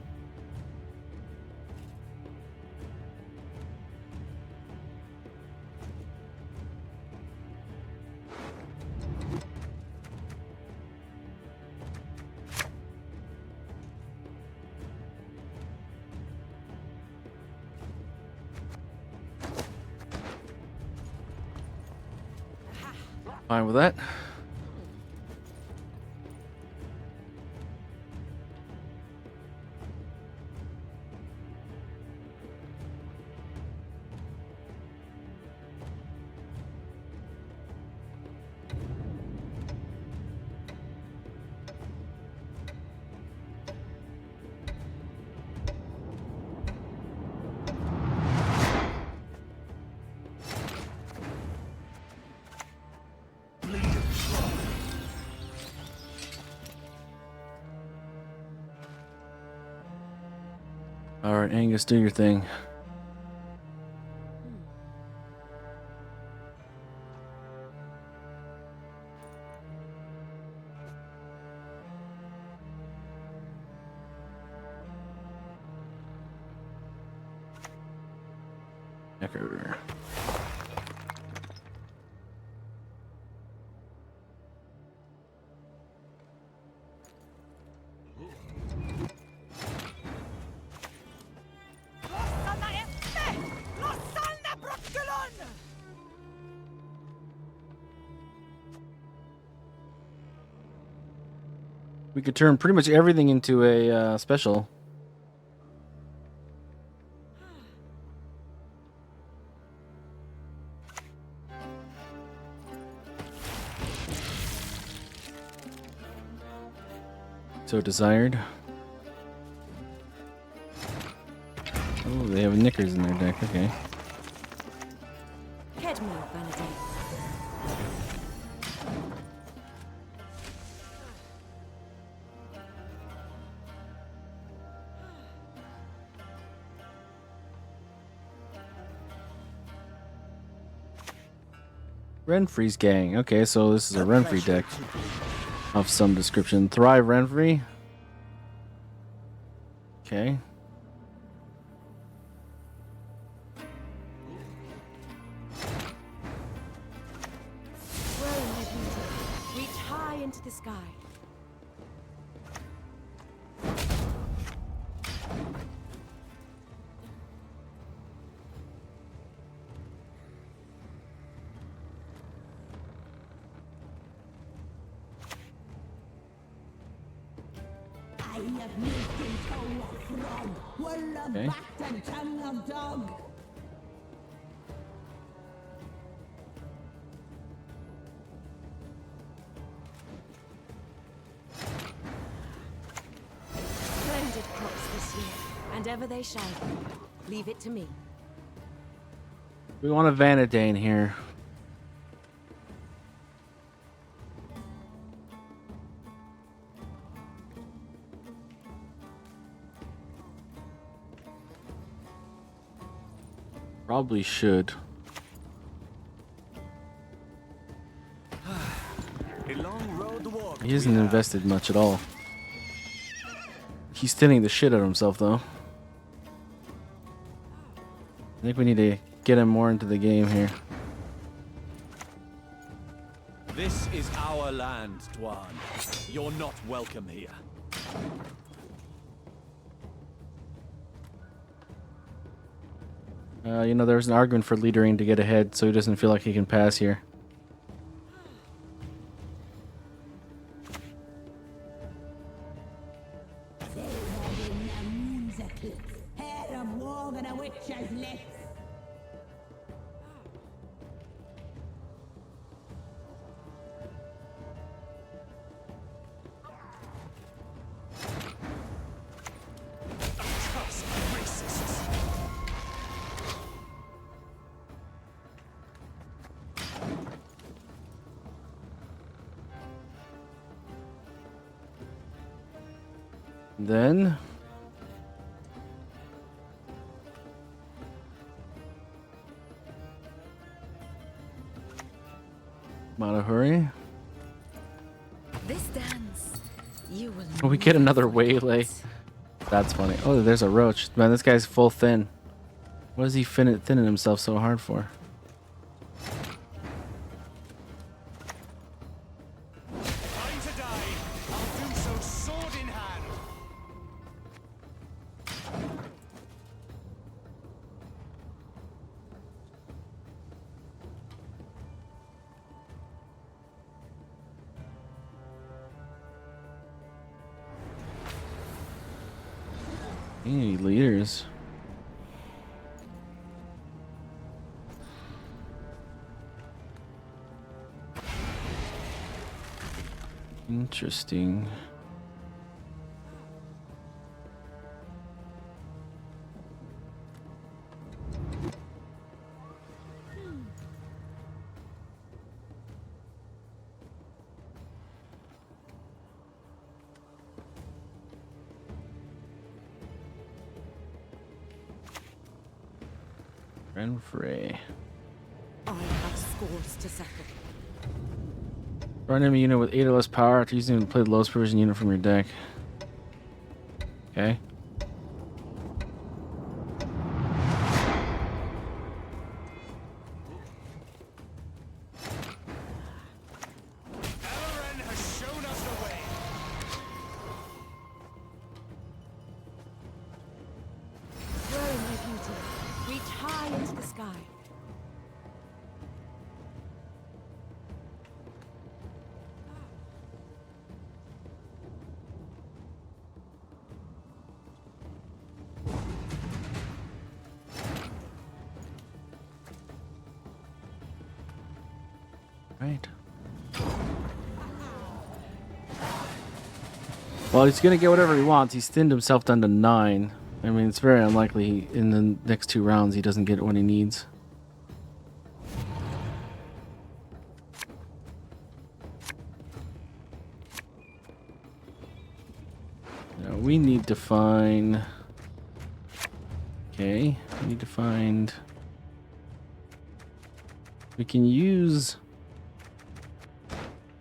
Speaker 1: Fine with that. All right, Angus, do your thing. Necker. We could turn pretty much everything into a special. So desired. Oh, they have knickers in their deck. Okay.
Speaker 6: Head me, Vanity.
Speaker 1: Renfrey's gang. Okay, so this is a Renfrey deck of some description. Thrive Renfrey. Okay.
Speaker 6: Grow, my beauty. Reach high into the sky.
Speaker 1: Okay.
Speaker 6: Splendid crops this year, and ever they shall be. Leave it to me.
Speaker 1: We want a Vanadane here. Probably should. He hasn't invested much at all. He's thinning the shit out of himself, though. I think we need to get him more into the game here.
Speaker 12: This is our land, Dwan. You're not welcome here.
Speaker 1: You know, there's an argument for leadering to get ahead, so he doesn't feel like he can pass here. Then Matahuri.
Speaker 8: This dance, you will.
Speaker 1: Oh, we get another waylay. That's funny. Oh, there's a roach. Man, this guy's full thin. What is he thinning himself so hard for?
Speaker 3: Time to die. I'll do so sword in hand.
Speaker 1: Hey, leaders. Interesting. Renfrey.
Speaker 6: I have scores to settle.
Speaker 1: Run enemy unit with 8 or less power after using play the lowest provision unit from your deck. Okay.
Speaker 3: Elren has shown us the way.
Speaker 6: Grow, my beauty. Reach high into the sky.
Speaker 1: Right. Well, he's gonna get whatever he wants. He's thinned himself down to 9. I mean, it's very unlikely in the next 2 rounds he doesn't get what he needs. Now we need to find. Okay, we need to find. We can use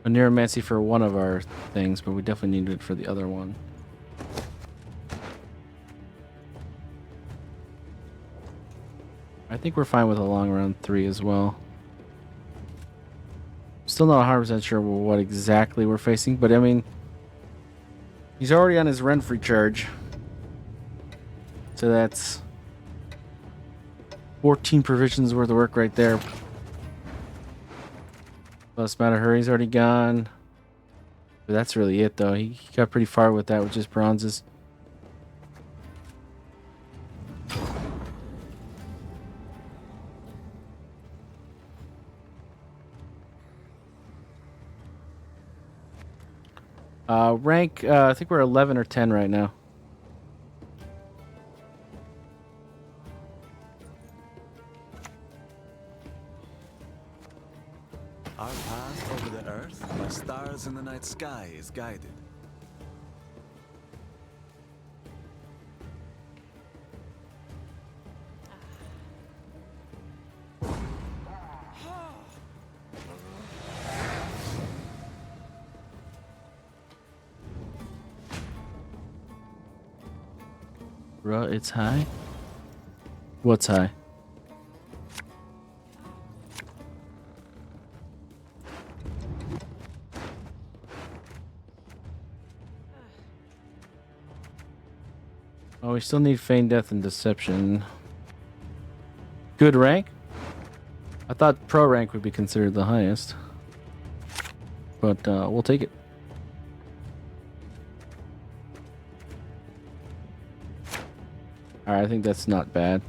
Speaker 1: a Neuromancy for one of our things, but we definitely need it for the other one. I think we're fine with a long round 3 as well. Still not 100% sure what exactly we're facing, but I mean, he's already on his Renfrey charge. So that's 14 provisions worth of work right there. Plus Matahuri's already gone. But that's really it though. He got pretty far with that with just bronzes. Rank, I think we're 11 or 10 right now.
Speaker 12: Our path over the earth by stars in the night sky is guided.
Speaker 1: Bruh, it's high? What's high? Oh, we still need Feign Death and Deception. Good rank? I thought Pro rank would be considered the highest. But we'll take it. Alright, I think that's not bad.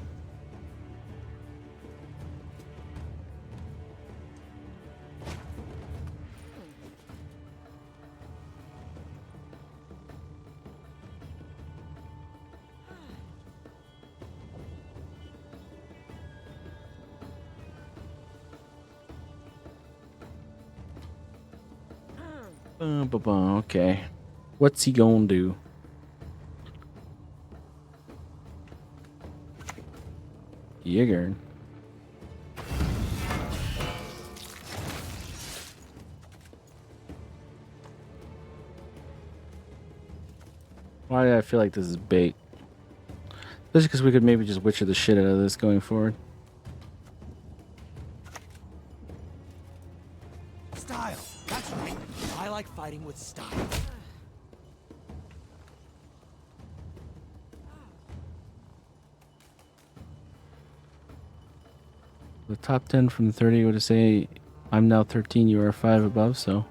Speaker 1: Okay. What's he gonna do? Jaeger. Why do I feel like this is bait? Just because we could maybe just witcher the shit out of this going forward.
Speaker 3: Style. That's right. I like fighting with style.
Speaker 1: The top 10 from 30 would say I'm now 13, you are 5 above, so.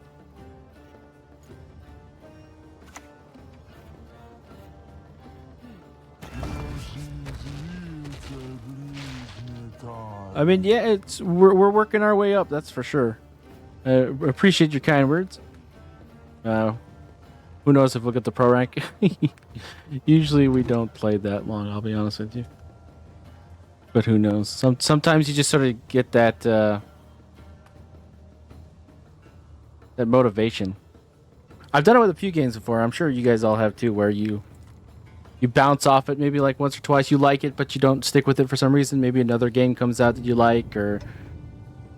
Speaker 1: I mean, yeah, it's we're working our way up, that's for sure. Appreciate your kind words. Who knows if we'll get the pro rank? Usually we don't play that long, I'll be honest with you. But who knows? Sometimes you just sort of get that that motivation. I've done it with a few games before. I'm sure you guys all have too, where you bounce off it maybe like once or twice. You like it, but you don't stick with it for some reason. Maybe another game comes out that you like, or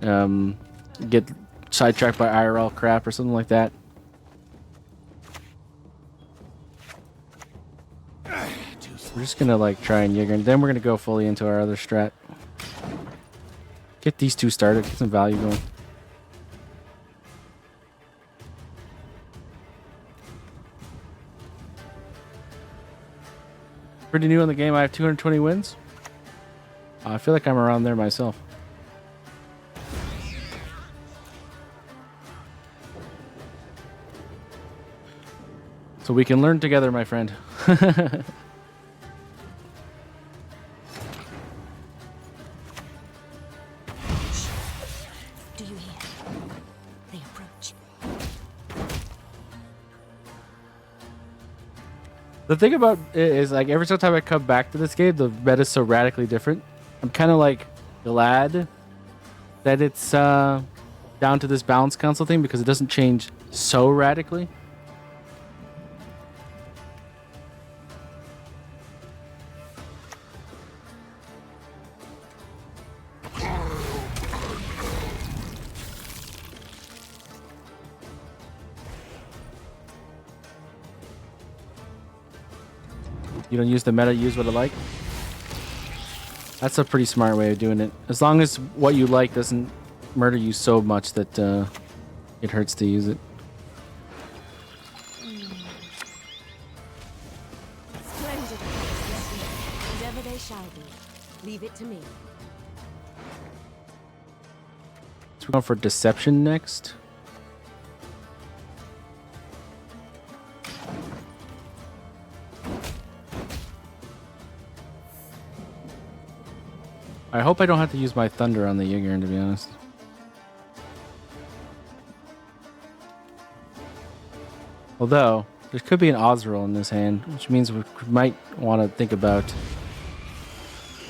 Speaker 1: get sidetracked by IRL crap or something like that. We're just gonna like try and Jaeger, and then we're gonna go fully into our other strat. Get these two started, get some value going. Pretty new in the game. I have 220 wins. I feel like I'm around there myself. So we can learn together, my friend.
Speaker 2: Do you hear? They approach.
Speaker 1: The thing about it is, like, every single time I come back to this game, the meta's so radically different. I'm kind of like glad that it's down to this balance council thing, because it doesn't change so radically. You don't use the meta, use what I like. That's a pretty smart way of doing it. As long as what you like doesn't murder you so much that it hurts to use it.
Speaker 6: Splendid, whatever they shall be. Leave it to me.
Speaker 1: So we're going for deception next. I hope I don't have to use my thunder on the Jaeger, to be honest. Although, there could be an Ozreal in this hand, which means we might want to think about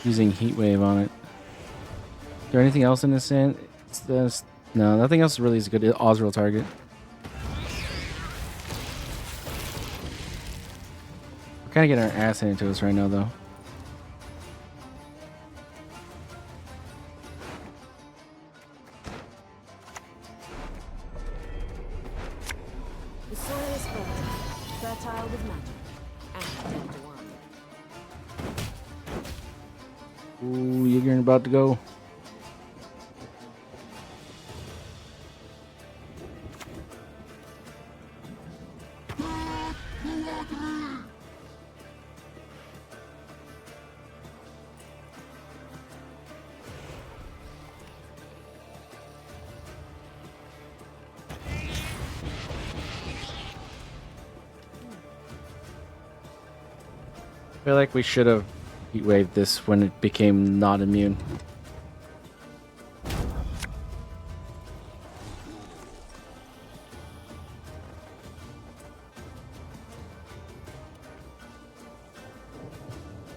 Speaker 1: using Heat Wave on it. Is there anything else in this hand? No, nothing else really is a good Ozreal target. We're kind of getting our ass handed to us right now, though.
Speaker 6: The soil is fertile with magic, and 10 to 1.
Speaker 1: Ooh, Jaeger about to go. I feel like we should have heat waved this when it became not immune.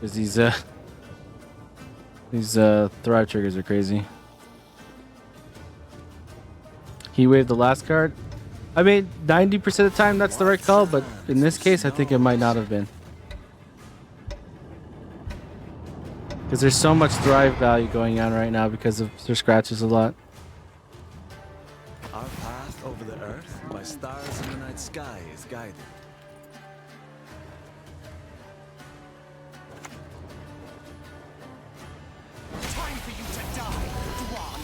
Speaker 1: Because these thrive triggers are crazy. He waved the last card. I mean, 90% of the time that's the right call, but in this case I think it might not have been. Because there's so much thrive value going on right now because of Sir Scratches a lot.
Speaker 12: Our path over the earth by stars in the night sky is guided.
Speaker 3: Time for you to die, Dwan.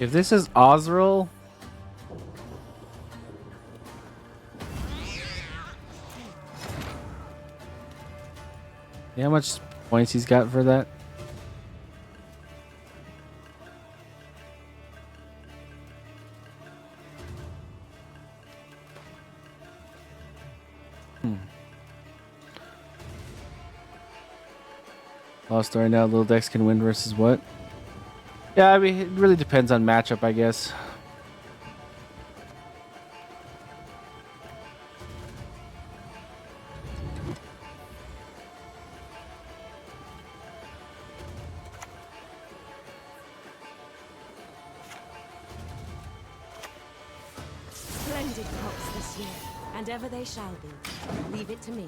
Speaker 1: If this is Osriel, how much points he's got for that? Lost right now. Little decks can win versus what? Yeah, I mean, it really depends on matchup, I guess.
Speaker 6: Splendid crops this year, and ever they shall be. Leave it to me.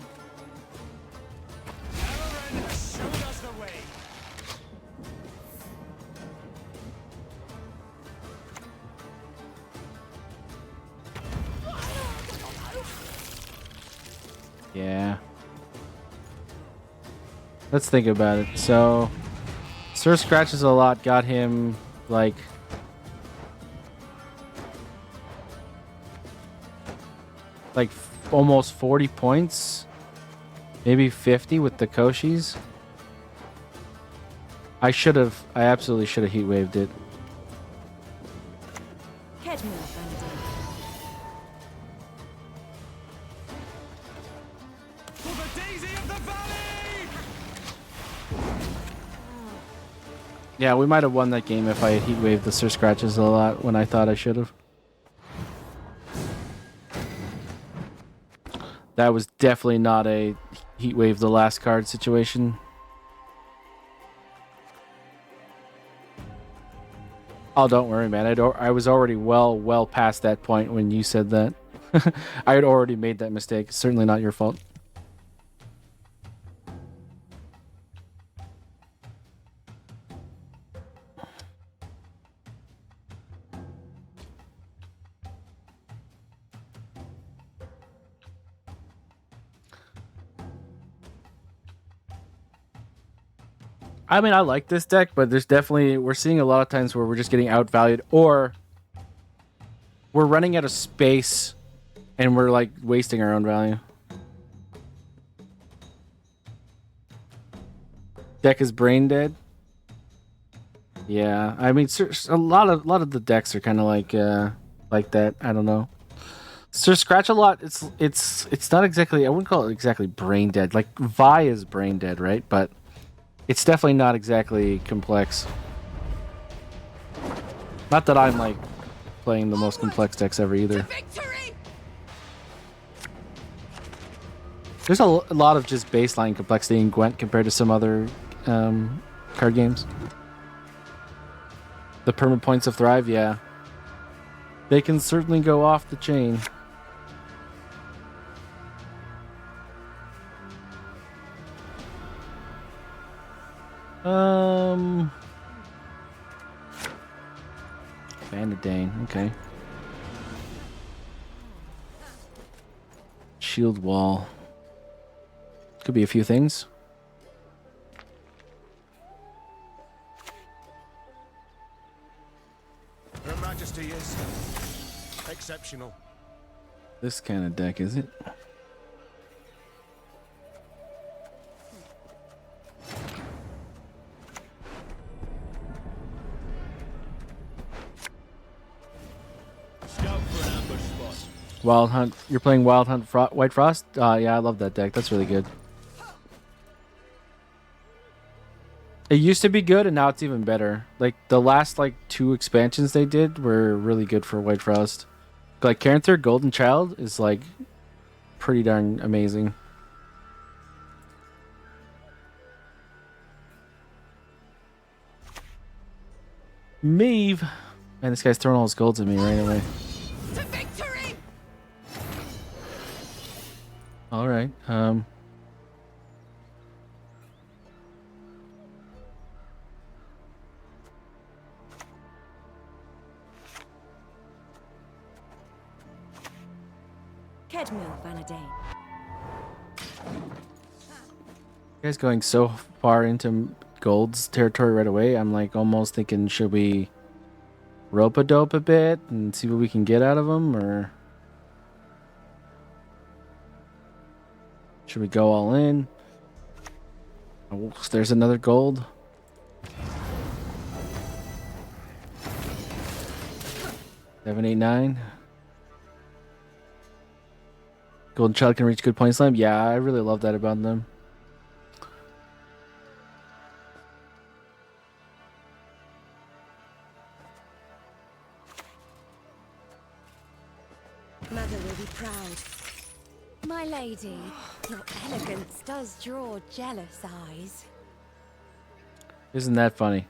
Speaker 3: Aaron has shown us the way.
Speaker 1: Yeah. Let's think about it. So, Sir Scratches a lot got him like almost 40 points, maybe 50 with the Koshis. I absolutely should have heat waved it. Yeah, we might have won that game if I had heat waved the Sir Scratches a lot when I thought I should have. That was definitely not a heat wave the last card situation. Oh, don't worry, man. I was already well past that point when you said that. I had already made that mistake. It's certainly not your fault. I mean, I like this deck, but we're seeing a lot of times where we're just getting outvalued, or we're running out of space and we're like wasting our own value. Deck is brain dead. Yeah, I mean, a lot of the decks are kind of like that. I don't know. Sir Scratch a lot. It's not exactly. I wouldn't call it exactly brain dead. Like Vi is brain dead, right? But it's definitely not exactly complex. Not that I'm like playing the most complex decks ever either. There's a lot of just baseline complexity in Gwent compared to some other card games. The perma points of Thrive, yeah. They can certainly go off the chain. Vanadane, okay. Shield wall. Could be a few things.
Speaker 5: Her Majesty is exceptional.
Speaker 1: This kind of deck, is it?
Speaker 3: Scout for an ambush spot.
Speaker 1: Wild Hunt. You're playing Wild Hunt White Frost? Yeah, I love that deck. That's really good. It used to be good, and now it's even better. Like, the last, 2 expansions they did were really good for White Frost. like character, Golden Child is like pretty darn amazing. Maeve. Man, this guy's throwing all his golds at me right away.
Speaker 2: To victory!
Speaker 1: All right.
Speaker 6: Kedmil Vanadane.
Speaker 1: You guys going so far into Gold's territory right away. I'm like almost thinking, should we rope-a-dope a bit and see what we can get out of them, or should we go all in? Oh, there's another gold. Seven, 8, 9. Golden Child can reach good point slam. Yeah, I really love that about them.
Speaker 6: Mother will be proud. My lady, your elegance does draw jealous eyes.
Speaker 1: Isn't that funny?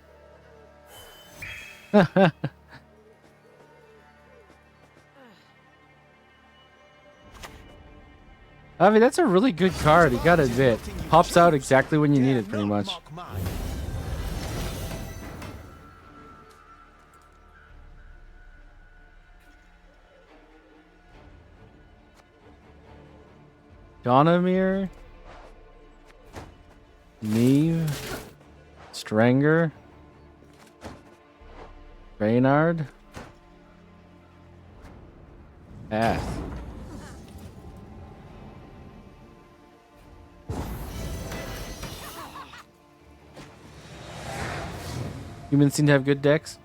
Speaker 1: I mean, that's a really good card, you gotta admit. Pops out exactly when you need it, pretty much. Donamir, Neve, Stranger, Reynard, Ath. Humans seem to have good decks.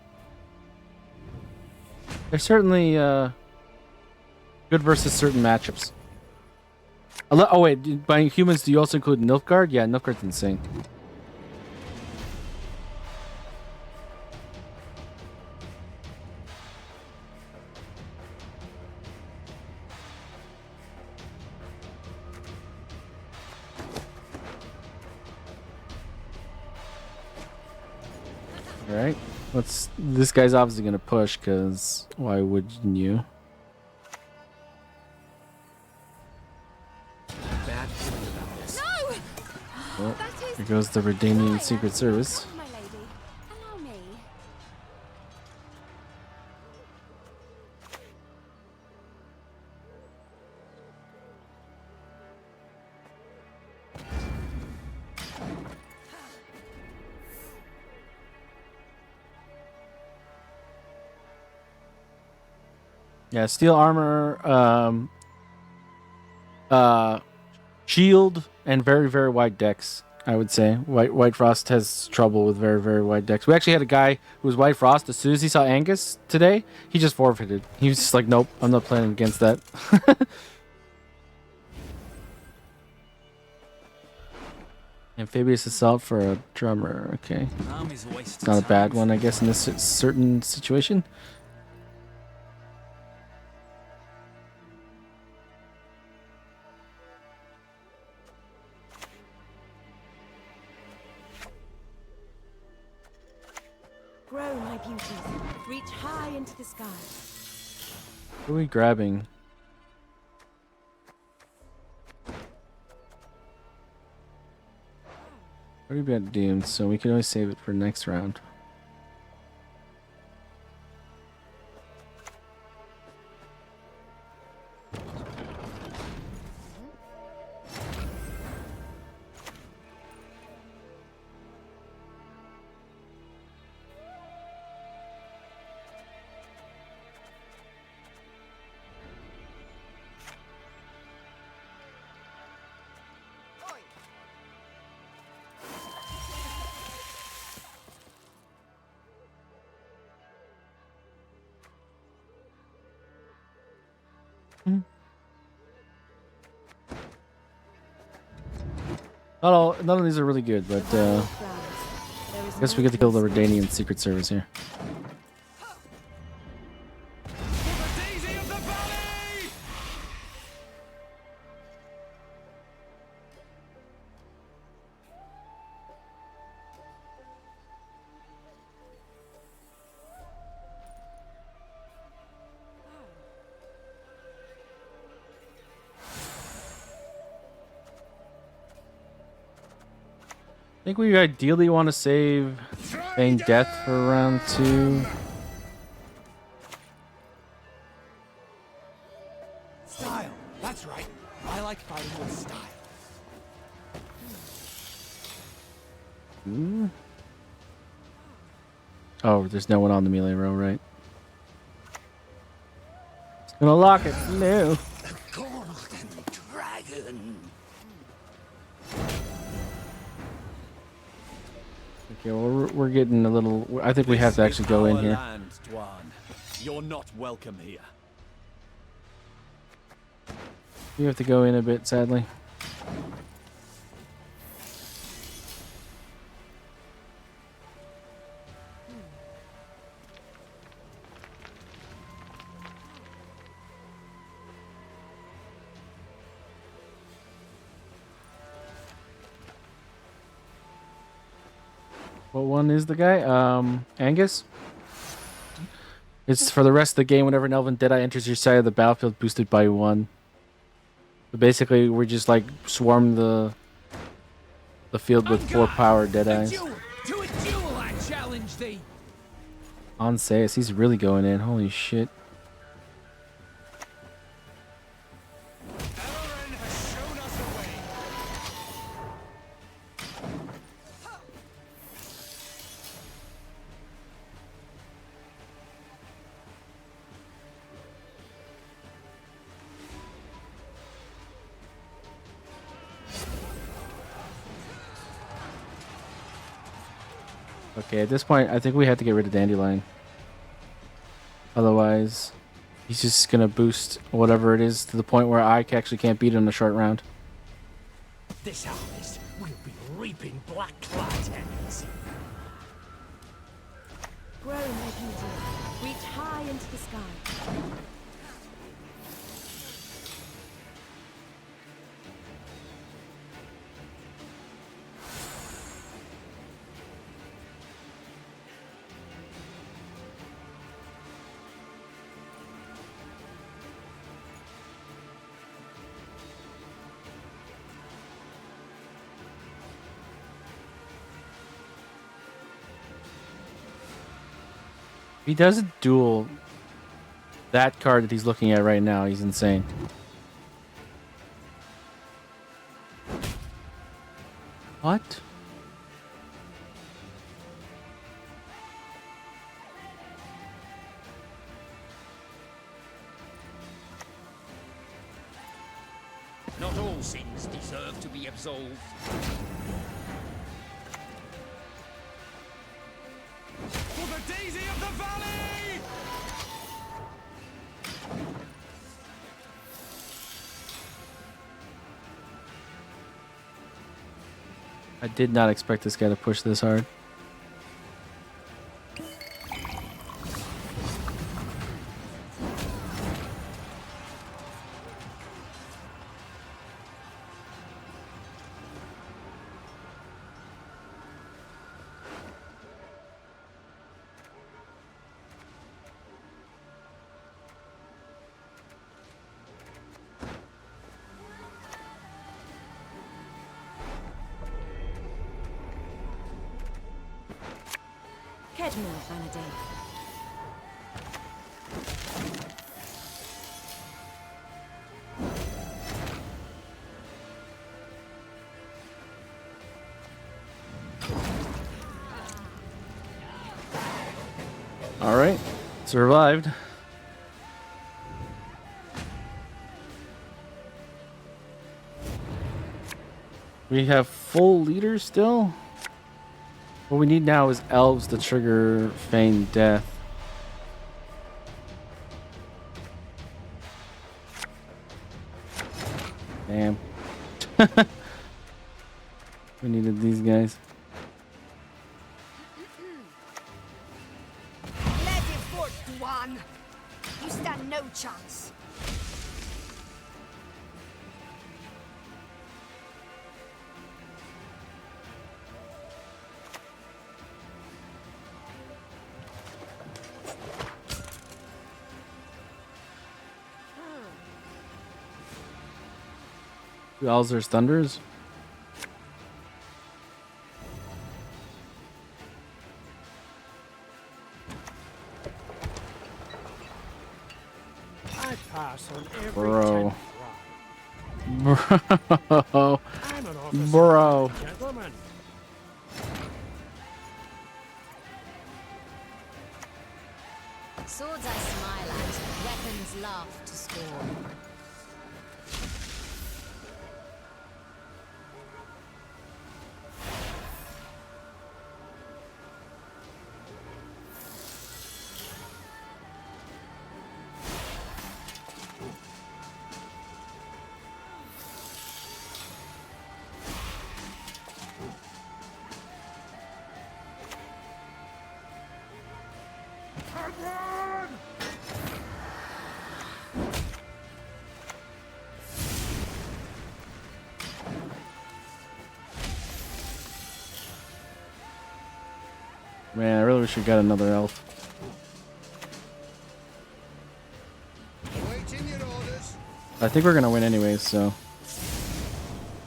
Speaker 1: They're certainly good versus certain matchups. Oh wait, by humans do you also include Nilfgaard? Yeah, Nilfgaard's insane. Alright, this guy's obviously gonna push, because why wouldn't you?
Speaker 3: Bad feeling about this.
Speaker 2: No!
Speaker 1: Well, here goes the Redanian Secret Service.
Speaker 6: My lady, allow me.
Speaker 1: Yeah, steel armor, shield, and very, very wide decks, I would say. White Frost has trouble with very, very wide decks. We actually had a guy who was White Frost. As soon as he saw Angus today, he just forfeited. He was just like, nope, I'm not playing against that. Amphibious Assault for a drummer, okay. It's not a bad one, I guess, in this certain situation.
Speaker 6: Grow, my beauties. Reach high into the sky.
Speaker 1: What are we grabbing? Pretty bad Doom, so we can always save it for next round. None of these are really good, but I guess we get to kill the Redanian Secret Service here.
Speaker 3: The daisy of the battle!
Speaker 1: think we ideally want to save Feign Death for round 2.
Speaker 3: Style. That's right. I like fighting with style.
Speaker 1: Ooh. Oh, there's no one on the melee row, right? It's gonna lock it. No.
Speaker 7: Golden dragon.
Speaker 1: Okay, well, we're getting a little... I think we have to actually go in here.
Speaker 12: Land, Dwan. You're not welcome here.
Speaker 1: We have to go in a bit, sadly. What one is the guy? Angus? It's for the rest of the game. Whenever an Elven Deadeye enters your side of the battlefield, boosted by 1. So basically, we just like swarm the field with 4 power Deadeyes.
Speaker 3: To a duel, I challenge thee.
Speaker 1: On Sayas, he's really going in. Holy shit.
Speaker 3: Elren has shown us a way.
Speaker 1: Okay, at this point, I think we have to get rid of Dandelion. Otherwise, he's just gonna boost whatever it is to the point where I actually can't beat him in a short round.
Speaker 9: This harvest will be reaping black cloudheads.
Speaker 6: Grow, my beauty. Reach high into the sky.
Speaker 1: If he doesn't duel that card that he's looking at right now, he's insane. What?
Speaker 7: Not all sins deserve to be absolved.
Speaker 3: For the daisy of the valley!
Speaker 1: I did not expect this guy to push this hard.
Speaker 6: Kedmil, Vanity.
Speaker 1: All right, survived. We have full leaders still. What we need now is Elves to trigger Feign Death. Damn. We needed these guys.
Speaker 2: Let it forth, Dwan. You stand no chance.
Speaker 1: Alzur's Thunders.
Speaker 9: I'm an officer,
Speaker 1: Bro.
Speaker 9: gentlemen.
Speaker 8: Swords I smile at, weapons laugh to scorn.
Speaker 1: Man, I really wish we got another elf.
Speaker 5: Waiting your orders.
Speaker 1: I think we're gonna win anyways, so.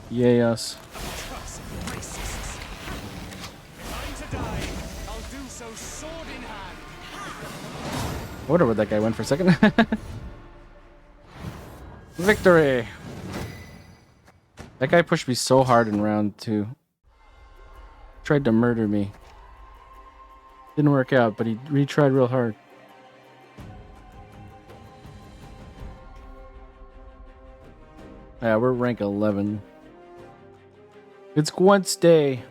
Speaker 1: Yay us.
Speaker 3: Trust racists. If I'm to die, I'll do so sword in hand.
Speaker 1: I wonder where that guy went for a second. Victory! That guy pushed me so hard in round 2. Tried to murder me. Didn't work out, but he retried real hard. Yeah, we're rank 11. It's Gwent's day.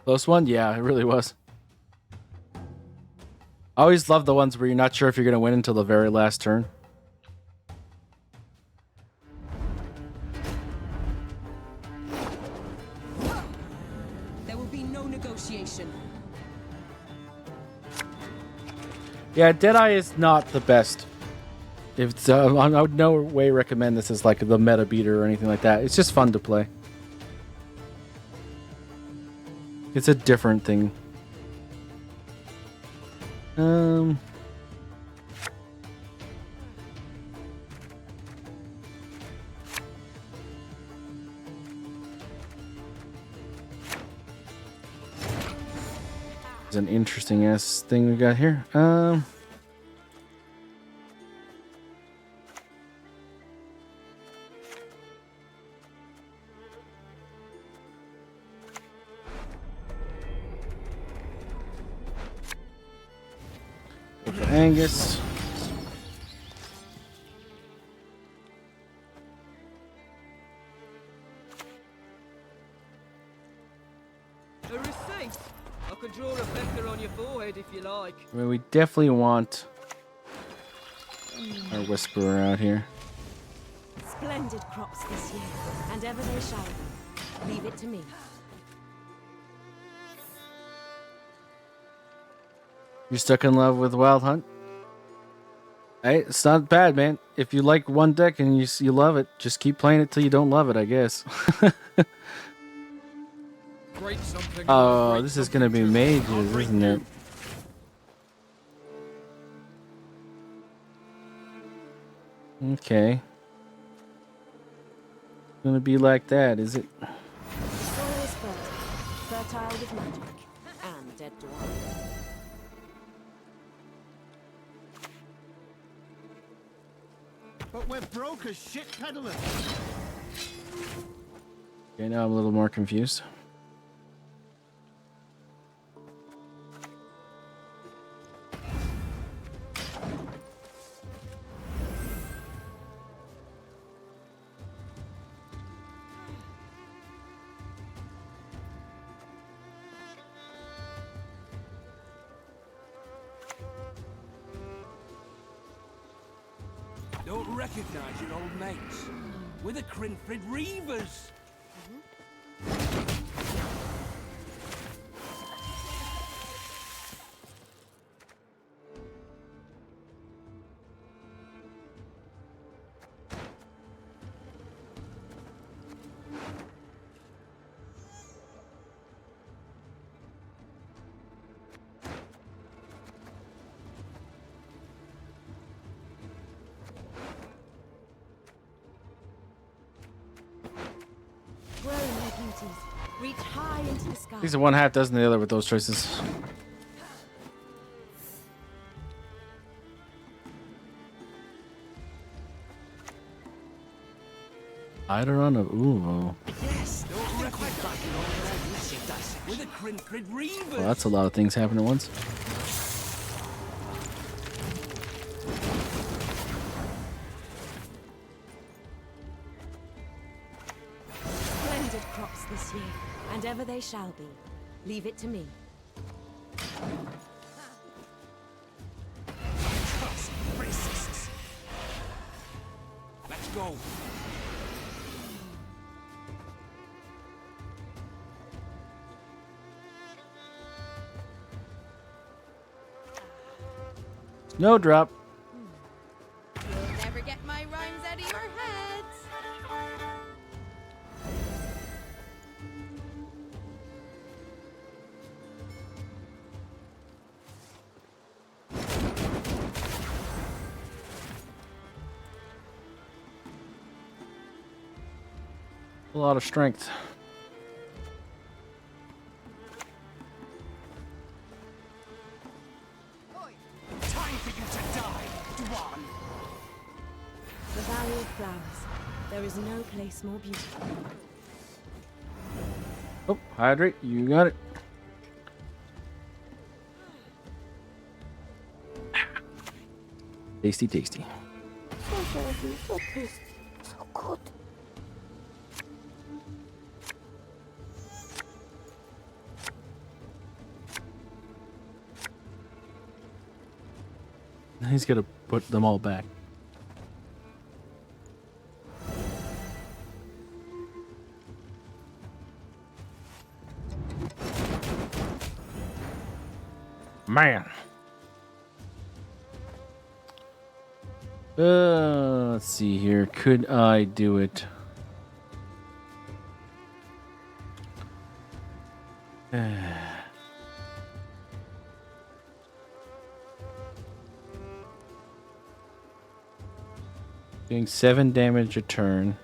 Speaker 1: Close one? Yeah, it really was. I always love the ones where you're not sure if you're going to win until the very last turn.
Speaker 13: There will be no negotiation.
Speaker 1: Yeah, Deadeye is not the best. If it's, I would no way recommend this as like the meta beater or anything like that. It's just fun to play. It's a different thing. It's an interesting ass thing we got here. Go for Angus.
Speaker 13: A receipt? I could draw a vector on your forehead if you like.
Speaker 1: I mean, we definitely want our Whisperer out here.
Speaker 6: Splendid crops this year, and ever they shall be. Leave it to me.
Speaker 1: You're stuck in love with Wild Hunt? Hey, it's not bad, man. If you like one deck and you love it, just keep playing it till you don't love it, I guess. Oh, this is gonna be mages, isn't it? Okay. Gonna be like that, is it?
Speaker 6: The soil is fertile with magic, and dead dwarf.
Speaker 9: But we're broke as shit peddlers.
Speaker 1: Okay, now I'm a little more confused.
Speaker 9: Don't recognize your old mates. We're the Crinfrid Reavers.
Speaker 6: Grow, my beauties. Reach high into the sky.
Speaker 1: These are one half dozen the other with those choices. Either on a ooh.
Speaker 3: Yes, don't quite back in all that with a crid reaver.
Speaker 1: Well, that's a lot of things happening at once.
Speaker 6: Splendid crops this year, and ever they shall be. Leave it to me.
Speaker 3: Racists. Let's go.
Speaker 1: No drop.
Speaker 4: You'll never get my rhymes out of your heads.
Speaker 1: A lot of strength.
Speaker 3: Time for you to die, Dwan.
Speaker 6: The Valley of Flowers. There is no place more beautiful.
Speaker 1: Oh, hydrate. You got it. Tasty, tasty.
Speaker 4: So healthy, so tasty, so good.
Speaker 1: He's gonna put them all back. Man. Let's see here. Could I do it? Doing 7 damage a turn.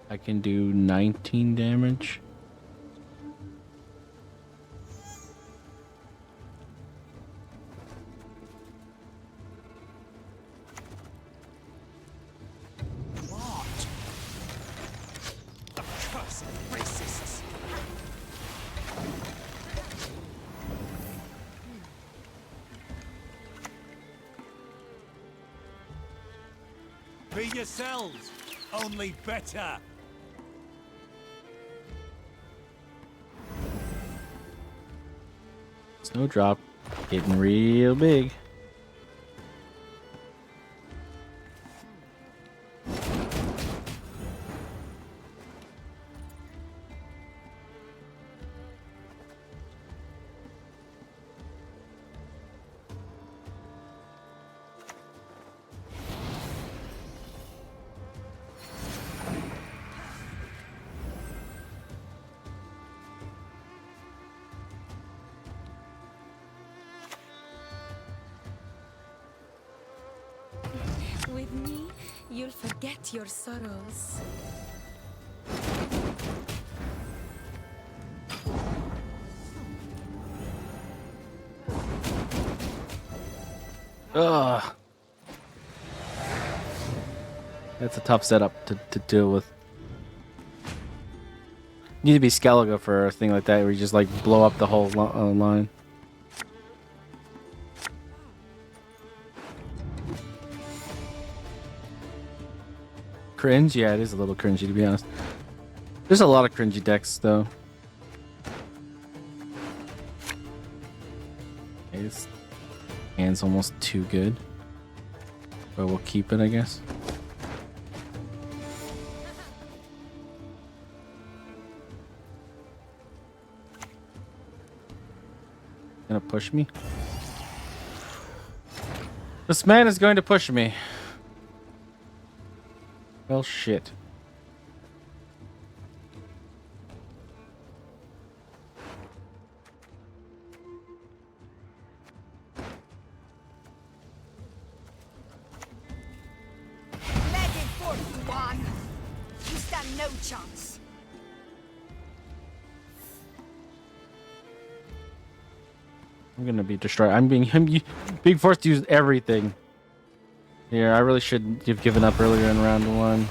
Speaker 1: I can do 19 damage.
Speaker 3: What? Accursed racists. Be yourselves, only better.
Speaker 1: Snowdrop getting real big.
Speaker 6: With me, you'll forget your sorrows.
Speaker 1: Ugh. That's a tough setup to deal with. You need to be Skellige for a thing like that where you just like blow up the whole line. Cringe? Yeah, it is a little cringy to be honest. There's a lot of cringy decks though. Okay, this hand's almost too good. But we'll keep it, I guess. Gonna push me? This man is going to push me. Well, shit.
Speaker 2: chance.
Speaker 1: I'm gonna be destroyed. I'm being forced to use everything. Here, I really should have given up earlier in round 1.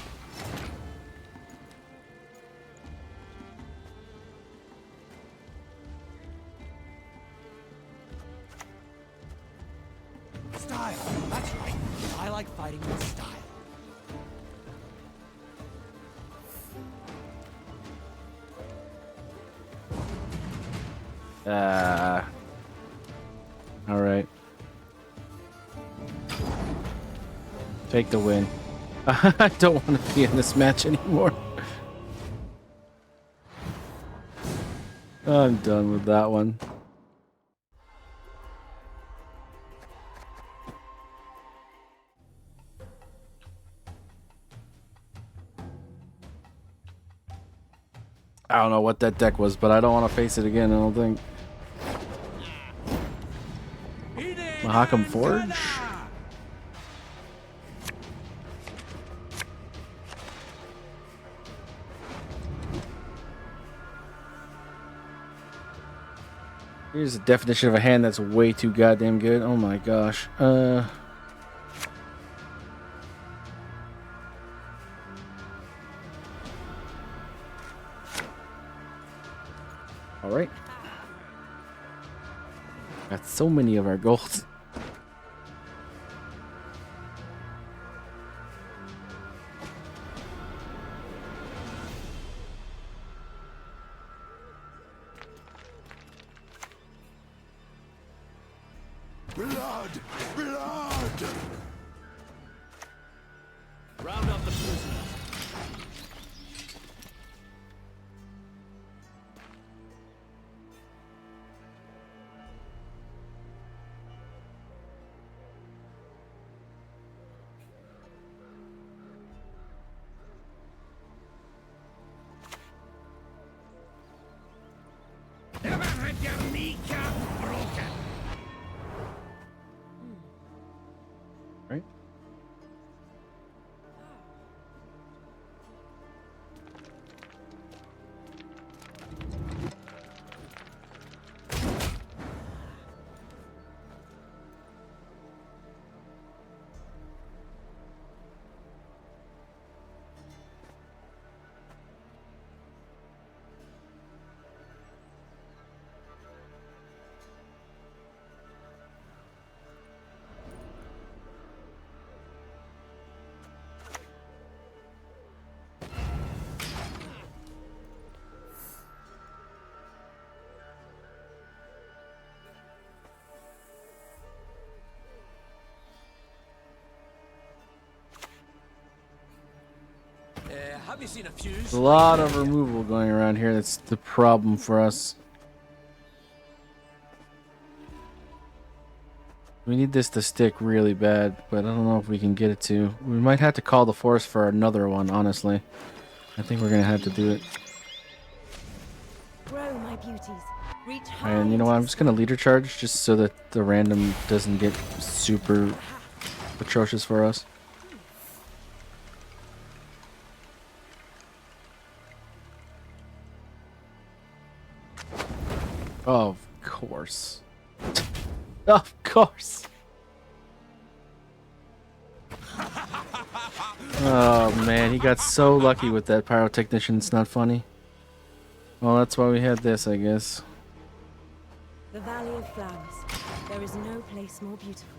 Speaker 3: Style. That's right. I like fighting with style.
Speaker 1: All right. Take the win. I don't want to be in this match anymore. I'm done with that one. I don't know what that deck was, but I don't want to face it again, I don't think. Mahakam Forge? Here's a definition of a hand that's way too goddamn good. Oh my gosh. Alright. Got so many of our golds.
Speaker 5: Blood! Blood!
Speaker 3: Round up the prisoners.
Speaker 9: Ever had your kneecap broken?
Speaker 1: Right?
Speaker 3: Have you seen a fuse?
Speaker 1: There's a lot of removal going around here. That's the problem for us. We need this to stick really bad, but I don't know if we can get it to. We might have to call the force for another one, honestly. I think we're going to have to do it.
Speaker 6: Grow, my beauties. Reach high.
Speaker 1: And you know what? I'm just going to leader charge just so that the random doesn't get super atrocious for us. Of course. Of course. Oh man, he got so lucky with that pyrotechnician. It's not funny. Well, that's why we had this, I guess.
Speaker 6: The Valley of Flowers. There is no place more beautiful.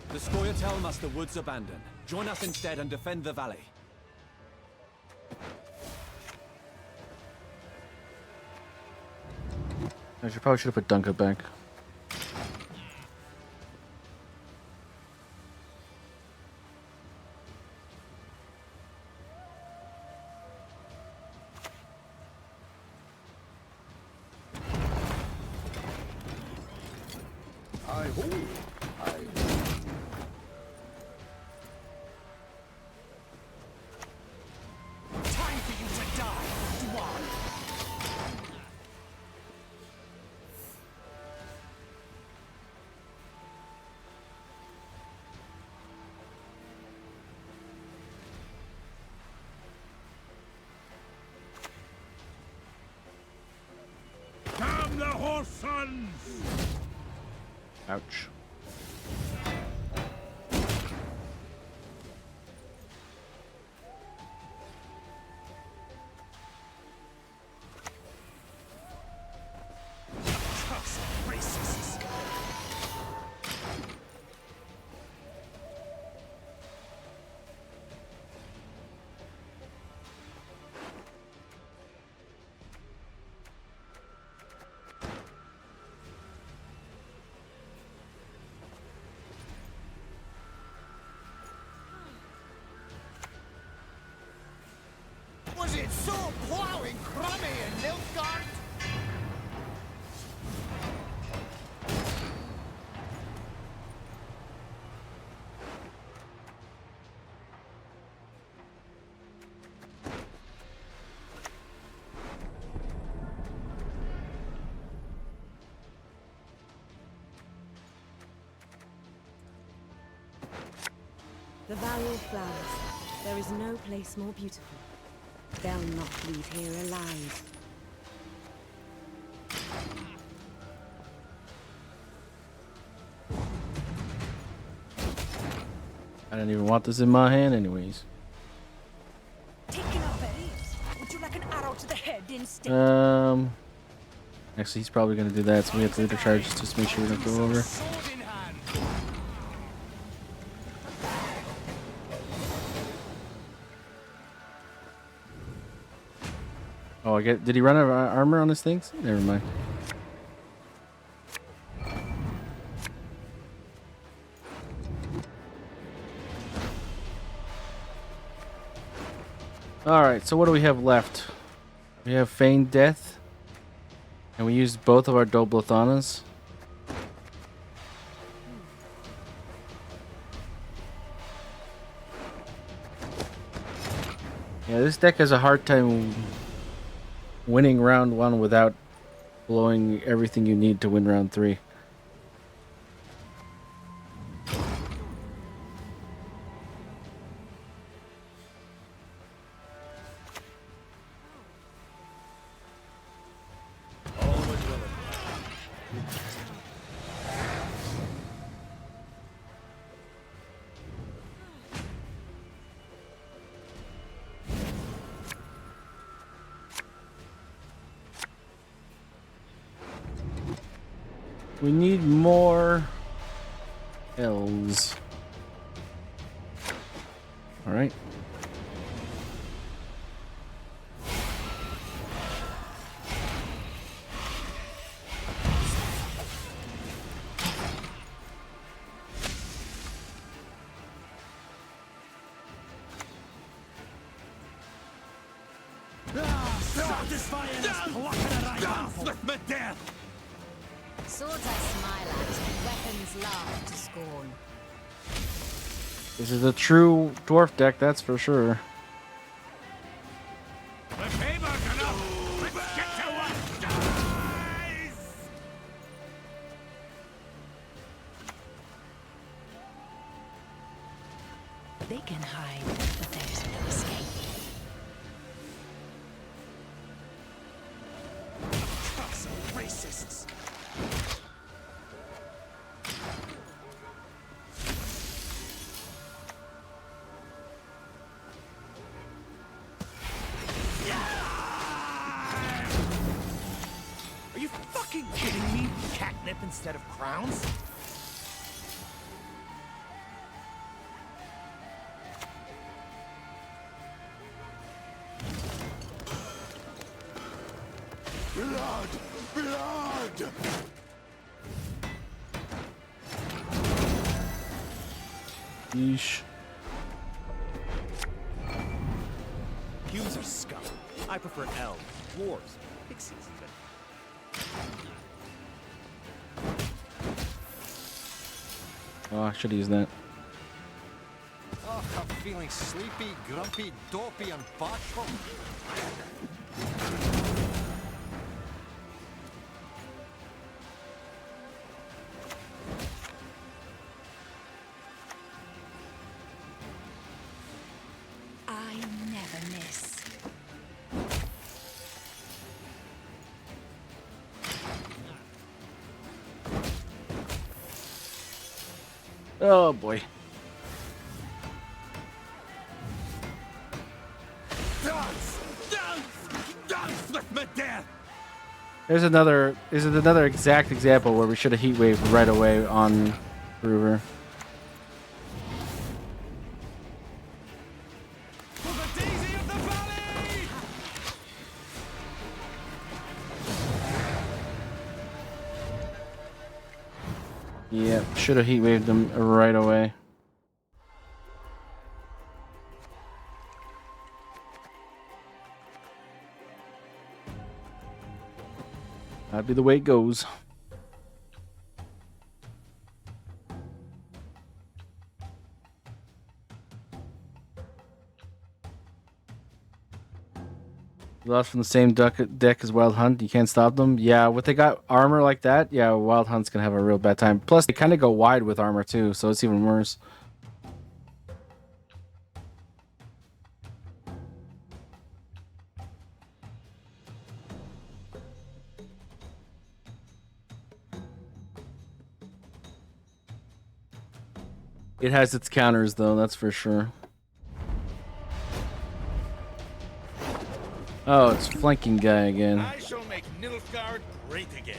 Speaker 12: The Scoia'tael must the woods abandon. Join us instead and defend the valley.
Speaker 1: I probably should have put Dunka back.
Speaker 3: Time for you to die, Dwan.
Speaker 9: Damn the horse sons!
Speaker 1: Ouch.
Speaker 3: Racists. Was it so plowing crummy in Nilfgaard?
Speaker 6: The Valley of Flowers. There is no place more beautiful. They'll not leave here alive.
Speaker 1: I don't even want this in my hand anyways.
Speaker 2: Taking up Elves. Would you like an arrow to the head instead?
Speaker 1: Actually, he's probably gonna do that, so we have to leader charges just to make sure we don't go over. Oh, I get. Did he run out of armor on his things? Never mind. All right. So what do we have left? We have feigned death, and we used both of our Doblathanas. Yeah, this deck has a hard time winning round 1 without blowing everything you need to win round 3. We need more elves. All right.
Speaker 8: Swords I smile at, weapons laugh to scorn.
Speaker 1: This is a true dwarf deck, that's for sure.
Speaker 6: They can hide, but there's no escape.
Speaker 3: Racists. Are you fucking kidding me? Catnip instead of crowns?
Speaker 5: Blood! Blood!
Speaker 1: Yeesh.
Speaker 3: Humans are scum. I prefer elves, dwarves, pixies even.
Speaker 1: Oh, I should use that.
Speaker 14: Oh, I'm feeling sleepy, grumpy, dopey, and bashful.
Speaker 2: I never miss.
Speaker 1: Oh boy.
Speaker 14: Dance! Dance! Dance with me, death!
Speaker 1: There's another exact example where we should have heat waved right away on Groover.
Speaker 14: For the daisy of the valley!
Speaker 1: Yeah, should have heat waved him right away. That'd be the way it goes. You lost from the same deck as Wild Hunt. You can't stop them. Yeah, what they got armor like that. Yeah, Wild Hunt's gonna have a real bad time. Plus, they kind of go wide with armor too, so it's even worse. It has its counters though, that's for sure. Oh, it's flanking guy again.
Speaker 10: I shall make Nilfgaard great again.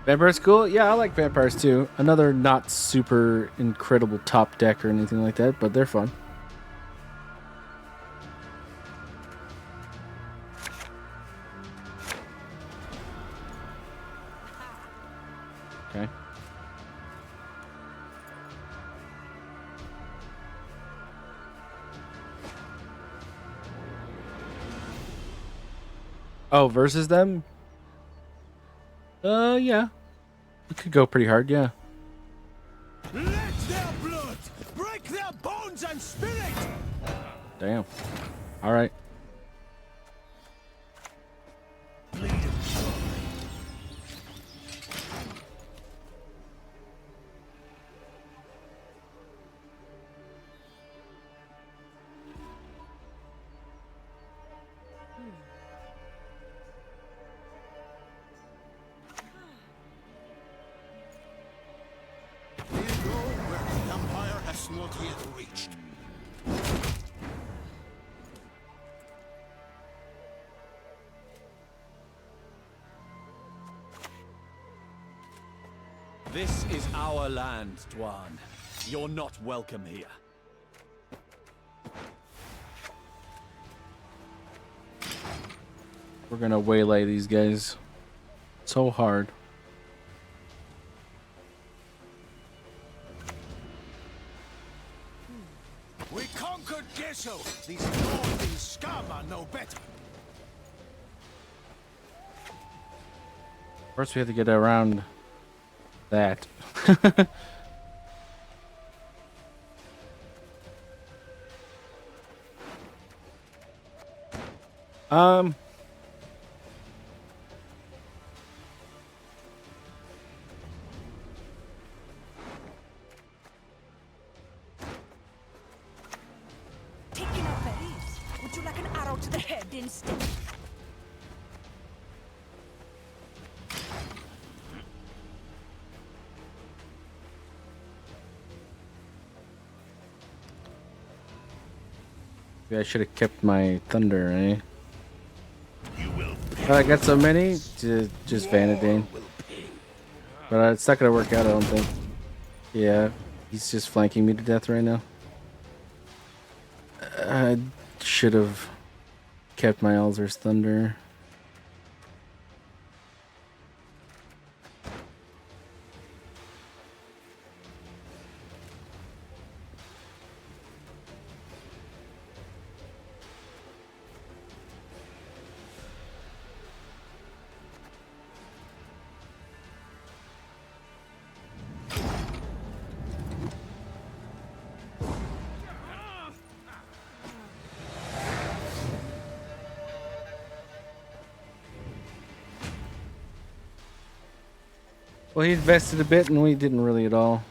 Speaker 1: Vampire's cool? Yeah, I like vampires too. Another not super incredible top deck or anything like that, but they're fun. Okay. Oh, versus them? Yeah. It could go pretty hard, yeah.
Speaker 14: Let their blood break their bones and spirit!
Speaker 1: Damn. Alright.
Speaker 14: We go where the Empire has not yet reached.
Speaker 12: This is our land, Dwan. You're not welcome here.
Speaker 1: We're gonna waylay these guys so hard.
Speaker 14: We conquered Gesso. These northern scum are no better.
Speaker 1: First we have to get around that.
Speaker 2: Taking our berries. Would you like an arrow to the head instead?
Speaker 1: Maybe I should have kept my thunder, eh? I got so many, just Vanadine. But it's not gonna work out, I don't think. Yeah, he's just flanking me to death right now. I should have kept my Elzer's thunder. Well, he invested a bit, and we didn't really at all.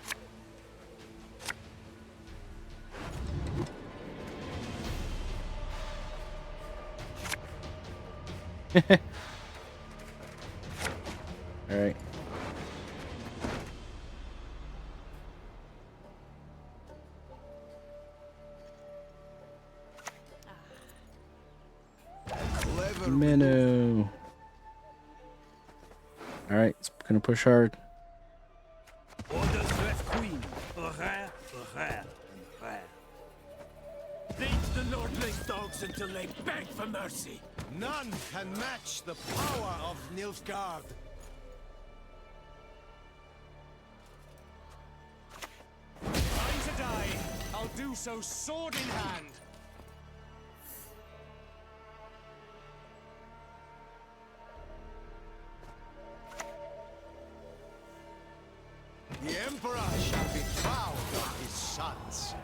Speaker 1: All right. Minnow. All right, it's gonna push hard.
Speaker 9: Orders left queen. Rare, rare, and rare. Beat the Lordling's dogs until they beg for mercy.
Speaker 14: None can match the power of Nilfgaard. Time to die. I'll do so sword in hand. The Emperor shall be proud of his sons.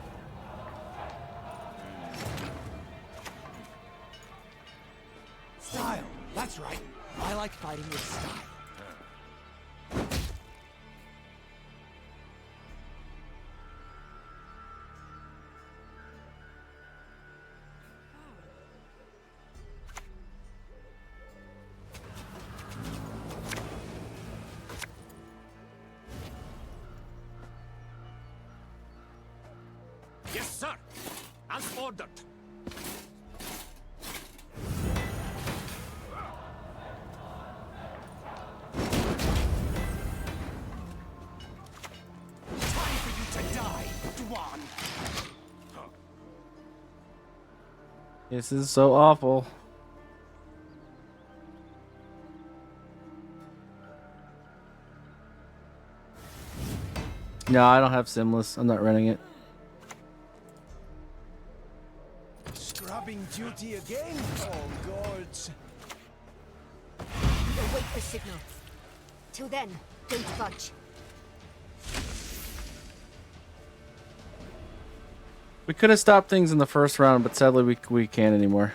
Speaker 3: Style. That's right. I like fighting with style.
Speaker 9: Yes, sir. As ordered.
Speaker 3: Time for you to die, Dwan.
Speaker 1: This is so awful. No, I don't have Simless. I'm not running it.
Speaker 14: Scrubbing duty again? Oh, gods.
Speaker 2: Await the signal. Till then, don't budge.
Speaker 1: We could have stopped things in the first round, but sadly we can't anymore.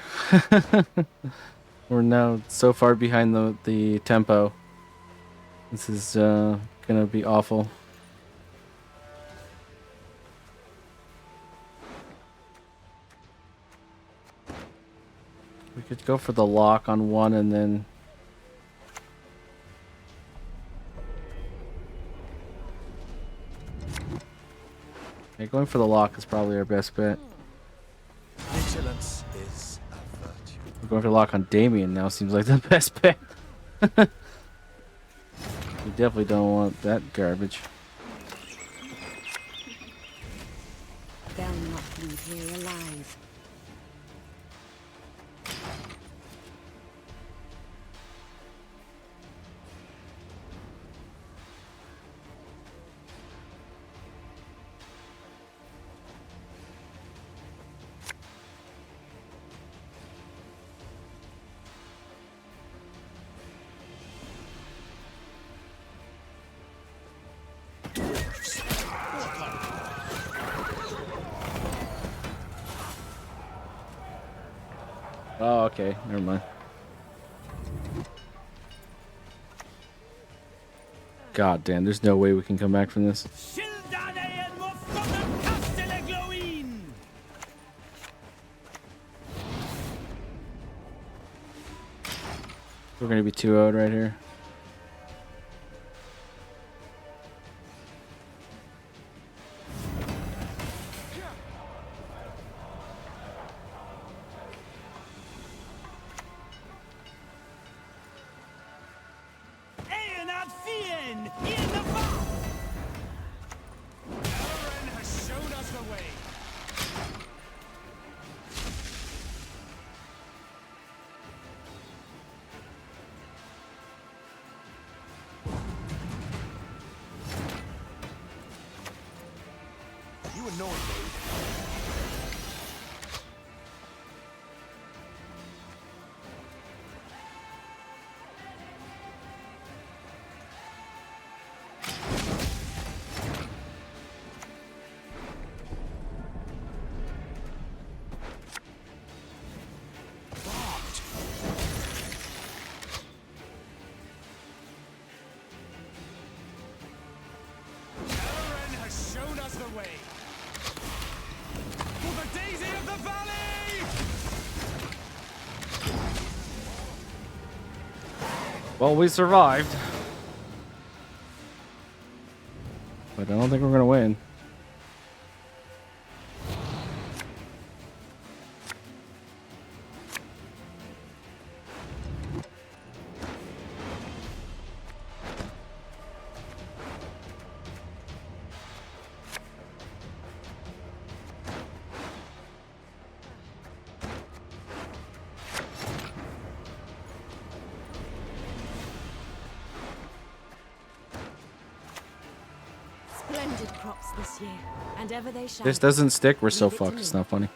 Speaker 1: We're now so far behind the tempo. This is gonna be awful. We could go for the lock on one and then... Yeah, going for the lock is probably our best bet.
Speaker 12: Vigilance is a virtue.
Speaker 1: We're going for the lock on Damien now seems like the best bet. We definitely don't want that garbage.
Speaker 6: They'll not leave here alive.
Speaker 1: Oh, okay. Never mind. God damn, there's no way we can come back from this. We're gonna be 2-0'd right here.
Speaker 14: You annoy me. the way. For the daisy of the valley!
Speaker 1: Well, we survived. But I don't think we're gonna win.
Speaker 6: Splendid crops this year, and ever they shall.
Speaker 1: This doesn't stick, we're so
Speaker 6: Leave it to
Speaker 1: fucked.
Speaker 6: me.
Speaker 1: It's not funny.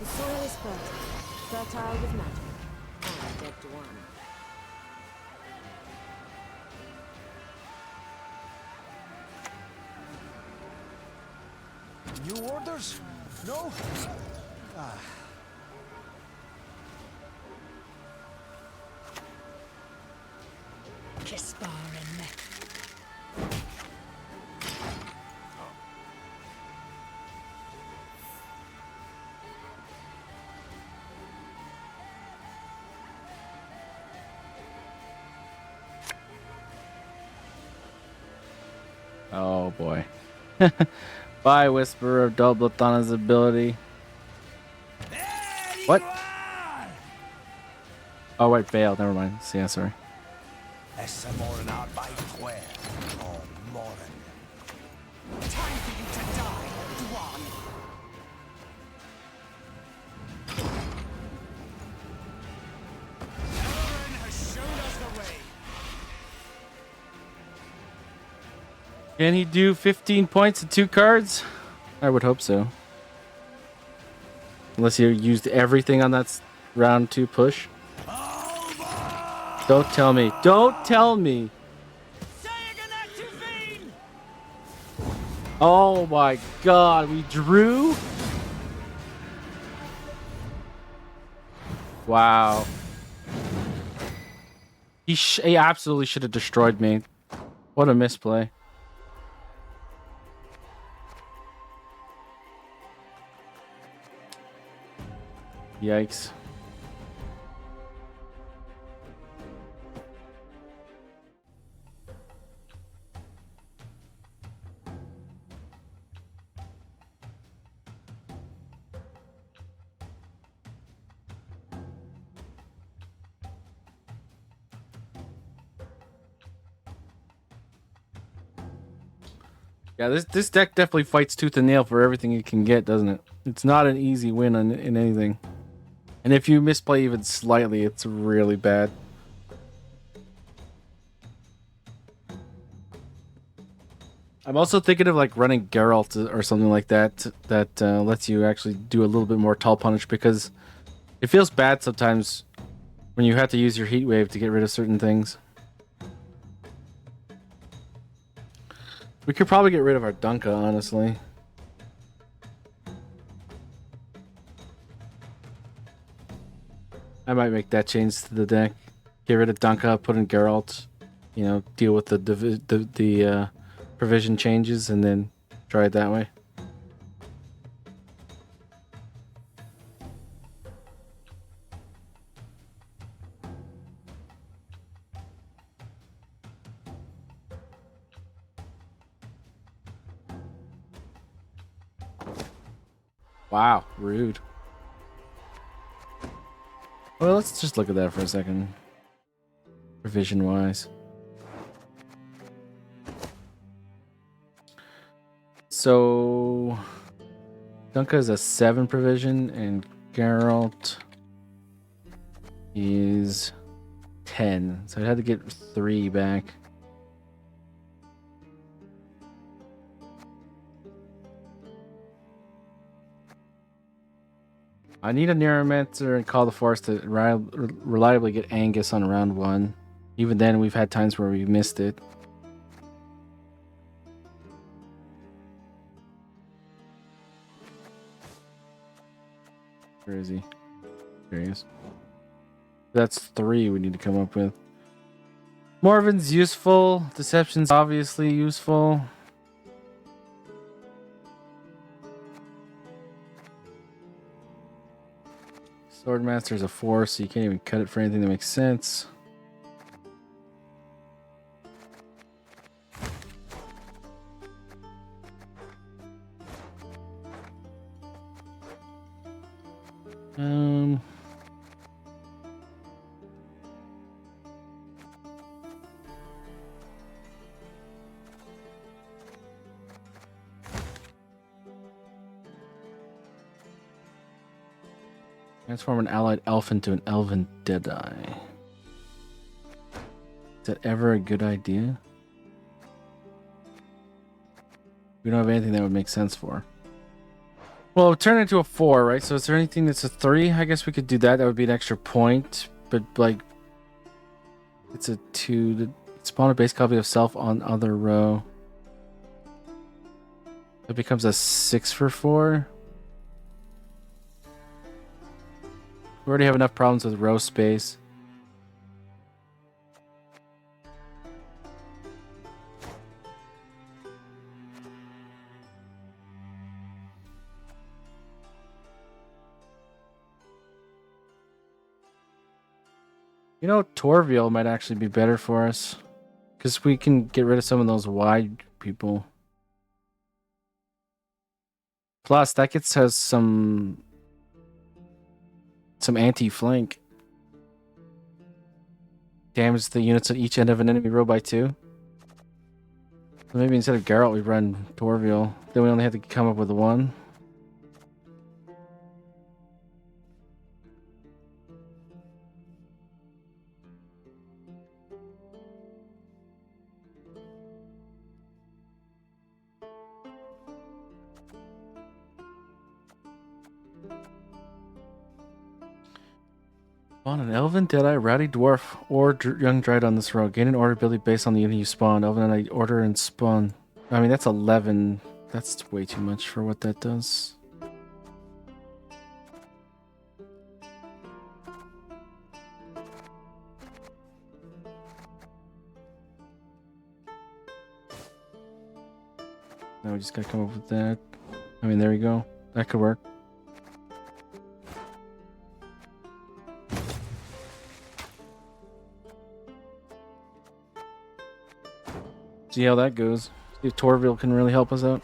Speaker 6: The soil is fertile with magic, and dead to one.
Speaker 14: New orders? No? Ah.
Speaker 1: Oh boy. Bye, Whisperer of Doblathana's ability. What? Oh wait, Bale. Never mind. Yeah, sorry.
Speaker 14: Essa morin out by where? Oh, morin. Time for you to die, Dwan. Elren has shown us the way.
Speaker 1: Can he do 15 points and 2 cards? I would hope so. Unless you used everything on that round 2 push. Don't tell me. Don't tell me. Oh my god, we drew? Wow. He absolutely should have destroyed me. What a misplay. Yikes. Yeah, this deck definitely fights tooth and nail for everything it can get, doesn't it? It's not an easy win in anything. And if you misplay even slightly, it's really bad. I'm also thinking of like running Geralt or something like that that lets you actually do a little bit more tall punish, because it feels bad sometimes when you have to use your heat wave to get rid of certain things. We could probably get rid of our Dunka, honestly. I might make that change to the deck. Get rid of Dunka, put in Geralt. You know, deal with the provision changes, and then try it that way. Wow, rude. Well, let's just look at that for a second. Provision-wise. So... Dunka is a 7 provision, and Geralt is 10, so I had to get 3 back. I need a Neuromancer and Call the Forest to reliably get Angus on round 1. Even then, we've had times where we missed it. Where is he? There he is. That's 3 we need to come up with. Morven's useful. Deception's obviously useful. Swordmaster's a 4, so you can't even cut it for anything that makes sense. Transform an allied elf into an elven deadeye. Is that ever a good idea? We don't have anything that would make sense for. Well, turn it into a 4, right? So is there anything that's a 3? I guess we could do that. That would be an extra point. But, like, it's a 2. Spawn a base copy of self on other row. It becomes a 6 for 4. We already have enough problems with row space. You know, Torviel might actually be better for us. Because we can get rid of some of those wide people. Plus, that gets us some anti-flank. Damage the units at each end of an enemy row by 2. So maybe instead of Geralt, we run Torviel. Then we only have to come up with 1. Spawn an Elven, Deadeye, Rowdy Dwarf, or Young Dryad on this row. Gain an order ability based on the unit you spawn. Elven and I order and spawn. I mean, that's 11. That's way too much for what that does. Now we just gotta come up with that. I mean, there we go. That could work. See how that goes. See if Torviel can really help us out.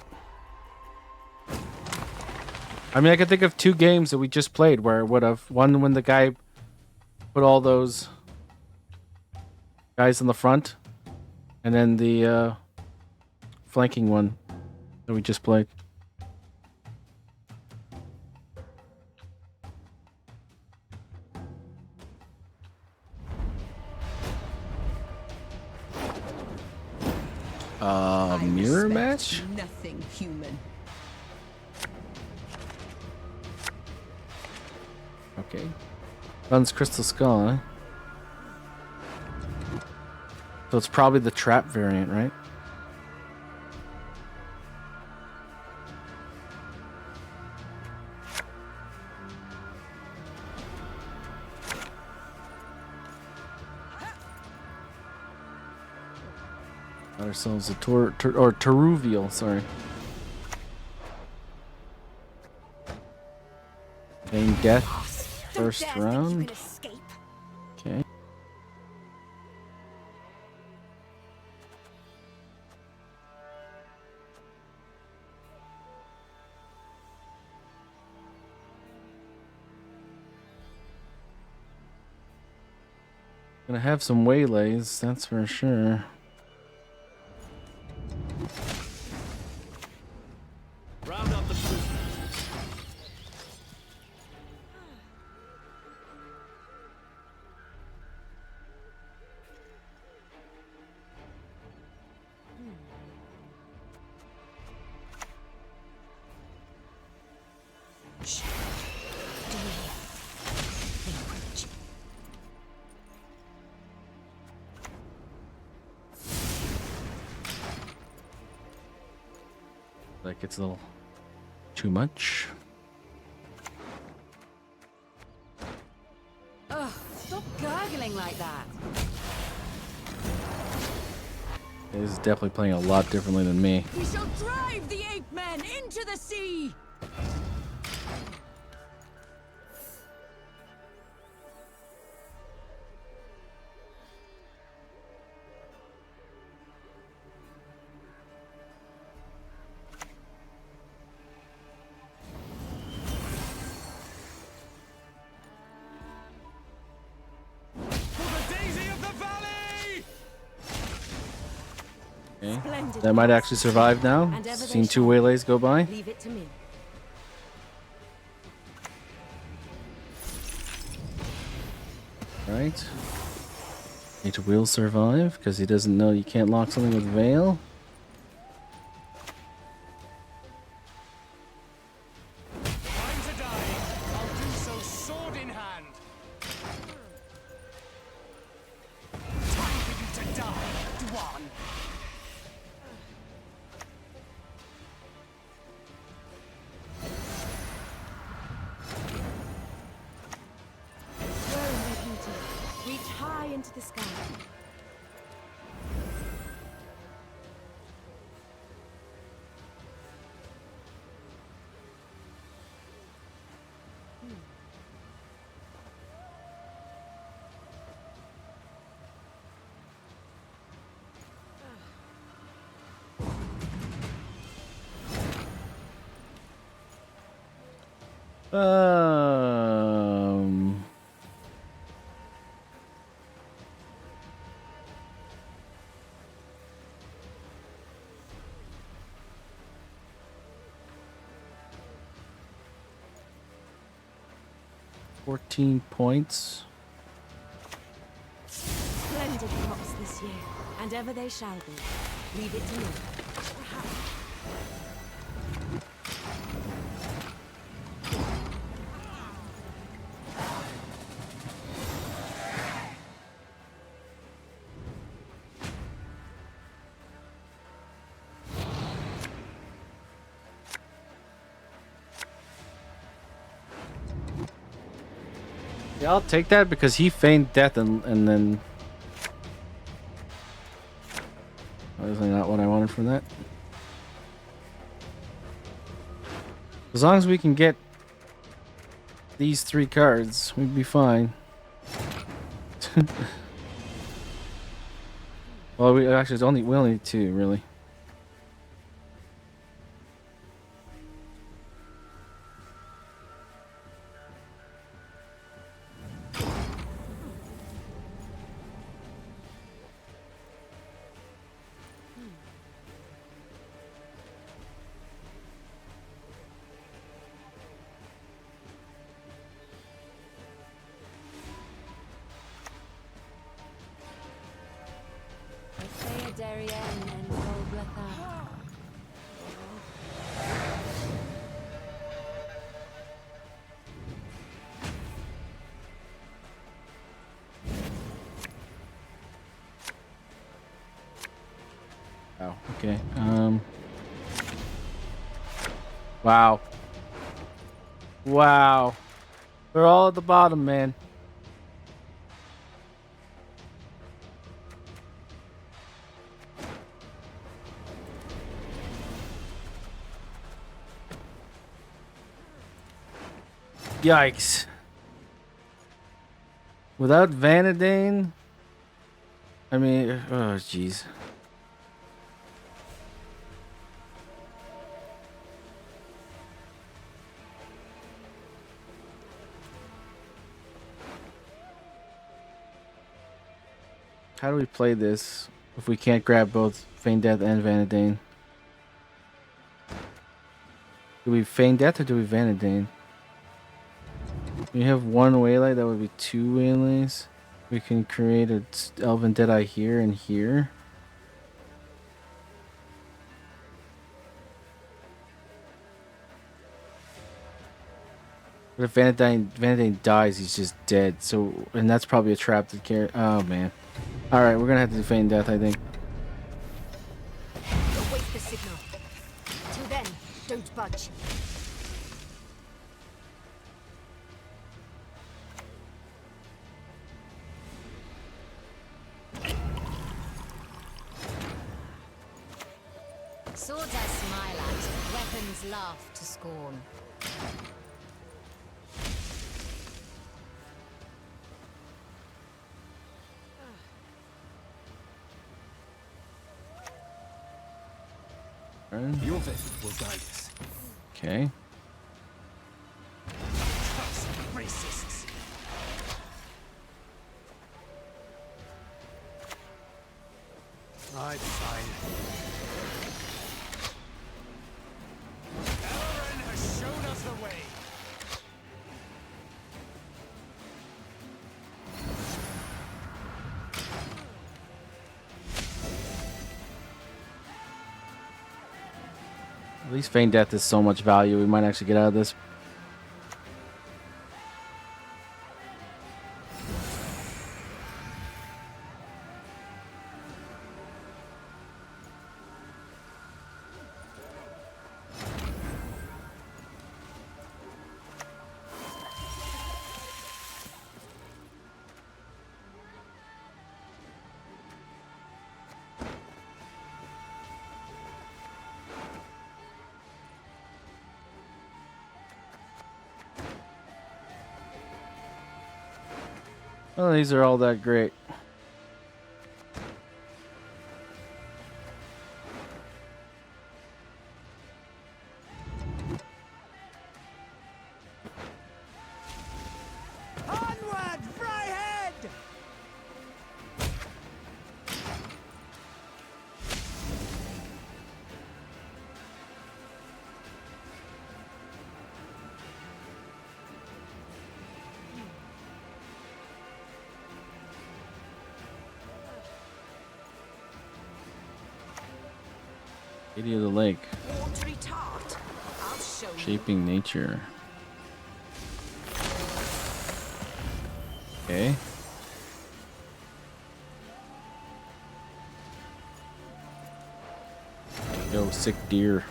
Speaker 1: I mean, I can think of 2 games that we just played where it would have. One when the guy put all those guys in the front, and then the flanking one that we just played. Mirror match?
Speaker 8: Nothing human.
Speaker 1: Okay. Runs Crystal Skull, huh? So it's probably the trap variant, right? Got ourselves a Teruvial, sorry. Gain death first round. Okay. Gonna have some waylays, that's for sure.
Speaker 9: Round up the prisoners.
Speaker 1: That gets a little too much.
Speaker 6: Ugh, stop gurgling like that.
Speaker 1: This is definitely playing a lot differently than me.
Speaker 4: We shall drive the ape men into the sea!
Speaker 1: Okay. That might actually survive now. Seen 2 waylays go by.
Speaker 6: Leave it to me.
Speaker 1: Right. It will survive because he doesn't know you can't lock something with Veil.
Speaker 14: Time to die. I'll do so sword in hand. Time for you to die, Dwan.
Speaker 6: Grow in their beauty. Reach high into the sky.
Speaker 1: Um. $14 points.
Speaker 6: Splendid crops this year, and ever they shall be. Leave it to me.
Speaker 1: Yeah, I'll take that because he feigned death and then. Obviously not what I wanted from that. As long as we can get these 3 cards, we'd be fine. Well, we actually we only need 2, really. Oh, okay. Wow. Wow. They're all at the bottom, man. Yikes. Without Vanadane? I mean, oh, jeez. How do we play this if we can't grab both Feign Death and Vanadane? Do we Feign Death or do we Vanadane? We have 1 waylay, that would be 2 waylays. We can create an Elven Deadeye here and here. But if Vanadane dies, he's just dead. So, and that's probably a trap to carry. Oh man. All right, we're gonna have to do Feign Death, I think.
Speaker 2: Await the signal. Till then, Don't budge.
Speaker 8: Swords I smile at, weapons laugh to scorn.
Speaker 14: Your vessel will guide us.
Speaker 1: Okay.
Speaker 14: Trust racists. I'm fine. Elren has shown us the way.
Speaker 1: At least feign death is so much value. We might actually get out of this. Oh, these are all that great.
Speaker 14: Onward, Fryhead!
Speaker 1: Lady of the Lake.
Speaker 2: Watery tart. I'll show you.
Speaker 1: Shaping nature. Okay. Yo, sick deer.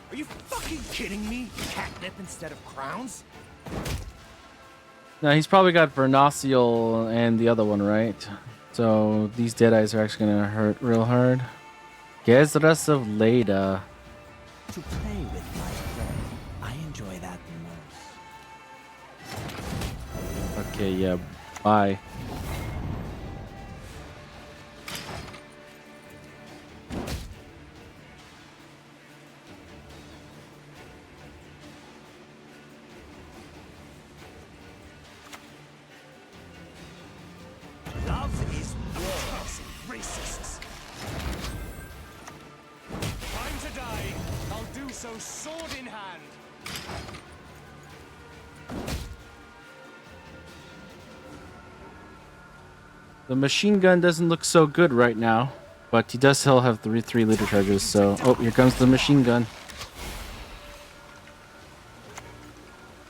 Speaker 14: Are you fucking kidding me? Catnip instead of crowns?
Speaker 1: Now he's probably got Vernacial and the other one, right? So these Deadeyes are actually gonna hurt real hard. Gezras of Leda.
Speaker 14: To play with my friend, I enjoy that most.
Speaker 1: Okay, yeah, bye.
Speaker 14: Love is war. Racists. Time to die. I'll do so sword in hand.
Speaker 1: The machine gun doesn't look so good right now, but he does still have three liter charges. So, oh, here comes the machine gun.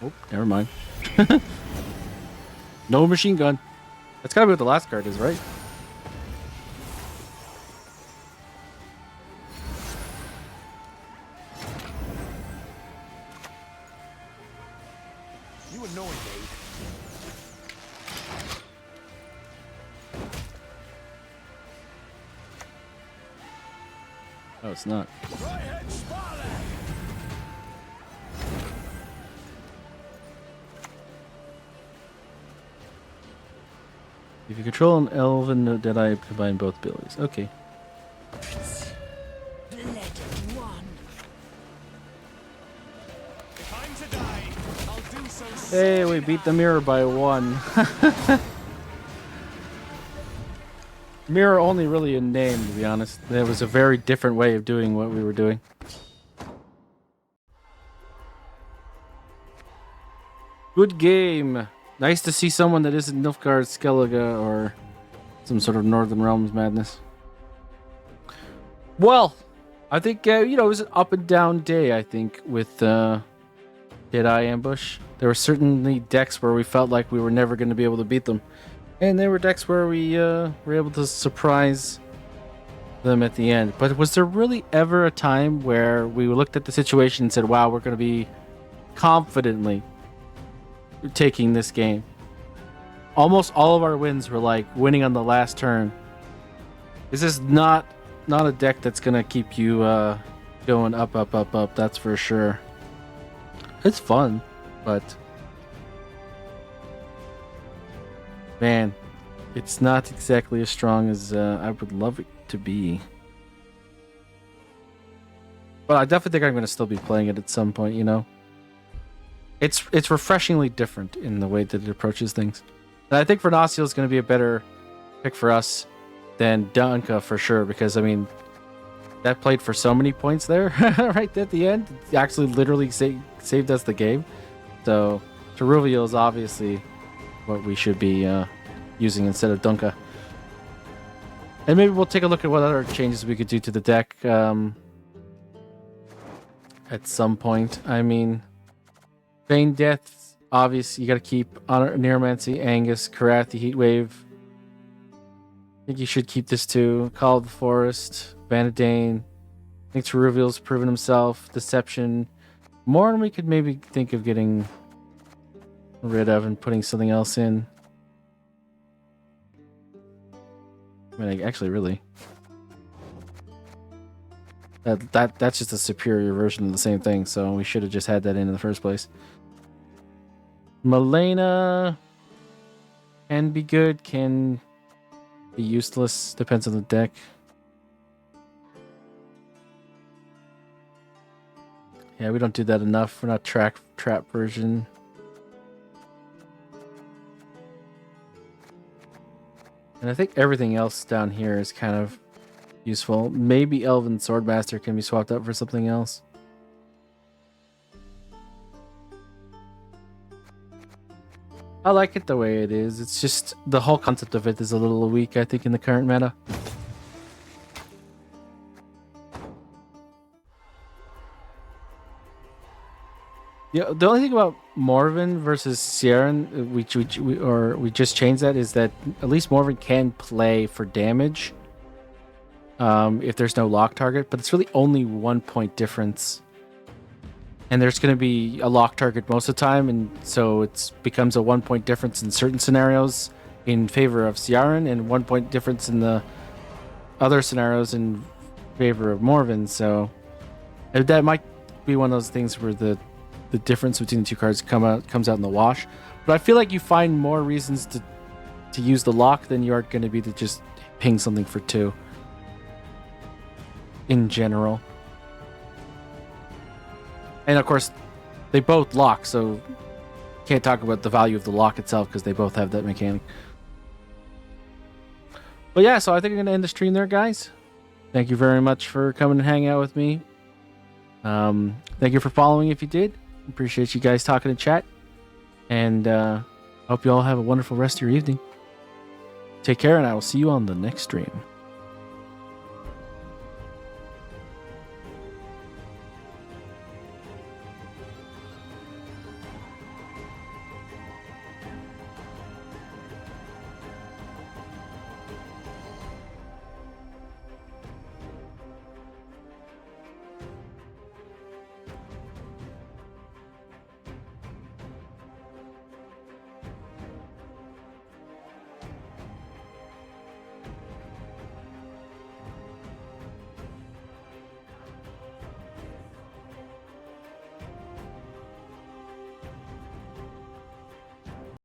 Speaker 1: Oh, never mind. No machine gun. That's gotta be what the last card is, right?
Speaker 14: You annoy me.
Speaker 1: Oh, it's not.
Speaker 14: Fryhead Spotlight!
Speaker 1: If you control an elven Deadeye, combine both abilities. Okay.
Speaker 2: Blooded one.
Speaker 14: Time to die. I'll do so.
Speaker 1: Hey, we beat the mirror by 1. Mirror only really a name, to be honest. There was a very different way of doing what we were doing. Good game. Nice to see someone that isn't Nilfgaard, Skellige, or some sort of Northern Realms madness. Well, I think, it was an up and down day, I think, with Deadeye Ambush. There were certainly decks where we felt like we were never going to be able to beat them. And there were decks where we were able to surprise them at the end. But was there really ever a time where we looked at the situation and said, wow, we're going to be confidently taking this game? Almost all of our wins were like winning on the last turn. This is not a deck that's going to keep you going up, up, up, up. That's for sure. It's fun, but man, it's not exactly as strong as I would love it to be. But I definitely think I'm going to still be playing it at some point, you know? It's refreshingly different in the way that it approaches things. And I think Vernaciel is going to be a better pick for us than Dunka for sure, because, I mean, that played for so many points there right at the end. It actually literally saved us the game. So Teruviel is obviously what we should be using instead of Dunka. And maybe we'll take a look at what other changes we could do to the deck at some point. I mean, Feign Death, obviously, you got to keep Honor, Neuromancy, Angus, Karathi, Heatwave. I think you should keep this too. Call of the Forest, Vanadane. I think Teruviel's proven himself. Deception. More than we could maybe think of getting rid of and putting something else in. I mean, actually, really. That's just a superior version of the same thing, so we should have just had that in the first place. Malena can be good, can be useless, depends on the deck. Yeah, we don't do that enough. We're not trap version. And I think everything else down here is kind of useful. Maybe Elven Swordmaster can be swapped out for something else. I like it the way it is. It's just the whole concept of it is a little weak, I think, in the current meta. Yeah, the only thing about Morven versus Sierran, we just changed that, is that at least Morven can play for damage if there's no lock target, but it's really only 1 point difference. And there's going to be a lock target most of the time, and so it becomes a 1 point difference in certain scenarios in favor of Sierran, and 1 point difference in the other scenarios in favor of Morven. So that might be one of those things where the difference between the two cards comes out in the wash. But I feel like you find more reasons to use the lock than you are going to be to just ping something for 2 in general. And of course, they both lock, so can't talk about the value of the lock itself because they both have that mechanic. But yeah, so I think I'm going to end the stream there, guys. Thank you very much for coming and hanging out with me. Thank you for following if you did. Appreciate you guys talking in chat. And hope you all have a wonderful rest of your evening. Take care, and I will see you on the next stream.